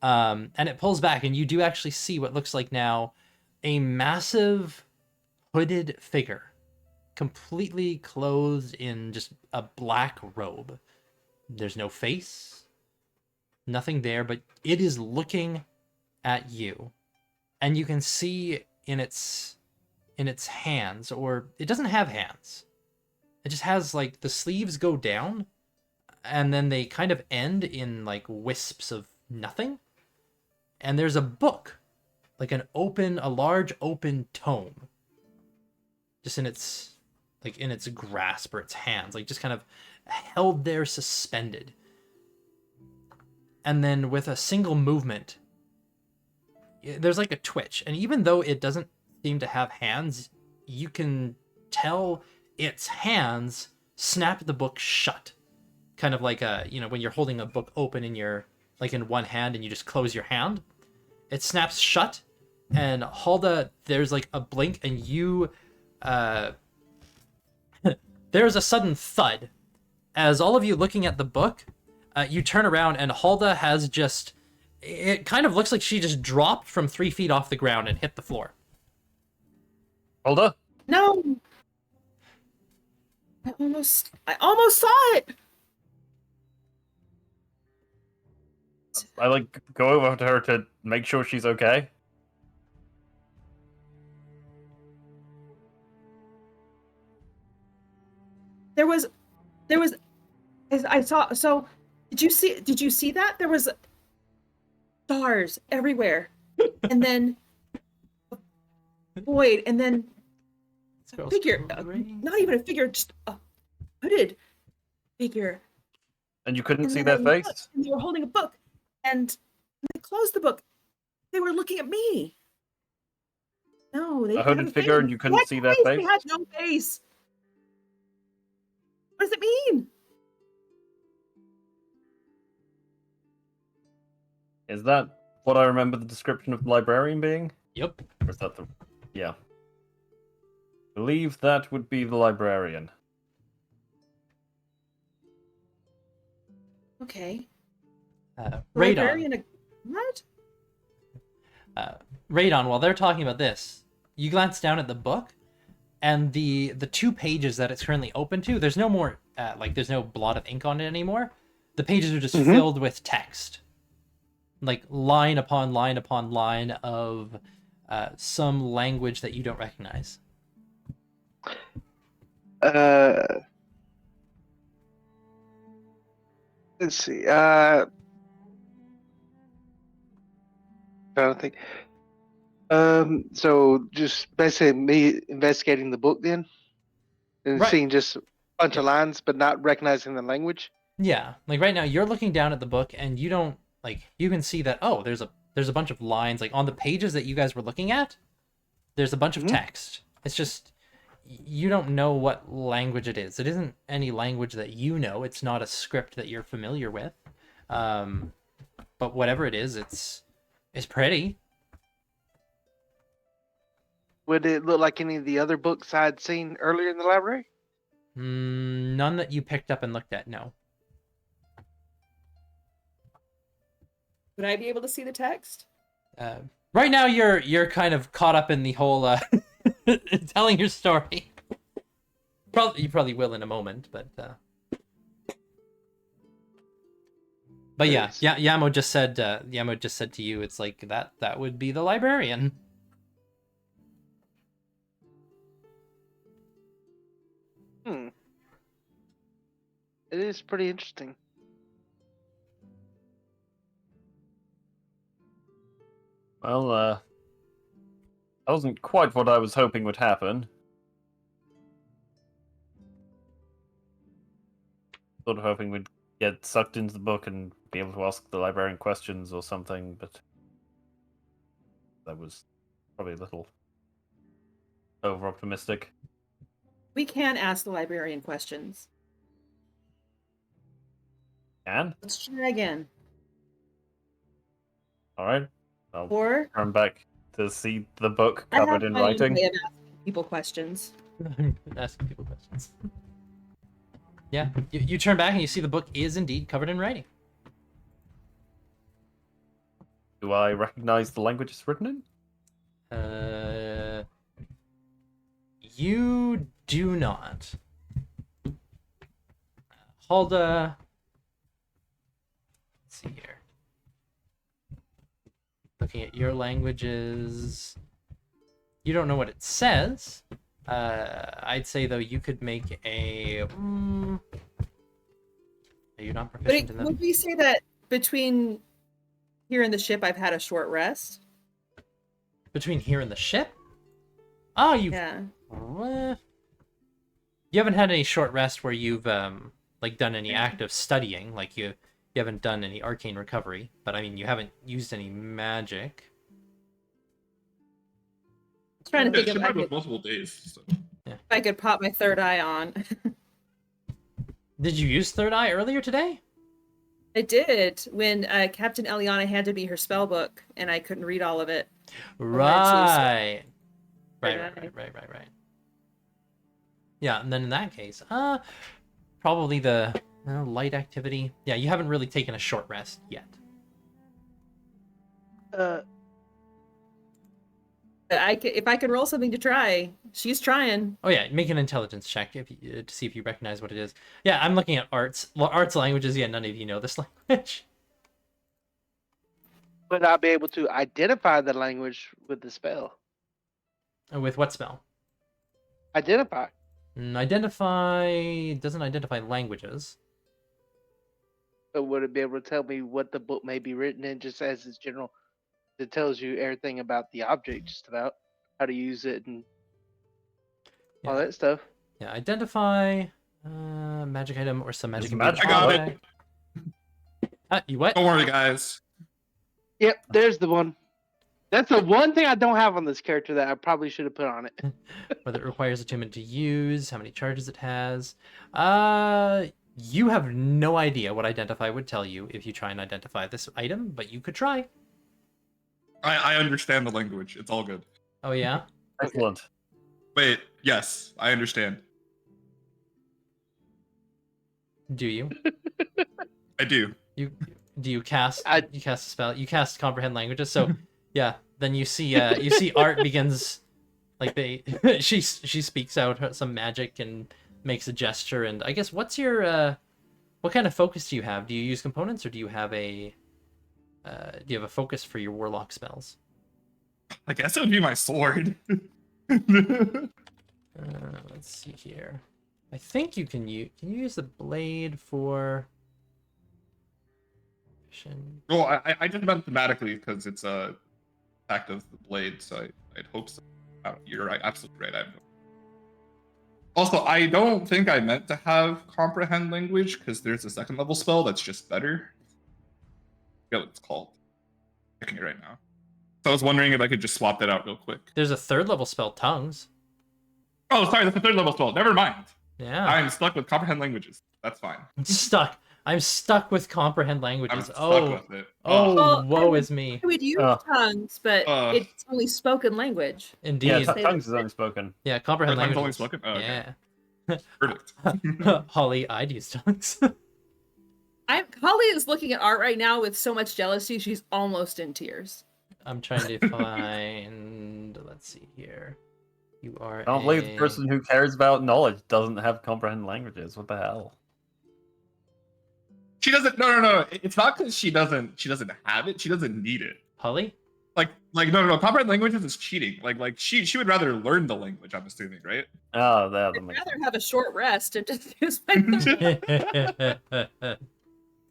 [SPEAKER 1] And it pulls back, and you do actually see what looks like now a massive hooded figure, completely clothed in just a black robe. There's no face, nothing there, but it is looking at you. And you can see in its hands, or it doesn't have hands. It just has like the sleeves go down, and then they kind of end in like wisps of nothing. And there's a book, like a large open tome, just in its grasp, or its hands, like just kind of held there suspended. And then with a single movement, there's like a twitch, and even though it doesn't seem to have hands, you can tell its hands snap the book shut, kind of like when you're holding a book open in one hand and you just close your hand. It snaps shut, and Hulda, there's like a blink, and you there's a sudden thud as all of you looking at the book, you turn around, and Hulda has just, it kind of looks like she just dropped from 3 feet off the ground and hit the floor.
[SPEAKER 4] Hulda?
[SPEAKER 3] No. I almost saw it.
[SPEAKER 4] I like go over to her to make sure she's okay.
[SPEAKER 3] There was I saw, so did you see that? There was stars everywhere. And then a void, and then a figure, not even a figure, just a hooded figure.
[SPEAKER 4] And you couldn't
[SPEAKER 3] And
[SPEAKER 4] see
[SPEAKER 3] then
[SPEAKER 4] their
[SPEAKER 3] I
[SPEAKER 4] face?
[SPEAKER 3] looked, and they were holding a book, and when they closed the book, they were looking at me. No, they
[SPEAKER 4] A
[SPEAKER 3] didn't have
[SPEAKER 4] hooded figure,
[SPEAKER 3] face.
[SPEAKER 4] and you
[SPEAKER 3] They
[SPEAKER 4] couldn't
[SPEAKER 3] had
[SPEAKER 4] see
[SPEAKER 3] no
[SPEAKER 4] their
[SPEAKER 3] face.
[SPEAKER 4] face?
[SPEAKER 3] They had no face. What does it mean?
[SPEAKER 4] Is that what I remember the description of the librarian being?
[SPEAKER 1] Yep.
[SPEAKER 4] Or is that the... Yeah. believe that would be the librarian.
[SPEAKER 3] Okay.
[SPEAKER 1] Radon.
[SPEAKER 3] Librarian. What?
[SPEAKER 1] Radon, while they're talking about this, you glance down at the book, and the 2 pages that it's currently open to, there's no more, there's no blot of ink on it anymore. The pages are just filled with text. Like, line upon line upon line of some language that you don't recognize.
[SPEAKER 5] Let's see. Trying to think. So just basically me investigating the book then, and
[SPEAKER 1] Right.
[SPEAKER 5] seeing just a bunch of lines, but not recognizing the language.
[SPEAKER 1] Yeah, like right now you're looking down at the book and you don't, like, you can see that, oh, there's a bunch of lines, like on the pages that you guys were looking at, there's a bunch of text. It's just, you don't know what language it is. It isn't any language that you know. It's not a script that you're familiar with. But whatever it is, it's pretty.
[SPEAKER 5] Would it look like any of the other books I had seen earlier in the library?
[SPEAKER 1] None that you picked up and looked at, no.
[SPEAKER 3] Would I be able to see the text?
[SPEAKER 1] Right now you're kind of caught up in the whole telling your story. You probably will in a moment, but yeah, Yamo just said to you, it's like that would be the librarian.
[SPEAKER 5] It is pretty interesting.
[SPEAKER 4] Well, that wasn't quite what I was hoping would happen. Sort of hoping we'd get sucked into the book and be able to ask the librarian questions or something, but that was probably a little over-optimistic.
[SPEAKER 3] We can ask the librarian questions.
[SPEAKER 4] And?
[SPEAKER 3] Let's try again.
[SPEAKER 4] Alright. I'll
[SPEAKER 3] Or
[SPEAKER 4] turn back to see the book
[SPEAKER 3] I have
[SPEAKER 4] covered in
[SPEAKER 3] my own
[SPEAKER 4] writing.
[SPEAKER 3] way of asking people questions.
[SPEAKER 1] Asking people questions. Yeah, you turn back and you see the book is indeed covered in writing.
[SPEAKER 4] Do I recognize the language it's written in?
[SPEAKER 1] You do not. Hulda. Let's see here. Looking at your languages, you don't know what it says. I'd say though you could make a. Are you not proficient in them?
[SPEAKER 3] Would we say that between here and the ship, I've had a short rest?
[SPEAKER 1] Between here and the ship? Oh,
[SPEAKER 3] Yeah.
[SPEAKER 1] You haven't had any short rest where you've done any active studying, like you haven't done any arcane recovery, but I mean you haven't used any magic.
[SPEAKER 3] I was trying to
[SPEAKER 2] Yeah,
[SPEAKER 3] think
[SPEAKER 2] she
[SPEAKER 3] if
[SPEAKER 2] might
[SPEAKER 3] I
[SPEAKER 2] have
[SPEAKER 3] could,
[SPEAKER 2] multiple days. So.
[SPEAKER 3] if I could pop my third eye on.
[SPEAKER 1] Did you use third eye earlier today?
[SPEAKER 3] I did when Captain Eliana handed me her spell book and I couldn't read all of it.
[SPEAKER 1] Right.
[SPEAKER 3] Right.
[SPEAKER 1] Right. Yeah, and then in that case, probably the light activity. Yeah, you haven't really taken a short rest yet.
[SPEAKER 3] If I can roll something to try, she's trying.
[SPEAKER 1] Oh yeah, make an intelligence check to see if you recognize what it is. Yeah, I'm looking at arts languages. Yeah, none of you know this language.
[SPEAKER 5] Would I be able to identify the language with the spell?
[SPEAKER 1] With what spell?
[SPEAKER 5] Identify.
[SPEAKER 1] Identify doesn't identify languages.
[SPEAKER 5] But would it be able to tell me what the book may be written in, just as it's general? It tells you everything about the object, just about how to use it and all that stuff.
[SPEAKER 1] Yeah, identify magic item or some magic.
[SPEAKER 4] Magic
[SPEAKER 2] I got it.
[SPEAKER 1] You what?
[SPEAKER 2] Don't worry, guys.
[SPEAKER 5] Yep, there's the one. That's the one thing I don't have on this character that I probably should have put on it.
[SPEAKER 1] Whether it requires attunement to use, how many charges it has. You have no idea what identify would tell you if you try and identify this item, but you could try.
[SPEAKER 2] I understand the language. It's all good.
[SPEAKER 1] Oh yeah?
[SPEAKER 4] Excellent.
[SPEAKER 2] Wait, yes, I understand.
[SPEAKER 1] Do you?
[SPEAKER 2] I do.
[SPEAKER 1] You cast
[SPEAKER 5] I-
[SPEAKER 1] you cast a spell? You cast comprehend languages. So yeah, then you see Art begins like she speaks out some magic and makes a gesture. And I guess what's your what kind of focus do you have? Do you use components or do you have a focus for your warlock spells?
[SPEAKER 2] I guess it would be my sword.
[SPEAKER 1] Let's see here. I think you can use the blade for.
[SPEAKER 2] Well, I just meant thematically because it's a fact of the blade, so I'd hope so. You're right, absolutely right. Also, I don't think I meant to have comprehend language because there's a second level spell that's just better. I forget what it's called. I'm checking it right now. So I was wondering if I could just swap that out real quick.
[SPEAKER 1] There's a third level spell, tongues.
[SPEAKER 2] Oh, sorry, that's a third level spell. Never mind.
[SPEAKER 1] Yeah.
[SPEAKER 2] I'm stuck with comprehend languages. That's fine.
[SPEAKER 1] I'm stuck with comprehend languages.
[SPEAKER 2] I'm stuck with it.
[SPEAKER 1] Oh,
[SPEAKER 3] Well,
[SPEAKER 1] woe is me.
[SPEAKER 3] I would use tongues, but it's only spoken language.
[SPEAKER 1] Indeed.
[SPEAKER 4] Yeah,
[SPEAKER 1] Yeah,
[SPEAKER 4] tongues is unspoken.
[SPEAKER 1] comprehend
[SPEAKER 2] Tongues
[SPEAKER 1] languages.
[SPEAKER 2] only spoken? Oh, okay.
[SPEAKER 1] Yeah.
[SPEAKER 2] Verdict.
[SPEAKER 1] Holly, I'd use tongues.
[SPEAKER 3] Holly is looking at Art right now with so much jealousy, she's almost in tears.
[SPEAKER 1] I'm trying to find. Let's see here. You are.
[SPEAKER 4] I don't believe the person who cares about knowledge doesn't have comprehend languages. What the hell?
[SPEAKER 2] She doesn't. No. It's not because she doesn't have it. She doesn't need it.
[SPEAKER 1] Holly.
[SPEAKER 2] No. Comprehend languages is cheating. Like she would rather learn the language. I'm assuming, right?
[SPEAKER 4] Oh, that
[SPEAKER 3] I'd
[SPEAKER 4] makes
[SPEAKER 3] rather
[SPEAKER 4] sense.
[SPEAKER 3] have a short rest and just use my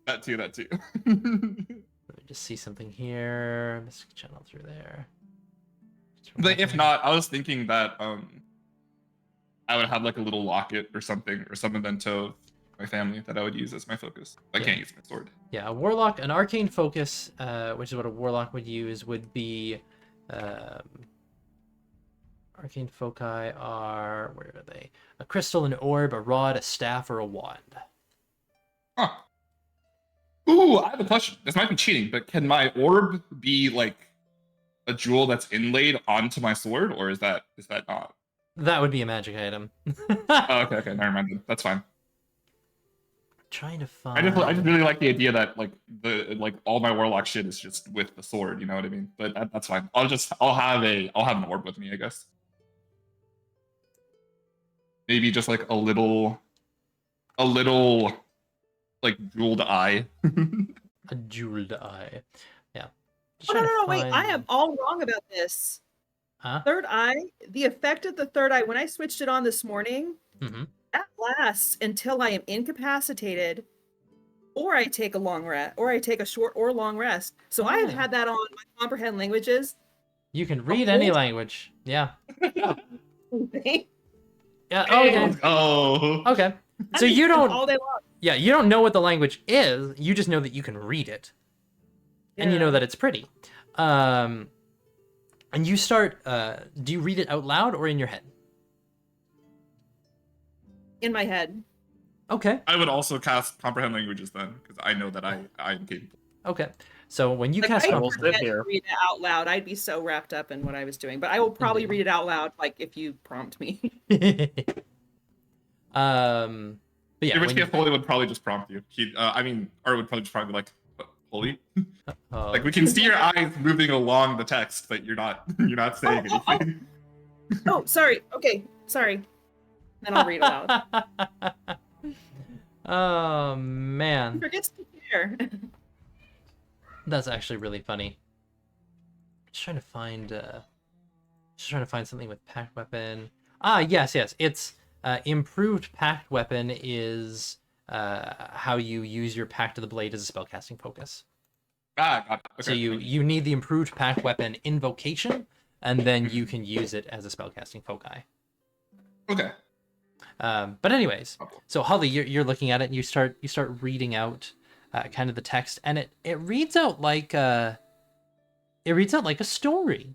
[SPEAKER 2] That too.
[SPEAKER 1] Let me just see something here. Mystic channel through there.
[SPEAKER 2] But if not, I was thinking that I would have like a little locket or something, or some memento of my family that I would use as my focus. I can't use my sword.
[SPEAKER 1] Yeah, a warlock, an arcane focus, which is what a warlock would use, would be arcane foci are, where are they? A crystal, an orb, a rod, a staff, or a wand.
[SPEAKER 2] Huh. Ooh, I have a question. This might be cheating, but can my orb be like a jewel that's inlaid onto my sword, or is that not?
[SPEAKER 1] That would be a magic item.
[SPEAKER 2] Oh, okay, never mind. Then. That's fine.
[SPEAKER 1] Trying to find.
[SPEAKER 2] I just really like the idea that like all my warlock shit is just with the sword. You know what I mean? But that's fine. I'll have an orb with me, I guess. Maybe just like a little like jeweled eye.
[SPEAKER 1] A jeweled eye. Yeah. Just
[SPEAKER 3] Oh,
[SPEAKER 1] trying to
[SPEAKER 3] no, wait.
[SPEAKER 1] find-
[SPEAKER 3] I am all wrong about this.
[SPEAKER 1] Huh?
[SPEAKER 3] Third eye, the effect of the third eye, when I switched it on this morning,
[SPEAKER 1] Mm-hmm.
[SPEAKER 3] that lasts until I am incapacitated or I take a long rest, or I take a short or long rest. So I have
[SPEAKER 1] Ah.
[SPEAKER 3] had that on my comprehend languages.
[SPEAKER 1] You can read any language. Yeah.
[SPEAKER 3] Okay.
[SPEAKER 1] Yeah. Okay.
[SPEAKER 2] Oh.
[SPEAKER 1] Okay. So you don't.
[SPEAKER 3] all day long.
[SPEAKER 1] Yeah, you don't know what the language is. You just know that you can read it, and you know
[SPEAKER 3] Yeah.
[SPEAKER 1] that it's pretty. And you start. Do you read it out loud or in your head?
[SPEAKER 3] In my head.
[SPEAKER 1] Okay.
[SPEAKER 2] I would also cast comprehend languages then, because I know that I'm capable.
[SPEAKER 1] Okay. So when you
[SPEAKER 3] Like,
[SPEAKER 1] cast
[SPEAKER 3] I
[SPEAKER 4] will
[SPEAKER 1] comprehend,
[SPEAKER 4] sit
[SPEAKER 3] forget to
[SPEAKER 4] here.
[SPEAKER 3] read it out loud. I'd be so wrapped up in what I was doing, but I will probably
[SPEAKER 1] Indeed.
[SPEAKER 3] read it out loud, like if you prompt me.
[SPEAKER 1] but yeah,
[SPEAKER 2] In
[SPEAKER 1] when
[SPEAKER 2] which case,
[SPEAKER 1] you-
[SPEAKER 2] Holy would probably just prompt you. Or would probably just probably be like, "What, Holy? Like we can see your eyes moving along the text, but you're not saying
[SPEAKER 3] Oh, oh,
[SPEAKER 2] anything."
[SPEAKER 3] Oh, sorry. Okay, sorry. Then I'll read aloud.
[SPEAKER 1] Oh man,
[SPEAKER 3] Forgets to share.
[SPEAKER 1] that's actually really funny. Just trying to find something with packed weapon. Ah, yes. It's improved packed weapon is how you use your pact of the blade as a spellcasting focus.
[SPEAKER 2] Got it. Okay.
[SPEAKER 1] So you need the improved packed weapon invocation, and then you can use it as a spellcasting foci.
[SPEAKER 2] Okay.
[SPEAKER 1] But anyways, so Holly, you're looking at it, and you start reading out kind of the text, and it reads out like a story.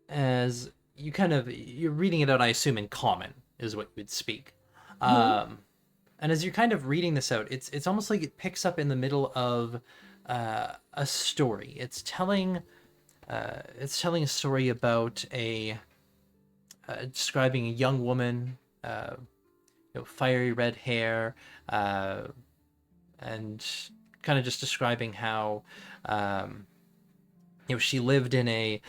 [SPEAKER 1] As you're reading it out, I assume in common is what you would speak. And as you're kind of reading this out, it's almost like it picks up in the middle of a story. It's telling It's telling a story about describing a young woman, fiery red hair, and kind of just describing how, she lived in a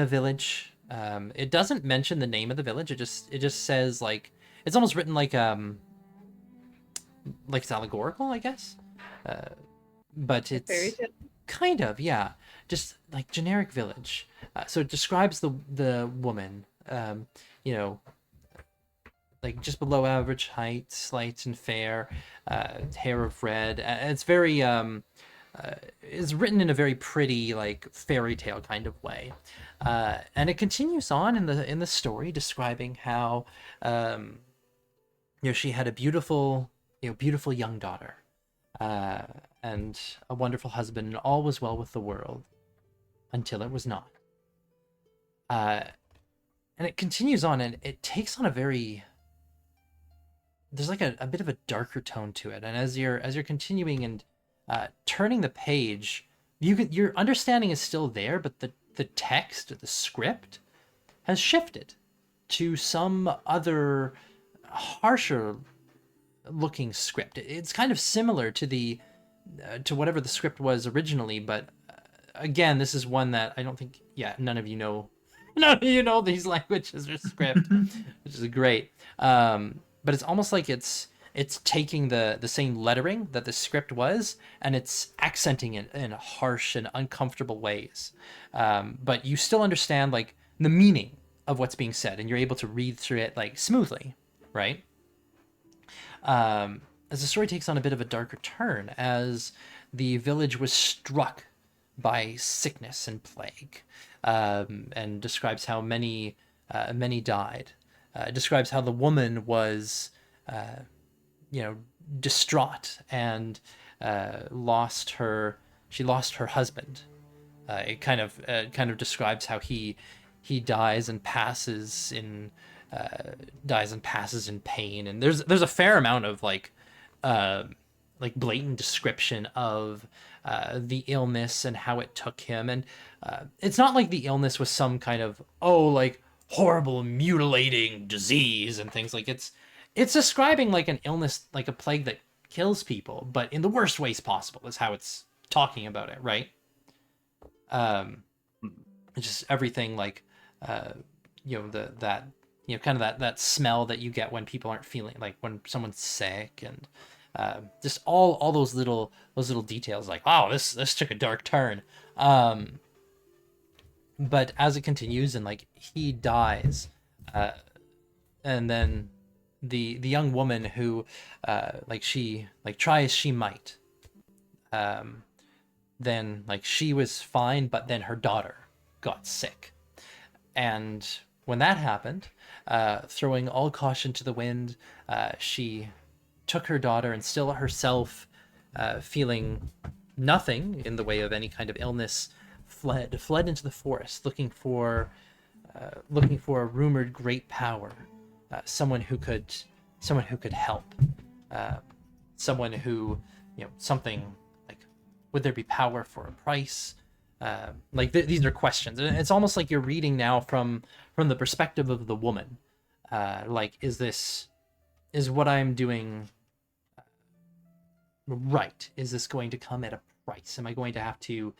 [SPEAKER 1] village. It doesn't mention the name of the village. It just says like it's almost written like it's allegorical, I guess. But it's
[SPEAKER 3] Fairy tale.
[SPEAKER 1] kind of, yeah, just like generic village. So it describes the woman, like just below average height, slight and fair, hair of red. It's very is written in a very pretty, like, fairy tale kind of way, and it continues on in the story describing how she had a beautiful young daughter, and a wonderful husband, and all was well with the world until it was not. And it continues on, and it takes on a very, there's like a bit of a darker tone to it, and as you're continuing and turning the page, your understanding is still there, but the text, the script, has shifted to some other harsher looking script. It's kind of similar to to whatever the script was originally, but again, this is one that I don't think, none of you know these languages or script, which is great. But it's almost like it's taking the same lettering that the script was, and it's accenting it in harsh and uncomfortable ways. But you still understand like the meaning of what's being said, and you're able to read through it like smoothly, right? As the story takes on a bit of a darker turn, as the village was struck by sickness and plague, and describes how many died. Describes how the woman was, distraught and lost her husband. It kind of describes how he dies and passes in pain, and there's a fair amount of like blatant description of the illness and how it took him, and it's not like the illness was some kind of horrible mutilating disease and things. Like it's describing like an illness, like a plague that kills people, but in the worst ways possible is how it's talking about it, right? Just everything like that smell that you get when people aren't feeling, like when someone's sick, and just all those little details, like, wow, this took a dark turn. But as it continues, and like he dies, and then the young woman who she try as she might, then like she was fine, but then her daughter got sick, and when that happened, throwing all caution to the wind, she took her daughter, and still herself feeling nothing in the way of any kind of illness, fled into the forest, looking for a rumored great power, someone who could help, someone who, something like, would there be power for a price? These are questions, and it's almost like you're reading now from the perspective of the woman. Is what I'm doing right? Is this going to come at a price? Am I going to have to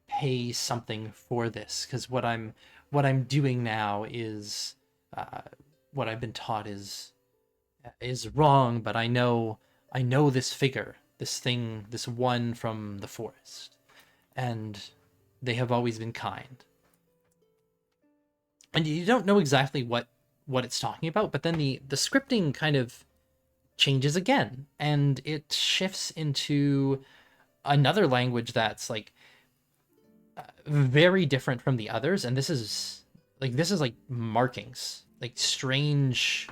[SPEAKER 1] pay something for this? Because what I'm doing now is what I've been taught is wrong, but I know this figure, this thing, this one from the forest, and they have always been kind. And you don't know exactly what it's talking about, but then the scripting kind of changes again, and it shifts into another language that's like very different from the others, and this is like markings, like strange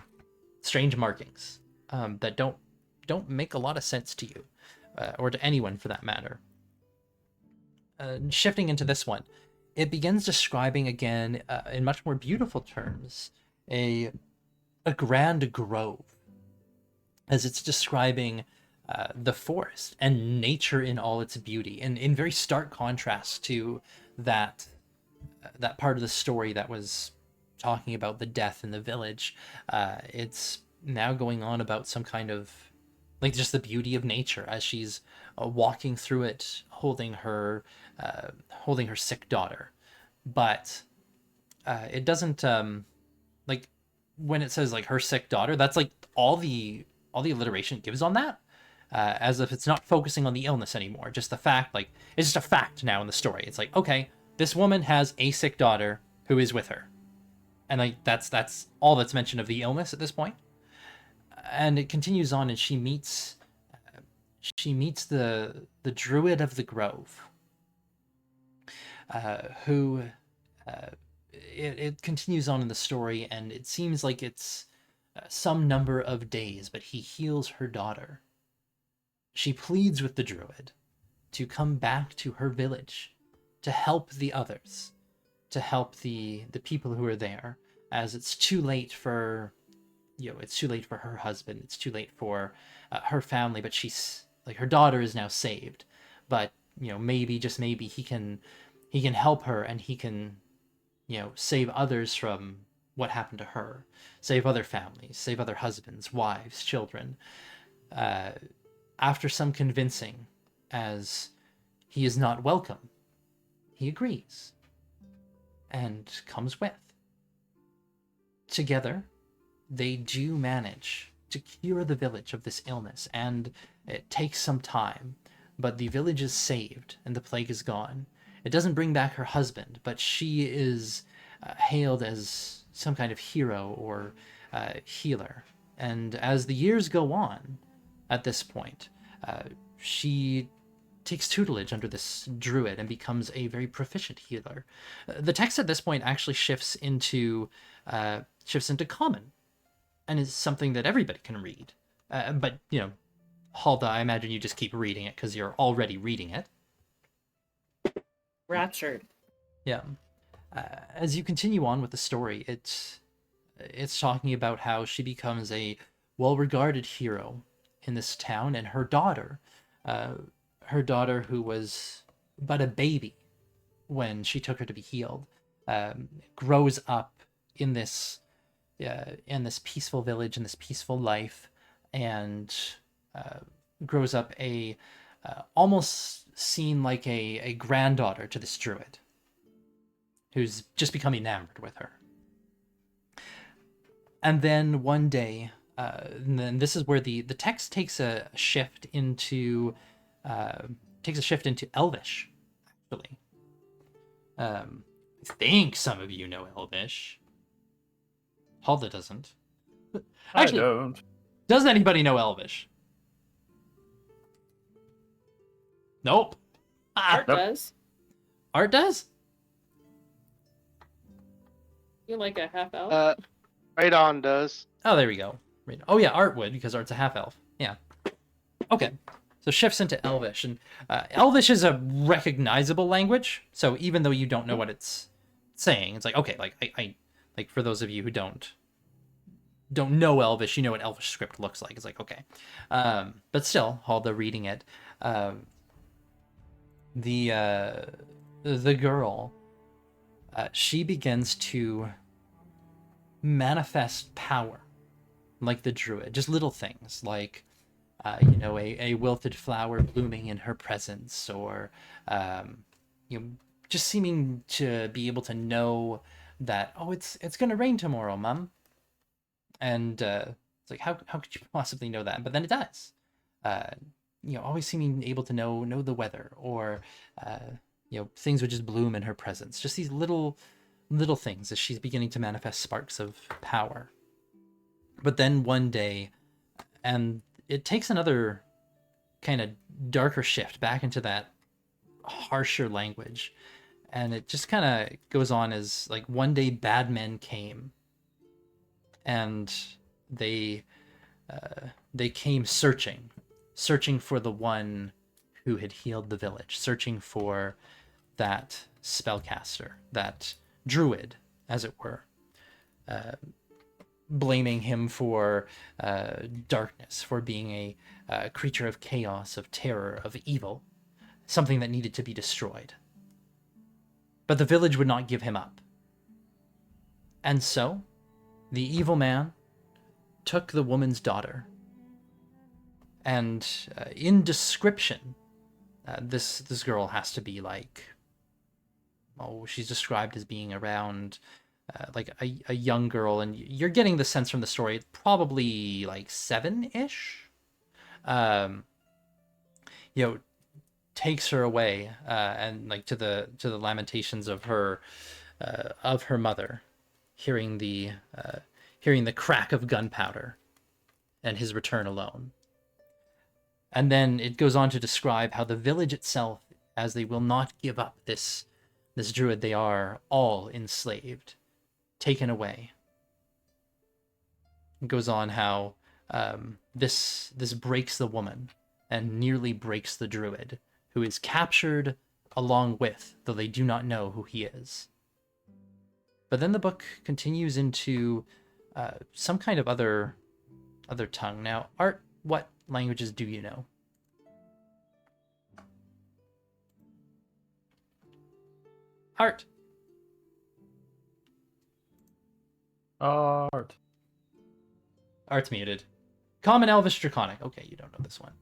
[SPEAKER 1] markings that don't make a lot of sense to you, or to anyone for that matter. Shifting into this one, it begins describing again, in much more beautiful terms, a grand grove, as it's describing the forest and nature in all its beauty, and in very stark contrast to that part of the story that was talking about the death in the village. It's now going on about some kind of like just the beauty of nature as she's walking through it, holding her sick daughter. But it doesn't like when it says like her sick daughter, that's like all the alliteration it gives on that, as if it's not focusing on the illness anymore. Just the fact, like it's just a fact now in the story. It's like, okay, this woman has a sick daughter who is with her, and like that's all that's mentioned of the illness at this point. And it continues on, and she meets the druid of the grove, who it continues on in the story, and it seems like it's some number of days, but he heals her daughter. She pleads with the druid to come back to her village, to help the others, to help the people who are there, as it's too late for, it's too late for her husband, it's too late for her family, but she's like, her daughter is now saved, but maybe, just maybe, he can help her, and he can save others from what happened to her, save other families, save other husbands, wives, children. After some convincing, as he is not welcome, he agrees and comes with. Together, they do manage to cure the village of this illness, and it takes some time, but the village is saved and the plague is gone. It doesn't bring back her husband, but she is hailed as some kind of hero or healer. And as the years go on, at this point, she takes tutelage under this druid and becomes a very proficient healer. The text at this point actually shifts into common, and is something that everybody can read. But Halda, I imagine you just keep reading it because you're already reading it.
[SPEAKER 3] Raptured.
[SPEAKER 1] Yeah. As you continue on with the story, it's talking about how she becomes a well-regarded hero in this town, and her daughter who was but a baby when she took her to be healed, grows up in this peaceful village, in this peaceful life, and grows up almost seen like a granddaughter to this druid, who's just become enamored with her. And then one day, and then this is where the text takes a shift into Elvish, actually. I think some of you know Elvish. Halda doesn't. Actually,
[SPEAKER 4] I don't.
[SPEAKER 1] Does anybody know Elvish? Nope.
[SPEAKER 3] Art
[SPEAKER 4] Nope.
[SPEAKER 3] does.
[SPEAKER 1] Art does?
[SPEAKER 3] You're like a half elf.
[SPEAKER 5] Radon does.
[SPEAKER 1] Oh, there we go. Oh yeah, Art would, because Art's a half elf. Yeah. Okay. So shifts into Elvish, and Elvish is a recognizable language. So even though you don't know what it's saying, it's like, okay, like I like, for those of you who don't know Elvish, you know what Elvish script looks like. It's like, okay, but still, Halda reading it, the girl, she begins to manifest power, like the druid. Just little things like, a wilted flower blooming in her presence, or just seeming to be able to know that, oh, it's gonna rain tomorrow, Mum. And it's like, how could you possibly know that? But then it does. Always seeming able to know the weather, or things would just bloom in her presence. Just these little things as she's beginning to manifest sparks of power. But then one day, and it takes another kind of darker shift back into that harsher language, and it just kind of goes on as like, one day bad men came, and they came searching for the one who had healed the village, searching for that spellcaster, that druid, as it were. blaming him for darkness, for being a creature of chaos, of terror, of evil, something that needed to be destroyed. But the village would not give him up. And so, the evil man took the woman's daughter. And in description, this girl has to be like, she's described as being around like a young girl, and you're getting the sense from the story, probably like 7-ish. Takes her away and like to the lamentations of her mother, hearing the crack of gunpowder, and his return alone. And then it goes on to describe how the village itself, as they will not give up this druid, they are all enslaved, taken away. It goes on how this breaks the woman and nearly breaks the druid, who is captured along with, though they do not know who he is. But then the book continues into some kind of other tongue. Now, Art, what languages do you know? Art.
[SPEAKER 4] Art.
[SPEAKER 1] Art's muted. Common, Elvish, Draconic. Okay, you don't know this one.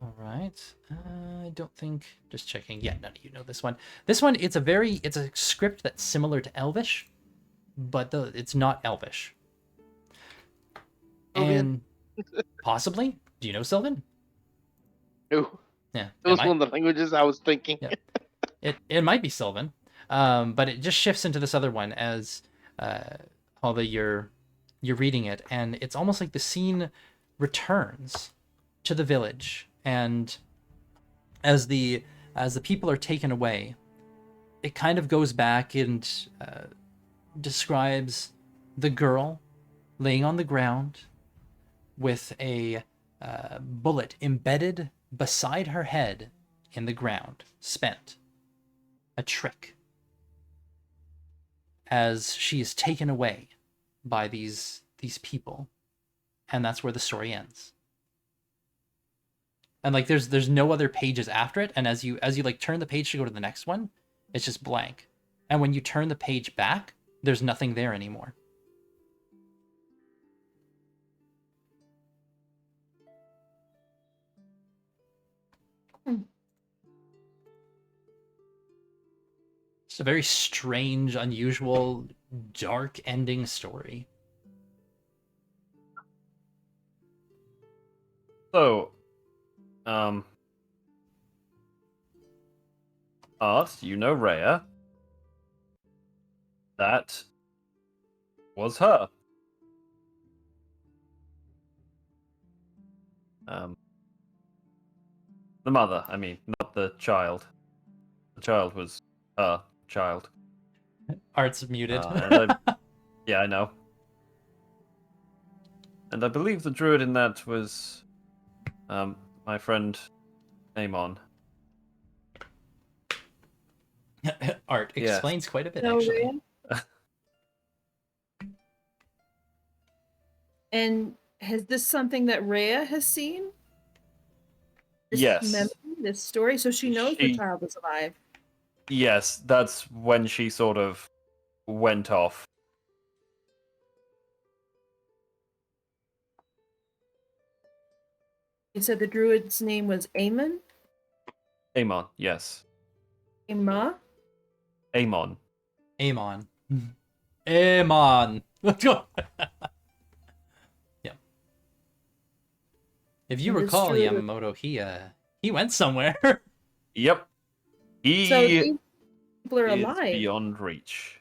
[SPEAKER 1] All right. I don't think... Just checking. Yeah, none of you know this one. This one, it's a script that's similar to Elvish, but it's not Elvish. And possibly, do you know Sylvan?
[SPEAKER 5] No.
[SPEAKER 1] Yeah.
[SPEAKER 5] It was one of the languages I was thinking.
[SPEAKER 1] Yeah. It might be Sylvan, but it just shifts into this other one as although you're reading it, and it's almost like the scene returns to the village, and as the people are taken away, it kind of goes back and describes the girl laying on the ground with a bullet embedded beside her head in the ground, spent. A trick. As she is taken away by these people. And that's where the story ends. And like there's no other pages after it, and as you like turn the page to go to the next one, it's just blank. And when you turn the page back, there's nothing there anymore. It's a very strange, unusual, dark ending story.
[SPEAKER 4] So, Art, you know Rhea. That was her. The mother, I mean, not the child. The child was her child.
[SPEAKER 1] Art's muted.
[SPEAKER 4] Yeah, I know. And I believe the druid in that was my friend Amon.
[SPEAKER 1] Art explains quite a bit,
[SPEAKER 3] No,
[SPEAKER 1] actually.
[SPEAKER 3] And is this something that Rhea has seen?
[SPEAKER 4] Yes.
[SPEAKER 3] This story? So she knows the child is alive.
[SPEAKER 4] Yes, that's when she sort of went off.
[SPEAKER 3] You said the druid's name was Amon?
[SPEAKER 4] Amon, yes.
[SPEAKER 3] Ama?
[SPEAKER 4] Amon.
[SPEAKER 1] Amon. Amon. Let's go. Yeah. If you
[SPEAKER 3] And this
[SPEAKER 1] recall,
[SPEAKER 3] druid-
[SPEAKER 1] Yamamoto, he went somewhere.
[SPEAKER 4] Yep.
[SPEAKER 3] So
[SPEAKER 4] He
[SPEAKER 3] these people are
[SPEAKER 4] is
[SPEAKER 3] alive.
[SPEAKER 4] beyond reach.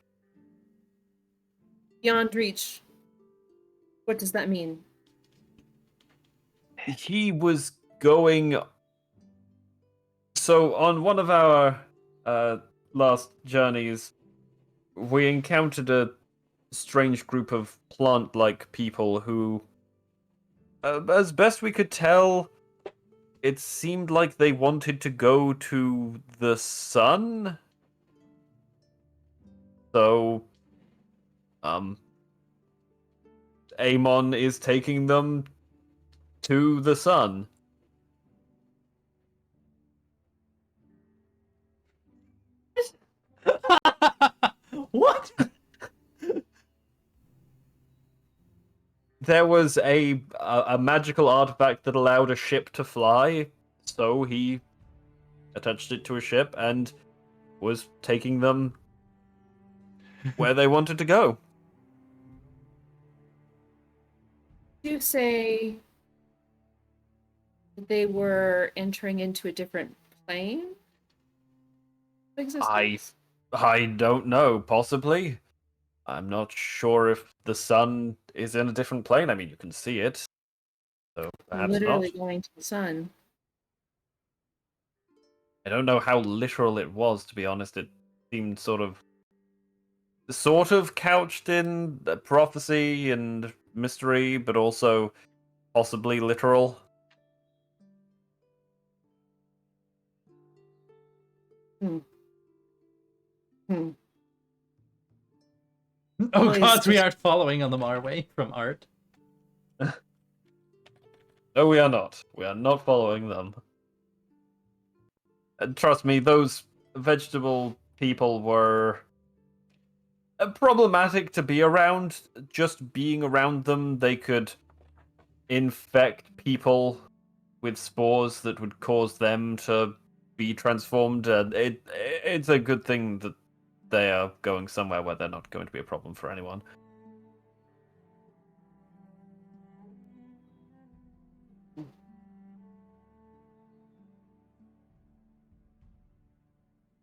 [SPEAKER 3] Beyond reach. What does that mean?
[SPEAKER 4] He was going. So on one of our last journeys, we encountered a strange group of plant-like people who, as best we could tell, it seemed like they wanted to go to the sun. So, Amon is taking them to the sun.
[SPEAKER 1] What?
[SPEAKER 4] There was a magical artifact that allowed a ship to fly, so he attached it to a ship and was taking them where they wanted to go.
[SPEAKER 3] You say they were entering into a different plane of existence?
[SPEAKER 4] I don't know, possibly. I'm not sure if the sun is in a different plane. I mean, you can see it, so perhaps
[SPEAKER 3] Literally
[SPEAKER 4] not.
[SPEAKER 3] going to the sun.
[SPEAKER 4] I don't know how literal it was, to be honest. It seemed sort of couched in prophecy and mystery, but also possibly literal.
[SPEAKER 3] Hmm.
[SPEAKER 1] Oh
[SPEAKER 3] Well,
[SPEAKER 1] gods, we aren't following on them our way from Art.
[SPEAKER 4] No, we are not. We are not following them. And trust me, those vegetable people were problematic to be around. Just being around them, they could infect people with spores that would cause them to be transformed. And it's a good thing that they are going somewhere where they're not going to be a problem for anyone.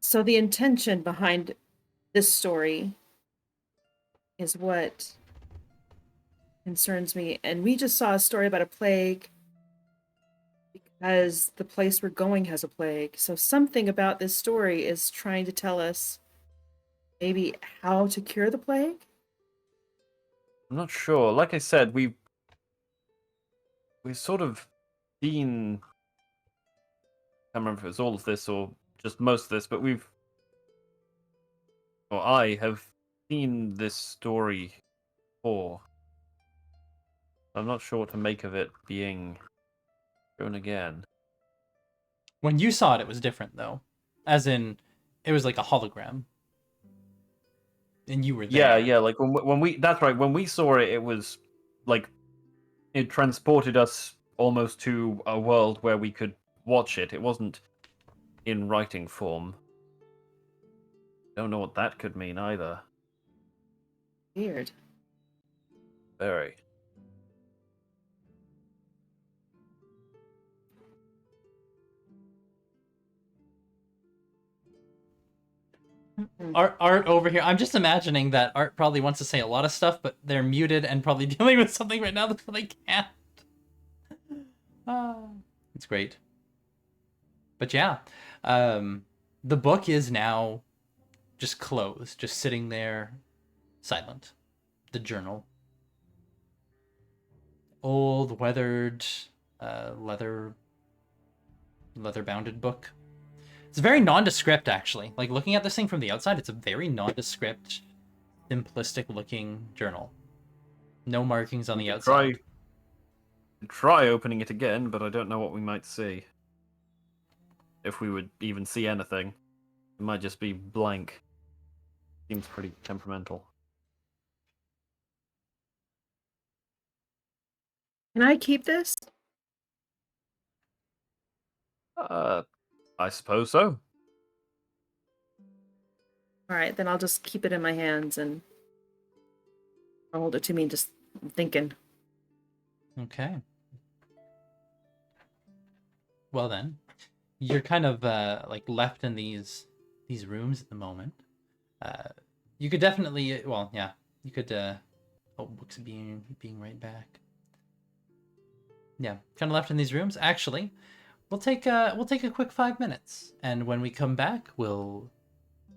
[SPEAKER 3] So the intention behind this story is what concerns me. And we just saw a story about a plague because the place we're going has a plague. So something about this story is trying to tell us maybe how to cure the plague?
[SPEAKER 4] I'm not sure. Like I said, we've sort of seen. I can't remember if it was all of this or just most of this, but I have seen this story before. I'm not sure what to make of it being shown again.
[SPEAKER 1] When you saw it, it was different though. As in, it was like a hologram. And you were there.
[SPEAKER 4] Yeah, like when we that's right, when we saw it, it was like it transported us almost to a world where we could watch it. It wasn't in writing form. Don't know what that could mean either.
[SPEAKER 3] Weird.
[SPEAKER 4] Very.
[SPEAKER 1] Art over here. I'm just imagining that Art probably wants to say a lot of stuff, but they're muted and probably dealing with something right now that they can't. It's great. But yeah, the book is now just closed, just sitting there, silent. The journal, old, weathered, leather bounded book. It's very nondescript, actually. Like, looking at this thing from the outside, it's a very nondescript, simplistic-looking journal. No markings on the outside.
[SPEAKER 4] Try opening it again, but I don't know what we might see. If we would even see anything. It might just be blank. Seems pretty temperamental.
[SPEAKER 3] Can I keep this?
[SPEAKER 4] I suppose so.
[SPEAKER 3] All right, then I'll just keep it in my hands and I'll hold it to me just thinking.
[SPEAKER 1] Okay. Well then, you're kind of like left in these rooms at the moment. You could definitely, well, yeah, you could. Oh, books being right back. Yeah, kind of left in these rooms. Actually, we'll take a quick 5 minutes, and when we come back, we'll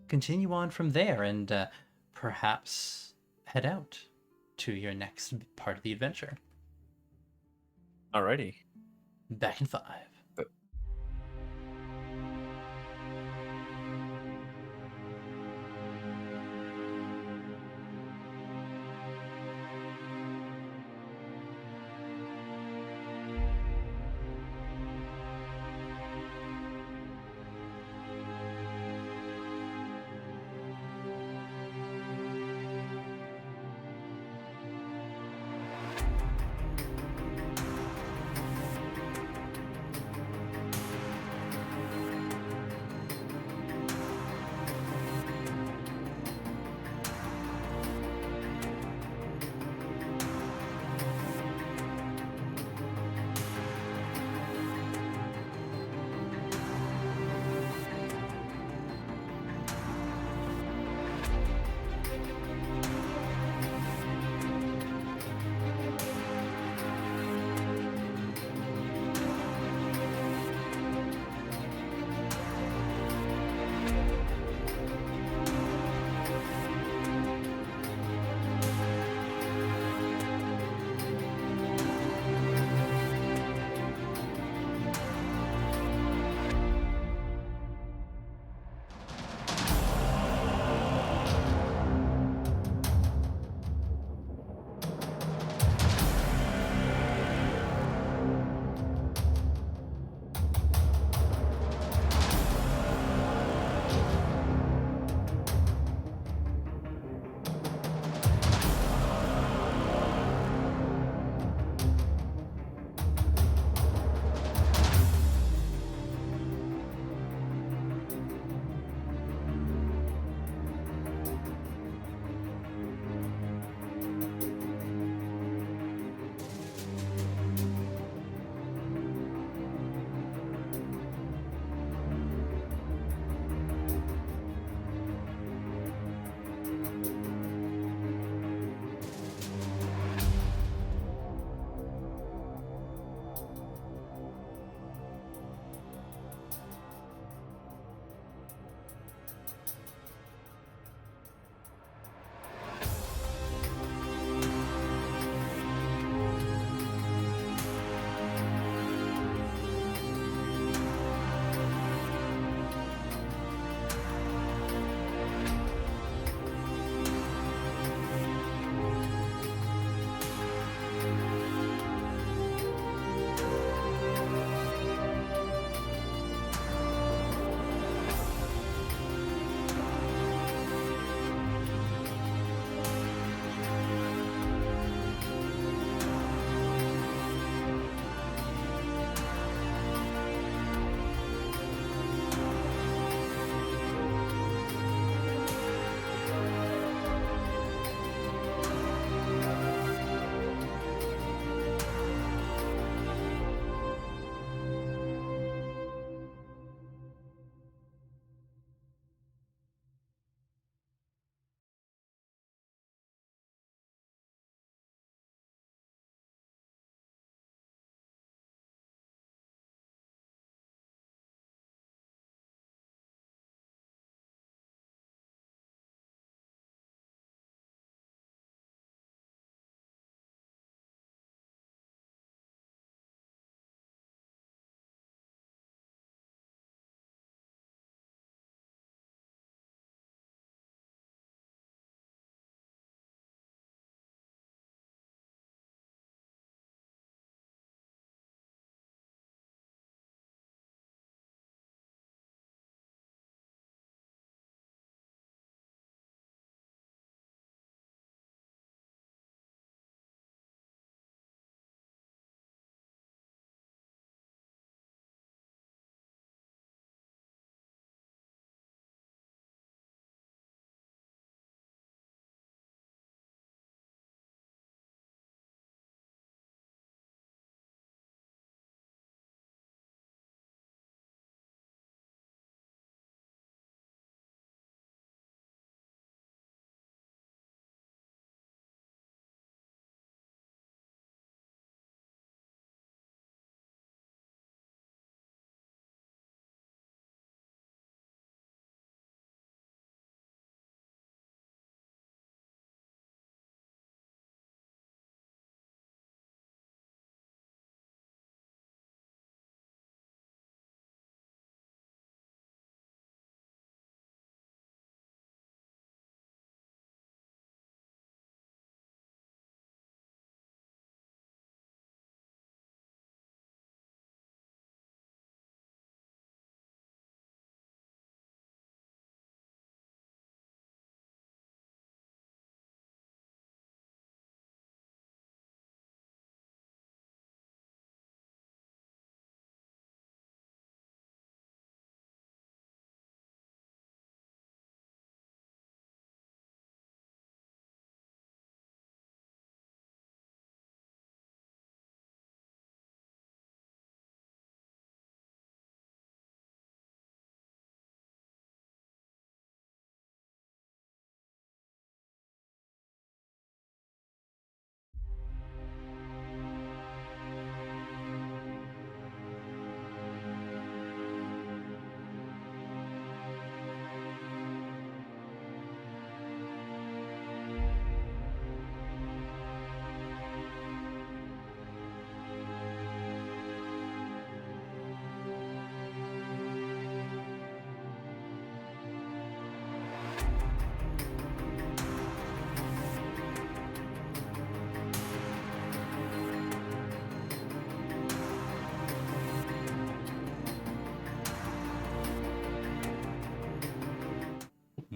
[SPEAKER 1] continue on from there and perhaps head out to your next part of the adventure.
[SPEAKER 4] Alrighty.
[SPEAKER 1] Back in 5.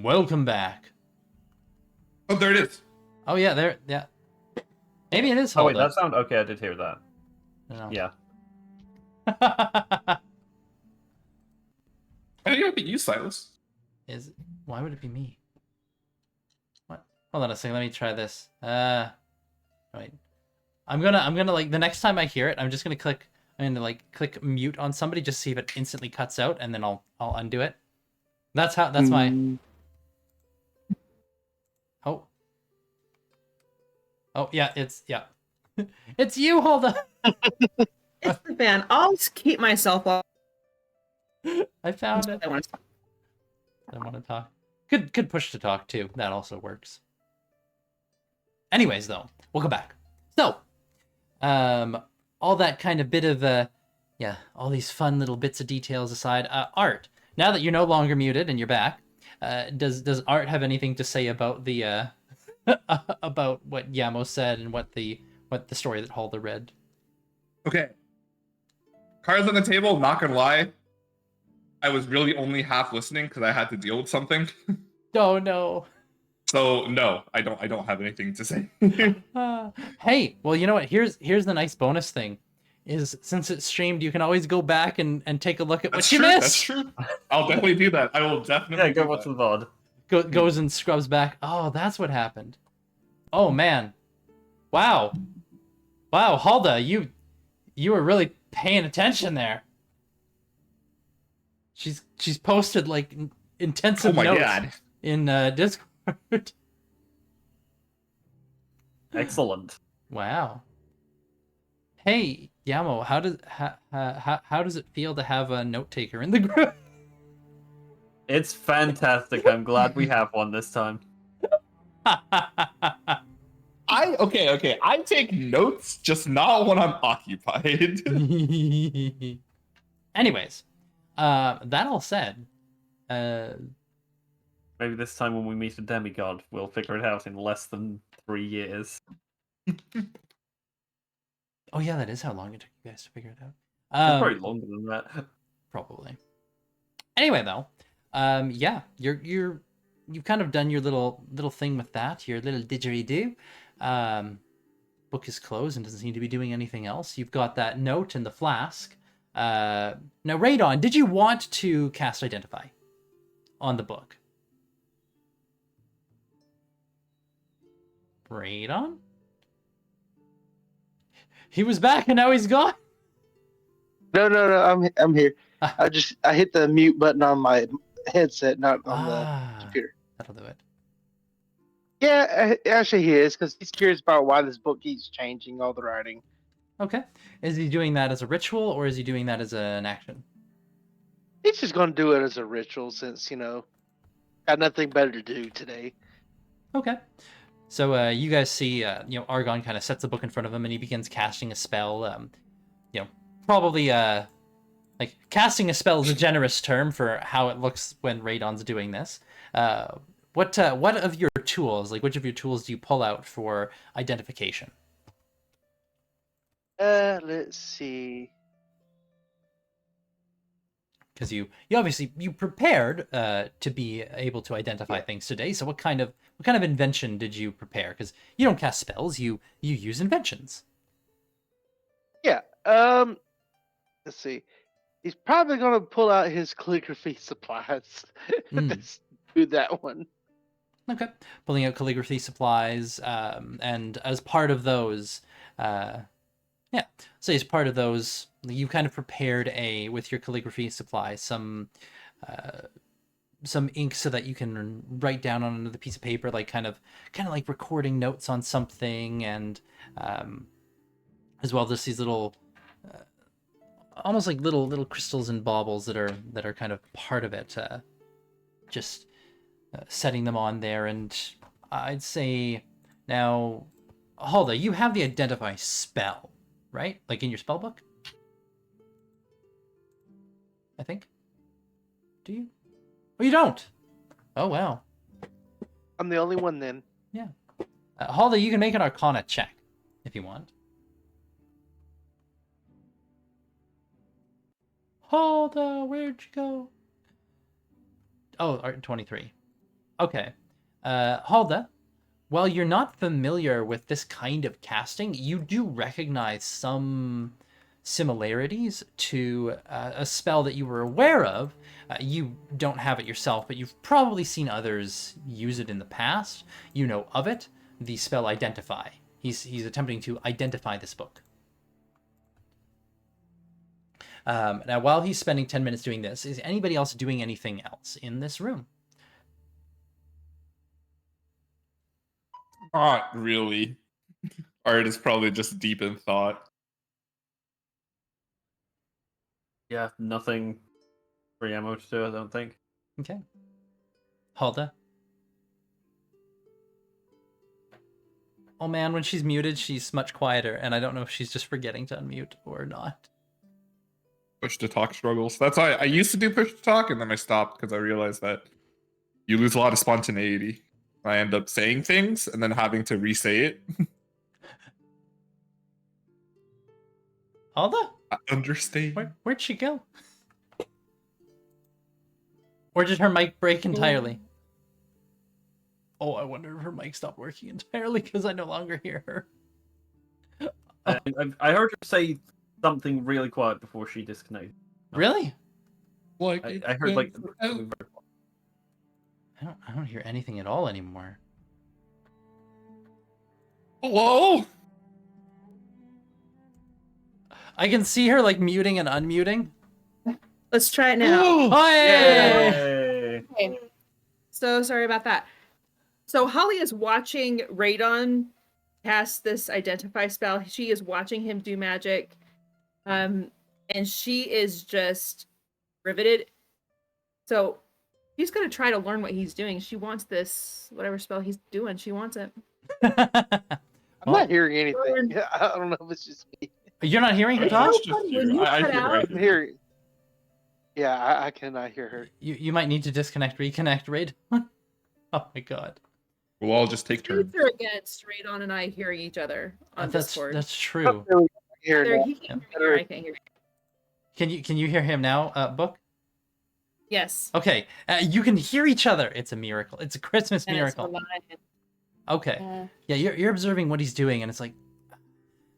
[SPEAKER 1] Welcome back.
[SPEAKER 2] Oh, there it is.
[SPEAKER 1] Oh yeah, there. Yeah. Maybe it is
[SPEAKER 4] Oh wait,
[SPEAKER 1] Hulda.
[SPEAKER 4] that sound okay. I did hear that.
[SPEAKER 1] No.
[SPEAKER 4] Yeah.
[SPEAKER 2] I think it would be you, Silas.
[SPEAKER 1] Is why would it be me? What? Hold on a second. Let me try this. Right. I'm gonna like the next time I hear it, I'm just gonna click. I'm gonna like click mute on somebody just see if it instantly cuts out, and then I'll undo it. That's my. Oh. Oh yeah, it's it's you, Hulda.
[SPEAKER 3] It's the fan. I'll just keep myself off.
[SPEAKER 1] I found it.
[SPEAKER 3] I want to
[SPEAKER 1] I want to talk. Could push to talk too. That also works. Anyways, though, welcome back. So, all that kind of bit of all these fun little bits of details aside, Art. Now that you're no longer muted and you're back, does Art have anything to say about the about what Yamo said and what the story that Hulda read?
[SPEAKER 2] Okay. Cards on the table, not gonna lie. I was really only half listening because I had to deal with something.
[SPEAKER 1] Oh no.
[SPEAKER 2] So no, I don't have anything to say.
[SPEAKER 1] Hey, well, you know what? Here's the nice bonus thing, is since it's streamed, you can always go back and take a look at
[SPEAKER 2] That's
[SPEAKER 1] what you
[SPEAKER 2] true,
[SPEAKER 1] missed.
[SPEAKER 2] That's true. I'll definitely do that. I will definitely
[SPEAKER 4] Yeah, go
[SPEAKER 2] do
[SPEAKER 4] watch
[SPEAKER 2] that.
[SPEAKER 4] the VOD.
[SPEAKER 1] Goes and scrubs back. Oh, that's what happened. Oh man. Wow, Hulda, you were really paying attention there. She's posted like intensive
[SPEAKER 2] Oh my
[SPEAKER 1] notes
[SPEAKER 2] god.
[SPEAKER 1] in Discord.
[SPEAKER 4] Excellent.
[SPEAKER 1] Wow. Hey, Yamo, how does it feel to have a note taker in the group?
[SPEAKER 4] It's fantastic. I'm glad we have one this time.
[SPEAKER 2] Okay. I take notes, just not when I'm occupied.
[SPEAKER 1] Anyways, that all said,
[SPEAKER 4] Maybe this time when we meet a demigod, we'll figure it out in less than 3 years.
[SPEAKER 1] oh yeah, that is how long it took you guys to figure it
[SPEAKER 4] It's
[SPEAKER 1] out.
[SPEAKER 4] probably longer than that.
[SPEAKER 1] Probably. Anyway, though, yeah, you've kind of done your little thing with that, your little didgeridoo. Book is closed and doesn't seem to be doing anything else. You've got that note in the flask. Now, Radon, did you want to cast Identify on the book? Radon? He was back and now he's gone?
[SPEAKER 5] No, I'm here.
[SPEAKER 1] Ah.
[SPEAKER 5] I hit the mute button on my headset, not on the computer.
[SPEAKER 1] That'll do it.
[SPEAKER 5] Yeah, actually he is, because he's curious about why this book keeps changing all the writing.
[SPEAKER 1] Okay. Is he doing that as a ritual or is he doing that as an action?
[SPEAKER 5] He's just going to do it as a ritual since, got nothing better to do today.
[SPEAKER 1] Okay. So you guys see, Argon kind of sets the book in front of him and he begins casting a spell. Probably like casting a spell is a generous term for how it looks when Radon's doing this. What of your tools, like which of your tools do you pull out for identification?
[SPEAKER 5] Let's see.
[SPEAKER 1] Because you obviously you prepared to be able to identify things today. So what kind of invention did you prepare? Because you don't cast spells, you use inventions.
[SPEAKER 5] Yeah. Let's see. He's probably going to pull out his calligraphy supplies. Let's do that one.
[SPEAKER 1] Okay, pulling out calligraphy supplies, and as part of those, so as part of those, you kind of prepared with your calligraphy supplies some ink so that you can write down on another piece of paper, like kind of like recording notes on something, and as well just these little, almost like little crystals and baubles that are kind of part of it, just. Setting them on there, and I'd say now, Hulda, you have the Identify spell, right? Like in your spell book? I think. Do you? Oh, you don't. Oh wow.
[SPEAKER 5] I'm the only one then.
[SPEAKER 1] Yeah. Hulda, you can make an Arcana check if you want. Hulda, where'd you go? Oh, 23. Okay. Halda, while you're not familiar with this kind of casting, you do recognize some similarities to a spell that you were aware of. You don't have it yourself, but you've probably seen others use it in the past. You know of it, the spell Identify. He's attempting to identify this book. Now, while he's spending 10 minutes doing this, is anybody else doing anything else in this room?
[SPEAKER 2] Not really. Art is probably just deep in thought.
[SPEAKER 4] Yeah, nothing free ammo to do, I don't think.
[SPEAKER 1] Okay. Halda? Oh man, when she's muted, she's much quieter, and I don't know if she's just forgetting to unmute or not.
[SPEAKER 2] Push to talk struggles. That's why I used to do push to talk, and then I stopped because I realized that you lose a lot of spontaneity. I end up saying things and then having to re-say it.
[SPEAKER 1] Halda?
[SPEAKER 2] I understand.
[SPEAKER 1] Where'd she go? Or did her mic break entirely? Oh, I wonder if her mic stopped working entirely because I no longer hear her.
[SPEAKER 4] I heard her say something really quiet before she disconnected.
[SPEAKER 1] Really?
[SPEAKER 2] Like
[SPEAKER 4] I heard like
[SPEAKER 1] I don't hear anything at all anymore.
[SPEAKER 2] hello?
[SPEAKER 1] I can see her like muting and unmuting.
[SPEAKER 3] Let's try it now.
[SPEAKER 1] Oh,
[SPEAKER 4] Yay!
[SPEAKER 3] Okay. So sorry about that. So Holly is watching Radon cast this Identify spell. She is watching him do magic. And she is just riveted. So she's going to try to learn what he's doing. She wants this, whatever spell he's doing. She wants it.
[SPEAKER 5] I'm not hearing anything. I don't know if it's just me.
[SPEAKER 1] You're not hearing her
[SPEAKER 2] I
[SPEAKER 1] talk?
[SPEAKER 2] was just
[SPEAKER 3] When you
[SPEAKER 2] I
[SPEAKER 3] cut
[SPEAKER 2] hear
[SPEAKER 3] out-
[SPEAKER 2] right.
[SPEAKER 5] I'm hearing. Yeah, I cannot hear her.
[SPEAKER 1] You might need to disconnect, reconnect, Raid. Oh my god.
[SPEAKER 2] We'll all just take turns.
[SPEAKER 3] These are against Radon and I hearing each other on Discord.
[SPEAKER 1] That's true.
[SPEAKER 5] Hear
[SPEAKER 3] Either
[SPEAKER 5] now.
[SPEAKER 3] he can hear me or I can't hear him.
[SPEAKER 1] Can you hear him now, Book?
[SPEAKER 3] Yes.
[SPEAKER 1] Okay, you can hear each other. It's a miracle. It's a Christmas
[SPEAKER 3] And it's
[SPEAKER 1] miracle.
[SPEAKER 3] alive.
[SPEAKER 1] Okay. Yeah, you're observing what he's doing, and it's like,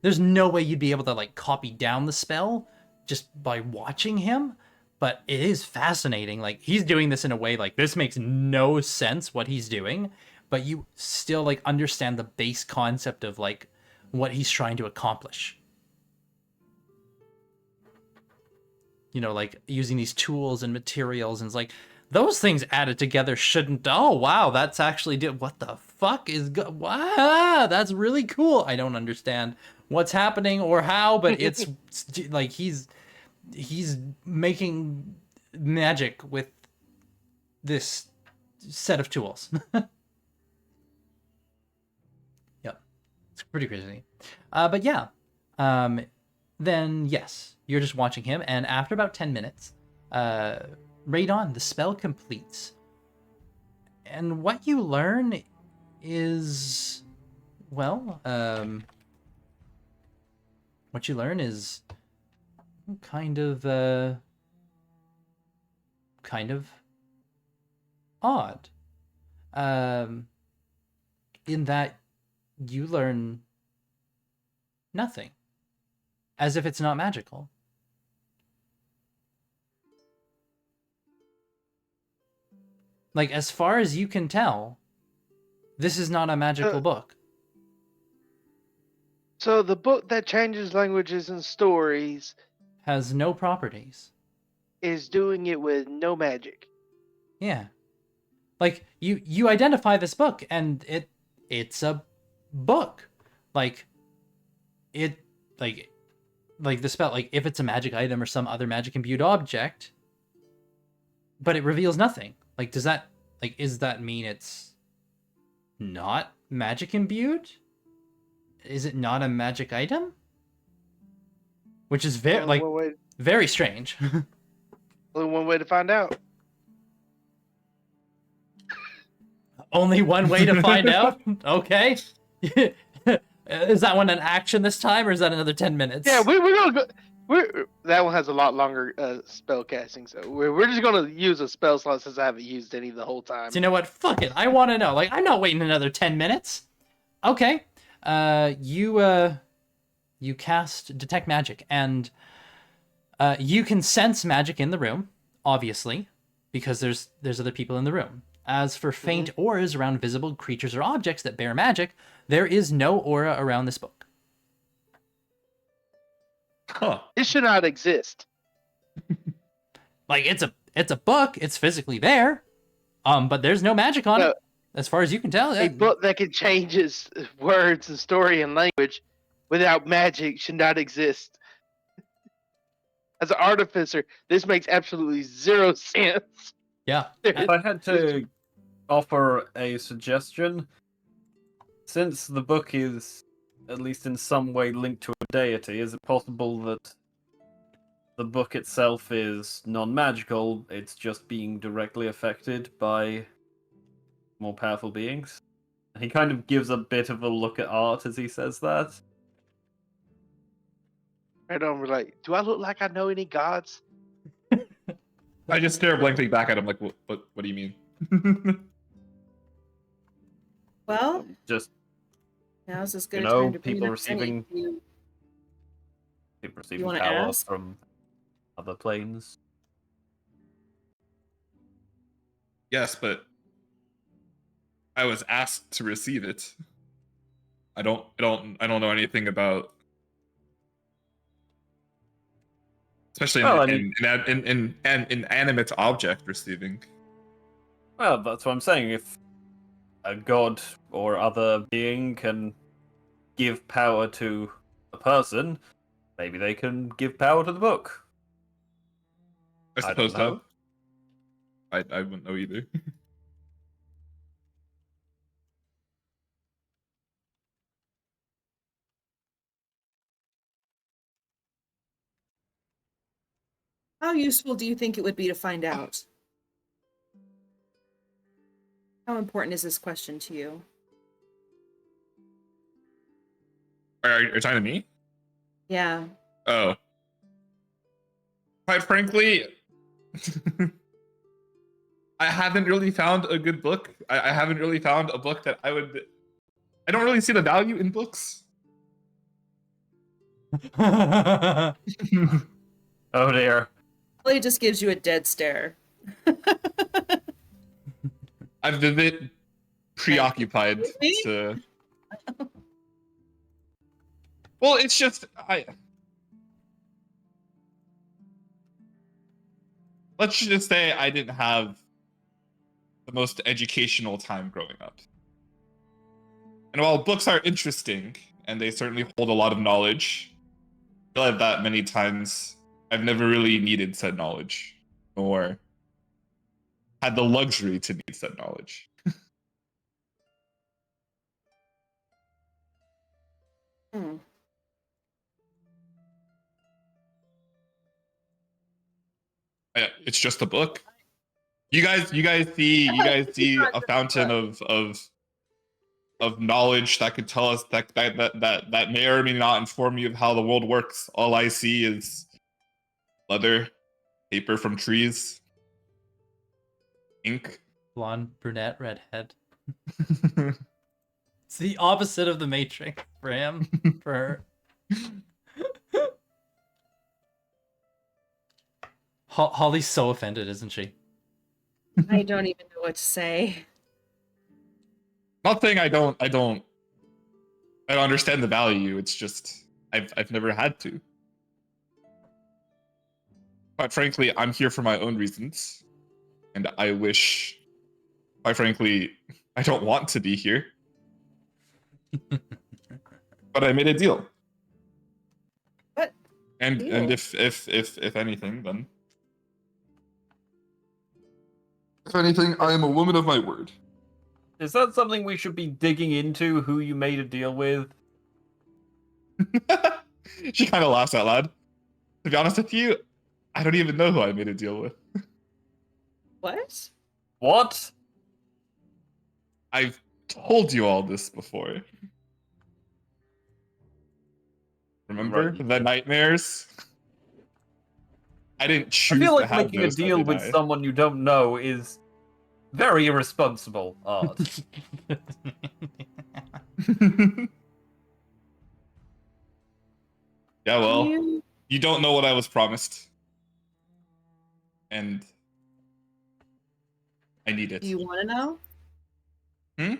[SPEAKER 1] there's no way you'd be able to like copy down the spell just by watching him, but it is fascinating. Like he's doing this in a way like this makes no sense what he's doing, but you still like understand the base concept of like what he's trying to accomplish. You know, like using these tools and materials, and it's like those things added together shouldn't. Oh wow, that's actually what the fuck is wow, that's really cool. I don't understand what's happening or how, but it's like he's making magic with this set of tools. Yep, it's pretty crazy. But yeah, then yes, you're just watching him, and after about 10 minutes, Radon, the spell completes. And what you learn is, well, what you learn is kind of odd. In that you learn nothing. As if it's not magical. Like, as far as you can tell, this is not a magical book.
[SPEAKER 5] So the book that changes languages and stories
[SPEAKER 1] Has no properties.
[SPEAKER 5] is doing it with no magic.
[SPEAKER 1] Yeah. Like, you identify this book, and it's a book. Like, like the spell, like, if it's a magic item or some other magic imbued object, but it reveals nothing. Like, does that mean it's not magic imbued? Is it not a magic item? Which is very strange.
[SPEAKER 5] Only one way to find out.
[SPEAKER 1] Only one way to find out? Okay. Is that one an action this time, or is that another 10 minutes?
[SPEAKER 5] Yeah, we're gonna go. That one has a lot longer spell casting, so we're just gonna use a spell slot since I haven't used any the whole time.
[SPEAKER 1] So you know what? Fuck it. I want to know. Like, I'm not waiting another 10 minutes. Okay. You cast Detect Magic, and you can sense magic in the room, obviously, because there's other people in the room. As for faint auras around visible creatures or objects that bear magic, there is no aura around this book.
[SPEAKER 2] Huh.
[SPEAKER 5] It should not exist.
[SPEAKER 1] Like, it's a book. It's physically there, but there's no magic on it, as far as you can tell.
[SPEAKER 5] A book that can change its words and story and language without magic should not exist. As an artificer, this makes absolutely zero sense.
[SPEAKER 1] Yeah.
[SPEAKER 4] If I had to offer a suggestion, since the book is at least in some way linked to a deity, is it possible that the book itself is non-magical, it's just being directly affected by more powerful beings? And he kind of gives a bit of a look at art as he says that.
[SPEAKER 5] Right on, we're like, do I look like I know any gods?
[SPEAKER 2] I just stare blankly back at him like, what do you mean?
[SPEAKER 3] Well,
[SPEAKER 4] Just,
[SPEAKER 3] now's as good
[SPEAKER 4] you
[SPEAKER 3] a
[SPEAKER 4] know,
[SPEAKER 3] time to bring
[SPEAKER 4] people
[SPEAKER 3] it up
[SPEAKER 4] receiving
[SPEAKER 3] any-
[SPEAKER 4] people receiving
[SPEAKER 3] wanna
[SPEAKER 4] power
[SPEAKER 3] ask?
[SPEAKER 4] from other planes.
[SPEAKER 2] Yes, but I was asked to receive it. I don't know anything about, especially
[SPEAKER 4] Well, I
[SPEAKER 2] in inanimate object receiving.
[SPEAKER 4] Well, that's what I'm saying. If a god or other being can give power to a person, maybe they can give power to the book.
[SPEAKER 2] I
[SPEAKER 4] I
[SPEAKER 2] suppose
[SPEAKER 4] don't know.
[SPEAKER 2] so. I wouldn't know either.
[SPEAKER 3] How useful do you think it would be to find out? How important is this question to you?
[SPEAKER 2] Are you talking to me?
[SPEAKER 3] Yeah.
[SPEAKER 2] Oh. Quite frankly, I haven't really found a good book. I haven't really found a book that I don't really see the value in books.
[SPEAKER 4] Oh dear.
[SPEAKER 3] It just gives you a dead stare.
[SPEAKER 2] I've been a bit preoccupied
[SPEAKER 3] Me?
[SPEAKER 2] to. Well, it's just let's just say I didn't have the most educational time growing up. And while books are interesting and they certainly hold a lot of knowledge, I feel like that many times I've never really needed said knowledge or had the luxury to need said knowledge.
[SPEAKER 3] Hmm.
[SPEAKER 2] It's just a book. You guys see a fountain of knowledge that could tell us that may or may not inform you of how the world works. All I see is leather, paper from trees, ink.
[SPEAKER 1] Blonde, brunette, redhead. It's the opposite of the Matrix for him. For her. Holly's so offended, isn't she?
[SPEAKER 3] I don't even know what to say.
[SPEAKER 2] Not saying I don't understand the value. It's just I've never had to. Quite frankly, I'm here for my own reasons, and I wish. Quite frankly, I don't want to be here, but I made a deal.
[SPEAKER 3] What?
[SPEAKER 2] And
[SPEAKER 3] Deal?
[SPEAKER 2] if anything, then if anything, I am a woman of my word.
[SPEAKER 4] Is that something we should be digging into, who you made a deal with?
[SPEAKER 2] She kind of laughs out loud. To be honest with you, I don't even know who I made a deal with.
[SPEAKER 3] What?
[SPEAKER 4] What?
[SPEAKER 2] I've told you all this before. Remember
[SPEAKER 4] Right.
[SPEAKER 2] the nightmares? I didn't
[SPEAKER 4] I
[SPEAKER 2] choose
[SPEAKER 4] feel
[SPEAKER 2] to
[SPEAKER 4] like
[SPEAKER 2] have
[SPEAKER 4] making a
[SPEAKER 2] those,
[SPEAKER 4] deal
[SPEAKER 2] did
[SPEAKER 4] with
[SPEAKER 2] I?
[SPEAKER 4] someone you don't know is very irresponsible, Art.
[SPEAKER 2] Yeah, well,
[SPEAKER 3] You,
[SPEAKER 2] you don't know what I was promised. And I need it.
[SPEAKER 3] do you want to know?
[SPEAKER 2] Hmm?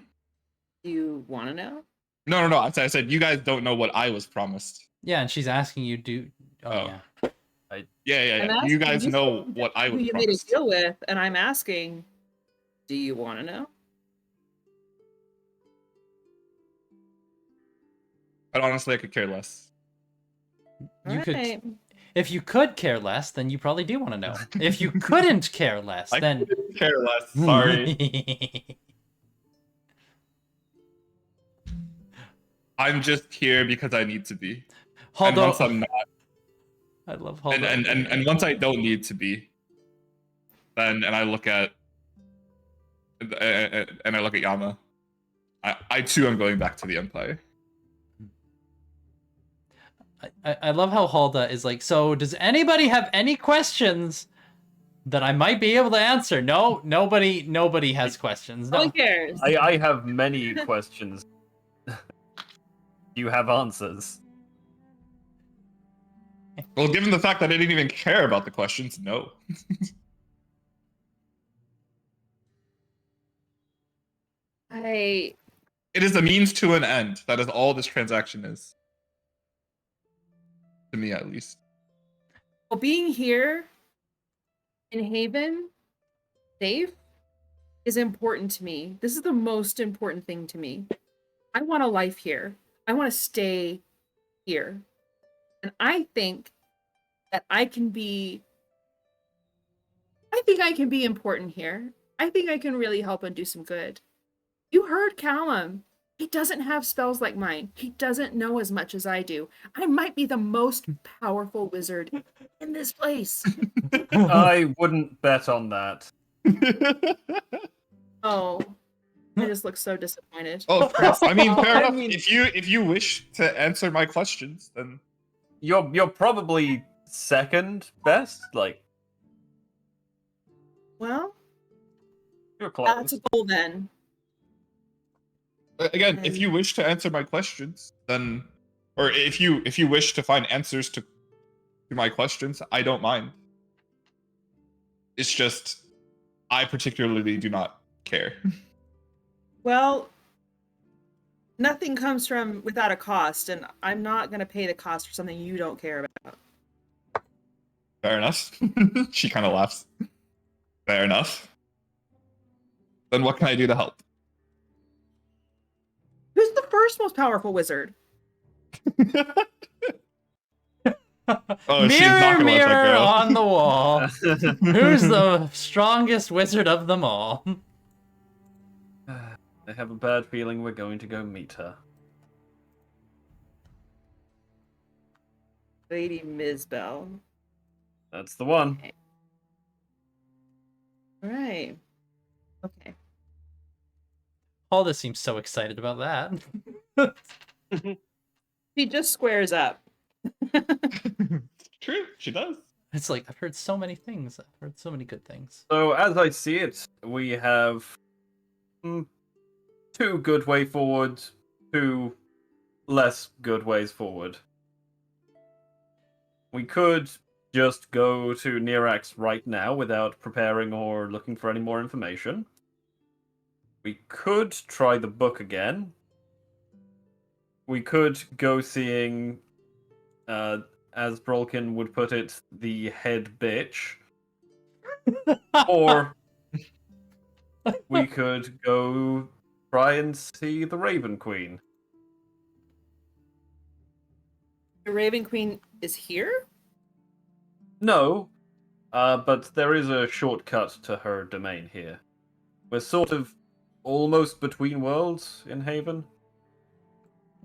[SPEAKER 3] Do you want to know?
[SPEAKER 2] No. I said you guys don't know what I was promised.
[SPEAKER 1] Yeah, and she's asking you, do... Oh,
[SPEAKER 2] Oh.
[SPEAKER 1] yeah.
[SPEAKER 3] I'm
[SPEAKER 2] Yeah. You
[SPEAKER 3] asking
[SPEAKER 2] guys
[SPEAKER 3] you
[SPEAKER 2] know
[SPEAKER 3] said
[SPEAKER 2] what I
[SPEAKER 3] who
[SPEAKER 2] was
[SPEAKER 3] you made a
[SPEAKER 2] promised.
[SPEAKER 3] deal with, and I'm asking, do you want to know?
[SPEAKER 2] But honestly, I could care less.
[SPEAKER 1] You could...
[SPEAKER 3] Alright.
[SPEAKER 1] If you could care less, then you probably do want to know. If you couldn't care less,
[SPEAKER 2] I
[SPEAKER 1] then...
[SPEAKER 2] couldn't care less. Sorry. I'm just here because I need to be. And
[SPEAKER 1] Haldo...
[SPEAKER 2] once I'm not,
[SPEAKER 1] I love
[SPEAKER 2] and,
[SPEAKER 1] Haldo.
[SPEAKER 2] and once I don't need to be, then and I look at Yama, I too am going back to the Empire.
[SPEAKER 1] I love how Halda is like, so does anybody have any questions that I might be able to answer? No, nobody has questions.
[SPEAKER 3] No
[SPEAKER 1] No.
[SPEAKER 3] one cares.
[SPEAKER 4] I have many questions. You have answers.
[SPEAKER 2] Well, given the fact that I didn't even care about the questions, no.
[SPEAKER 3] I
[SPEAKER 2] It is a means to an end. That is all this transaction is. To me, at least.
[SPEAKER 3] well, being here in Haven, safe, is important to me. This is the most important thing to me. I want a life here. I want to stay here. And I think that I can be important here. I think I can really help and do some good. You heard Callum. He doesn't have spells like mine. He doesn't know as much as I do. I might be the most powerful wizard in this place.
[SPEAKER 4] I wouldn't bet on that.
[SPEAKER 3] Oh, I just look so disappointed.
[SPEAKER 2] Oh, I mean, fair
[SPEAKER 4] I
[SPEAKER 2] enough.
[SPEAKER 4] mean-
[SPEAKER 2] If you wish to answer my questions, then
[SPEAKER 4] You're probably second best. Like
[SPEAKER 3] Well,
[SPEAKER 4] you're close.
[SPEAKER 3] that's a goal then.
[SPEAKER 2] again, if you wish to answer my questions, then or if you wish to find answers to my questions, I don't mind. It's just I particularly do not care.
[SPEAKER 3] Well, nothing comes from without a cost, and I'm not going to pay the cost for something you don't care about.
[SPEAKER 2] Fair enough. She kind of laughs. Fair enough. Then what can I do to help?
[SPEAKER 3] Who's the first most powerful wizard?
[SPEAKER 2] Oh, she's
[SPEAKER 1] Mirror,
[SPEAKER 2] not gonna let that
[SPEAKER 1] mirror
[SPEAKER 2] go.
[SPEAKER 1] on the wall. Who's the strongest wizard of them all?
[SPEAKER 4] I have a bad feeling we're going to go meet her.
[SPEAKER 3] Lady Mizbel.
[SPEAKER 4] That's the one.
[SPEAKER 3] All right. Okay.
[SPEAKER 1] Halda seems so excited about that.
[SPEAKER 3] She just squares up.
[SPEAKER 2] True, she does.
[SPEAKER 1] It's like, I've heard so many things. I've heard so many good things.
[SPEAKER 4] So as I see it, we have two good way forward, two less good ways forward. We could just go to Nirax right now without preparing or looking for any more information. We could try the book again. We could go seeing, as Brolkin would put it, the head bitch. Or we could go try and see the Raven Queen.
[SPEAKER 3] The Raven Queen is here?
[SPEAKER 4] No, but there is a shortcut to her domain here. We're sort of almost between worlds in Haven.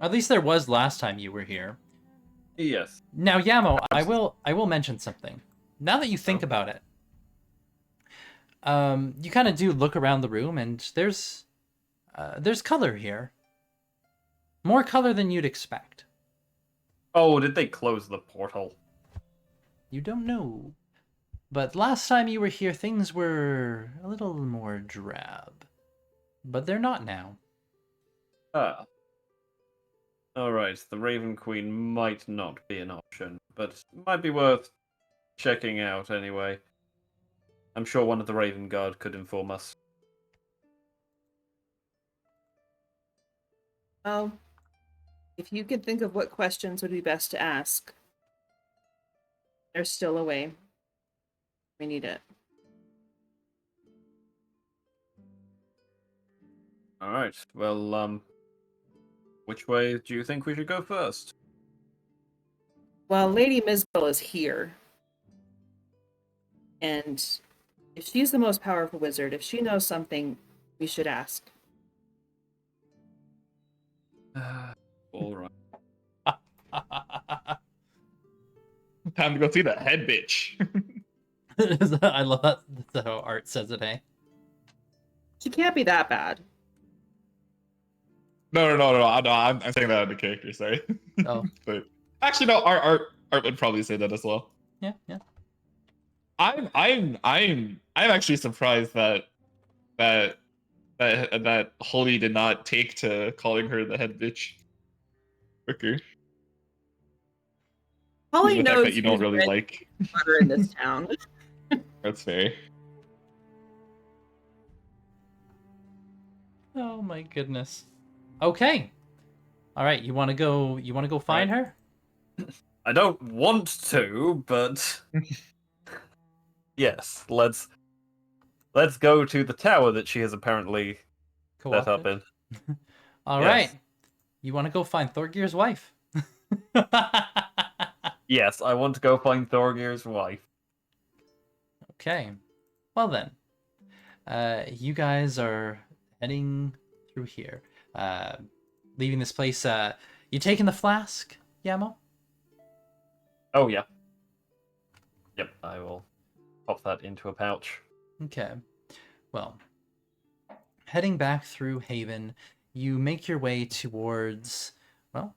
[SPEAKER 1] At least there was last time you were here.
[SPEAKER 4] Yes.
[SPEAKER 1] Now, Yamo, I will mention something. Now that you think about it, you kind of do look around the room, and there's color here. More color than you'd expect.
[SPEAKER 4] Oh, did they close the portal?
[SPEAKER 1] You don't know. But last time you were here, things were a little more drab. But they're not now.
[SPEAKER 4] Ah. Alright, the Raven Queen might not be an option, but might be worth checking out anyway. I'm sure one of the Raven Guard could inform us.
[SPEAKER 3] Well, if you can think of what questions would be best to ask, there's still a way. We need it.
[SPEAKER 4] Alright, well, which way do you think we should go first?
[SPEAKER 3] Well, Lady Mizbel is here. And if she's the most powerful wizard, if she knows something, we should ask.
[SPEAKER 4] Alright.
[SPEAKER 2] Time to go see that head bitch.
[SPEAKER 1] I love that. That's how Art says it, hey?
[SPEAKER 3] She can't be that bad.
[SPEAKER 2] No. I'm saying that in the character. Sorry.
[SPEAKER 1] Oh.
[SPEAKER 2] But actually, no. Art would probably say that as well.
[SPEAKER 1] Yeah.
[SPEAKER 2] I'm actually surprised that Holly did not take to calling her the head bitch quicker.
[SPEAKER 3] Holly
[SPEAKER 2] The fact
[SPEAKER 3] knows
[SPEAKER 2] that you don't
[SPEAKER 3] who's
[SPEAKER 2] really
[SPEAKER 3] bread
[SPEAKER 2] like.
[SPEAKER 3] and butter in this town.
[SPEAKER 2] That's fair.
[SPEAKER 1] Oh my goodness. Okay. All right. You want to go? You want to go find her?
[SPEAKER 4] I don't want to, but yes, let's go to the tower that she has apparently set up
[SPEAKER 1] Co-opted?
[SPEAKER 4] in.
[SPEAKER 1] All
[SPEAKER 4] Yes.
[SPEAKER 1] right. You want to go find Thorgir's wife?
[SPEAKER 4] Yes, I want to go find Thorgir's wife.
[SPEAKER 1] Okay. Well then, you guys are heading through here, leaving this place. You taking the flask, Yamo?
[SPEAKER 4] Oh yeah. Yep, I will pop that into a pouch.
[SPEAKER 1] Okay. Well, heading back through Haven, you make your way towards, well,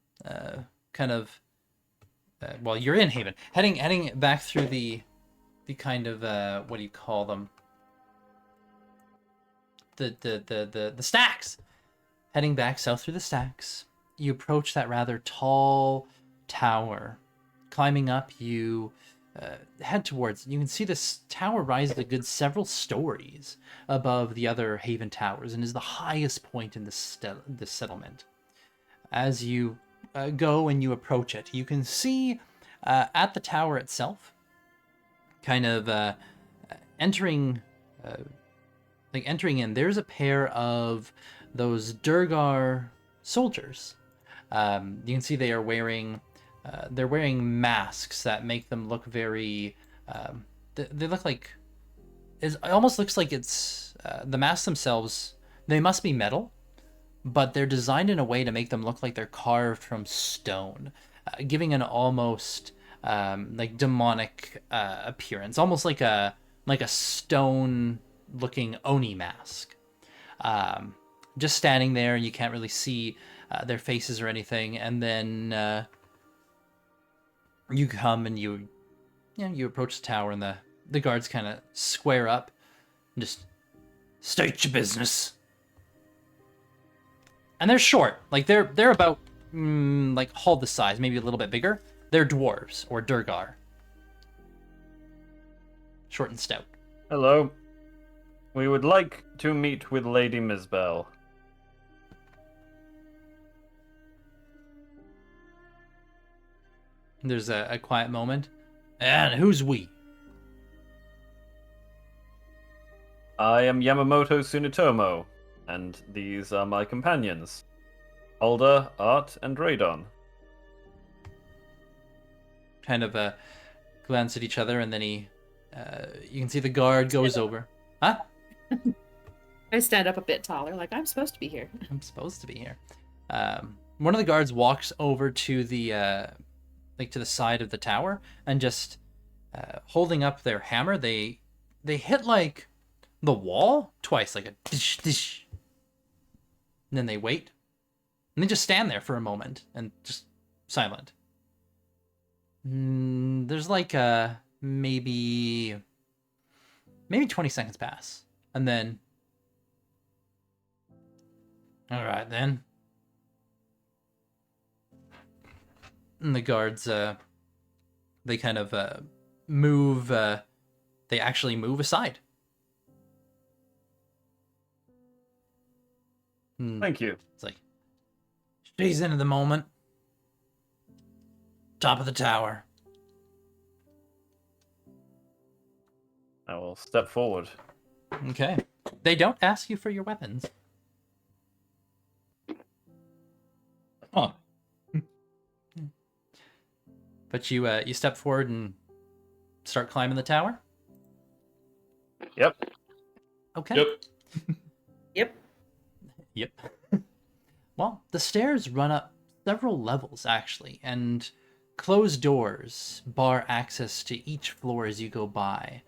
[SPEAKER 1] well, you're in Haven. Heading back through the kind of what do you call them? The stacks. Heading back south through the stacks, you approach that rather tall tower. Climbing up, you head towards. You can see this tower rises a good several stories above the other Haven towers, and is the highest point in this settlement. As you go and you approach it, you can see at the tower itself, kind of entering in, there's a pair of those Durgar soldiers. You can see they are wearing masks that make them look very they look like, it almost looks like it's the masks themselves, they must be metal, but they're designed in a way to make them look like they're carved from stone, giving an almost like demonic appearance, almost like a stone looking Oni mask. Just standing there, and you can't really see their faces or anything, and then you come and you approach the tower, and the guards kind of square up and just state your business. And they're short, like they're about like Hull the size, maybe a little bit bigger. They're dwarves or Durgar, short and stout.
[SPEAKER 4] Hello. We would like to meet with Lady Mizbel.
[SPEAKER 1] There's a quiet moment. And who's we?
[SPEAKER 4] I am Yamamoto Sunitomo, and these are my companions, Alda, Art, and Radon.
[SPEAKER 1] Kind of glance at each other, and then you can see the guard goes over. Huh?
[SPEAKER 3] I stand up a bit taller, like I'm supposed to be here.
[SPEAKER 1] I'm supposed to be here. One of the guards walks over to the to the side of the tower, and just holding up their hammer, they hit like the wall twice, like a dish dish. And then they wait, and they just stand there for a moment and just silent. There's like maybe maybe 20 seconds pass. And then, all right then. And the guards, they kind of move, they actually move aside.
[SPEAKER 4] Thank you.
[SPEAKER 1] It's like, she's in at the moment. Top of the tower.
[SPEAKER 4] I will step forward.
[SPEAKER 1] Okay. They don't ask you for your weapons.
[SPEAKER 2] Huh.
[SPEAKER 1] But you step forward and start climbing the tower?
[SPEAKER 4] Yep.
[SPEAKER 1] Okay.
[SPEAKER 2] Yep.
[SPEAKER 3] Yep.
[SPEAKER 1] Yep. Well, the stairs run up several levels, actually, and closed doors bar access to each floor as you go by.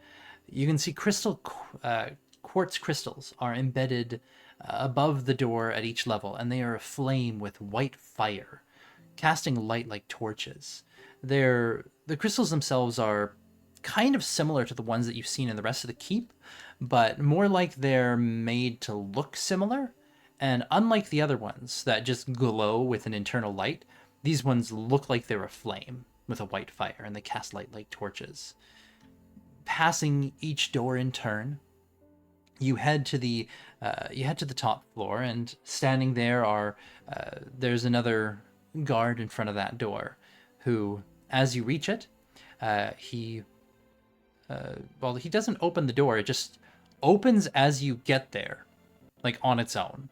[SPEAKER 1] You can see quartz crystals are embedded above the door at each level, and they are aflame with white fire, casting light like torches. The crystals themselves are kind of similar to the ones that you've seen in the rest of the keep, but more like they're made to look similar. And unlike the other ones that just glow with an internal light, these ones look like they're aflame with a white fire, and they cast light like torches. Passing each door in turn, you head to the top floor, and standing there are there's another guard in front of that door, who, as you reach it, he doesn't open the door; it just opens as you get there, like on its own.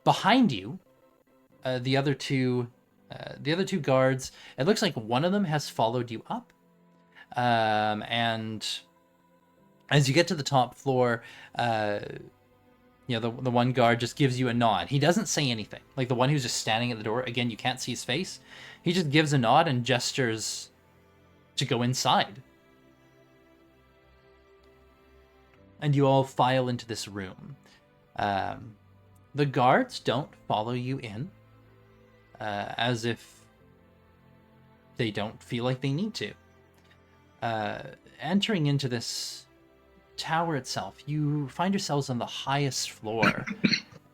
[SPEAKER 1] Behind you, the other two guards, it looks like one of them has followed you up. And as you get to the top floor, the one guard just gives you a nod. He doesn't say anything. Like the one who's just standing at the door, again, you can't see his face. He just gives a nod and gestures to go inside. And you all file into this room. The guards don't follow you in, as if they don't feel like they need to. Entering into this tower itself, you find yourselves on the highest floor,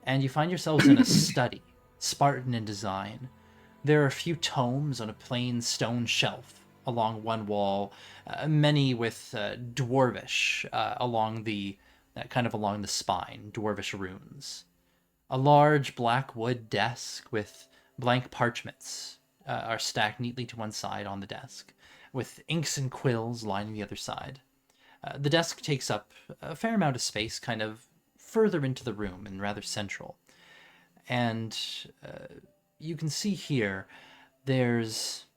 [SPEAKER 1] and you find yourselves in a study, Spartan in design. There are a few tomes on a plain stone shelf along one wall, many with dwarvish along the spine, dwarvish runes. A large black wood desk with blank parchments are stacked neatly to one side on the desk, with inks and quills lining the other side. The desk takes up a fair amount of space, kind of further into the room and rather central. And you can see here, there's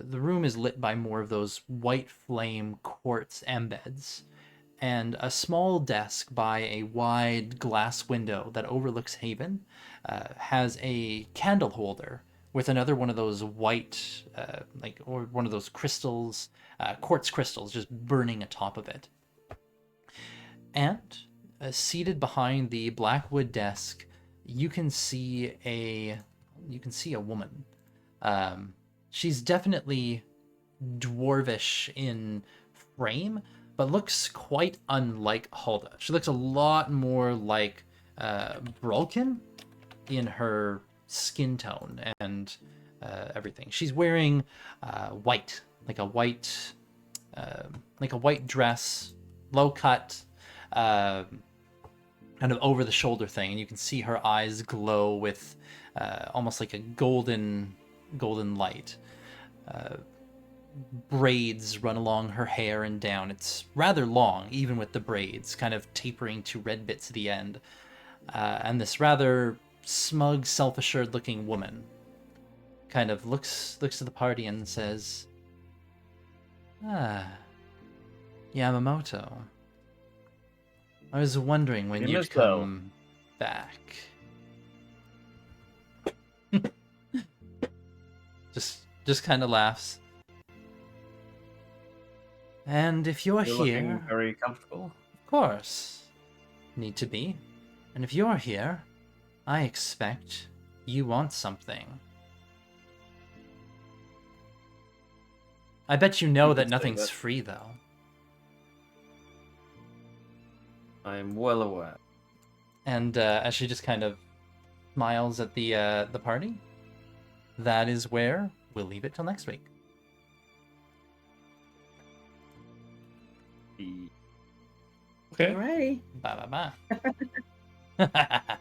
[SPEAKER 1] the room is lit by more of those white flame quartz embeds, and a small desk by a wide glass window that overlooks Haven has a candle holder with another one of those white, or one of those crystals, quartz crystals, just burning atop of it. And seated behind the blackwood desk, you can see a woman. She's definitely dwarvish in frame, but looks quite unlike Hulda. She looks a lot more like Brolkin in her skin tone and everything. She's wearing white, like a white dress, low cut, kind of over the shoulder thing, and you can see her eyes glow with almost like a golden light. Braids run along her hair and down. It's rather long, even with the braids, kind of tapering to red bits at the end. And this rather smug, self-assured looking woman kind of looks to the party and says, Yamamoto. I was wondering when you'd come back. just kind of laughs. And if you're here,
[SPEAKER 4] looking very comfortable.
[SPEAKER 1] Of course, need to be. And if you're here, I expect you want something. I bet you know that nothing's free, though.
[SPEAKER 4] I am well aware.
[SPEAKER 1] And as she just kind of smiles at the party, that is where we'll leave it till next week.
[SPEAKER 2] Okay.
[SPEAKER 3] Alrighty.
[SPEAKER 1] Bye bye bye.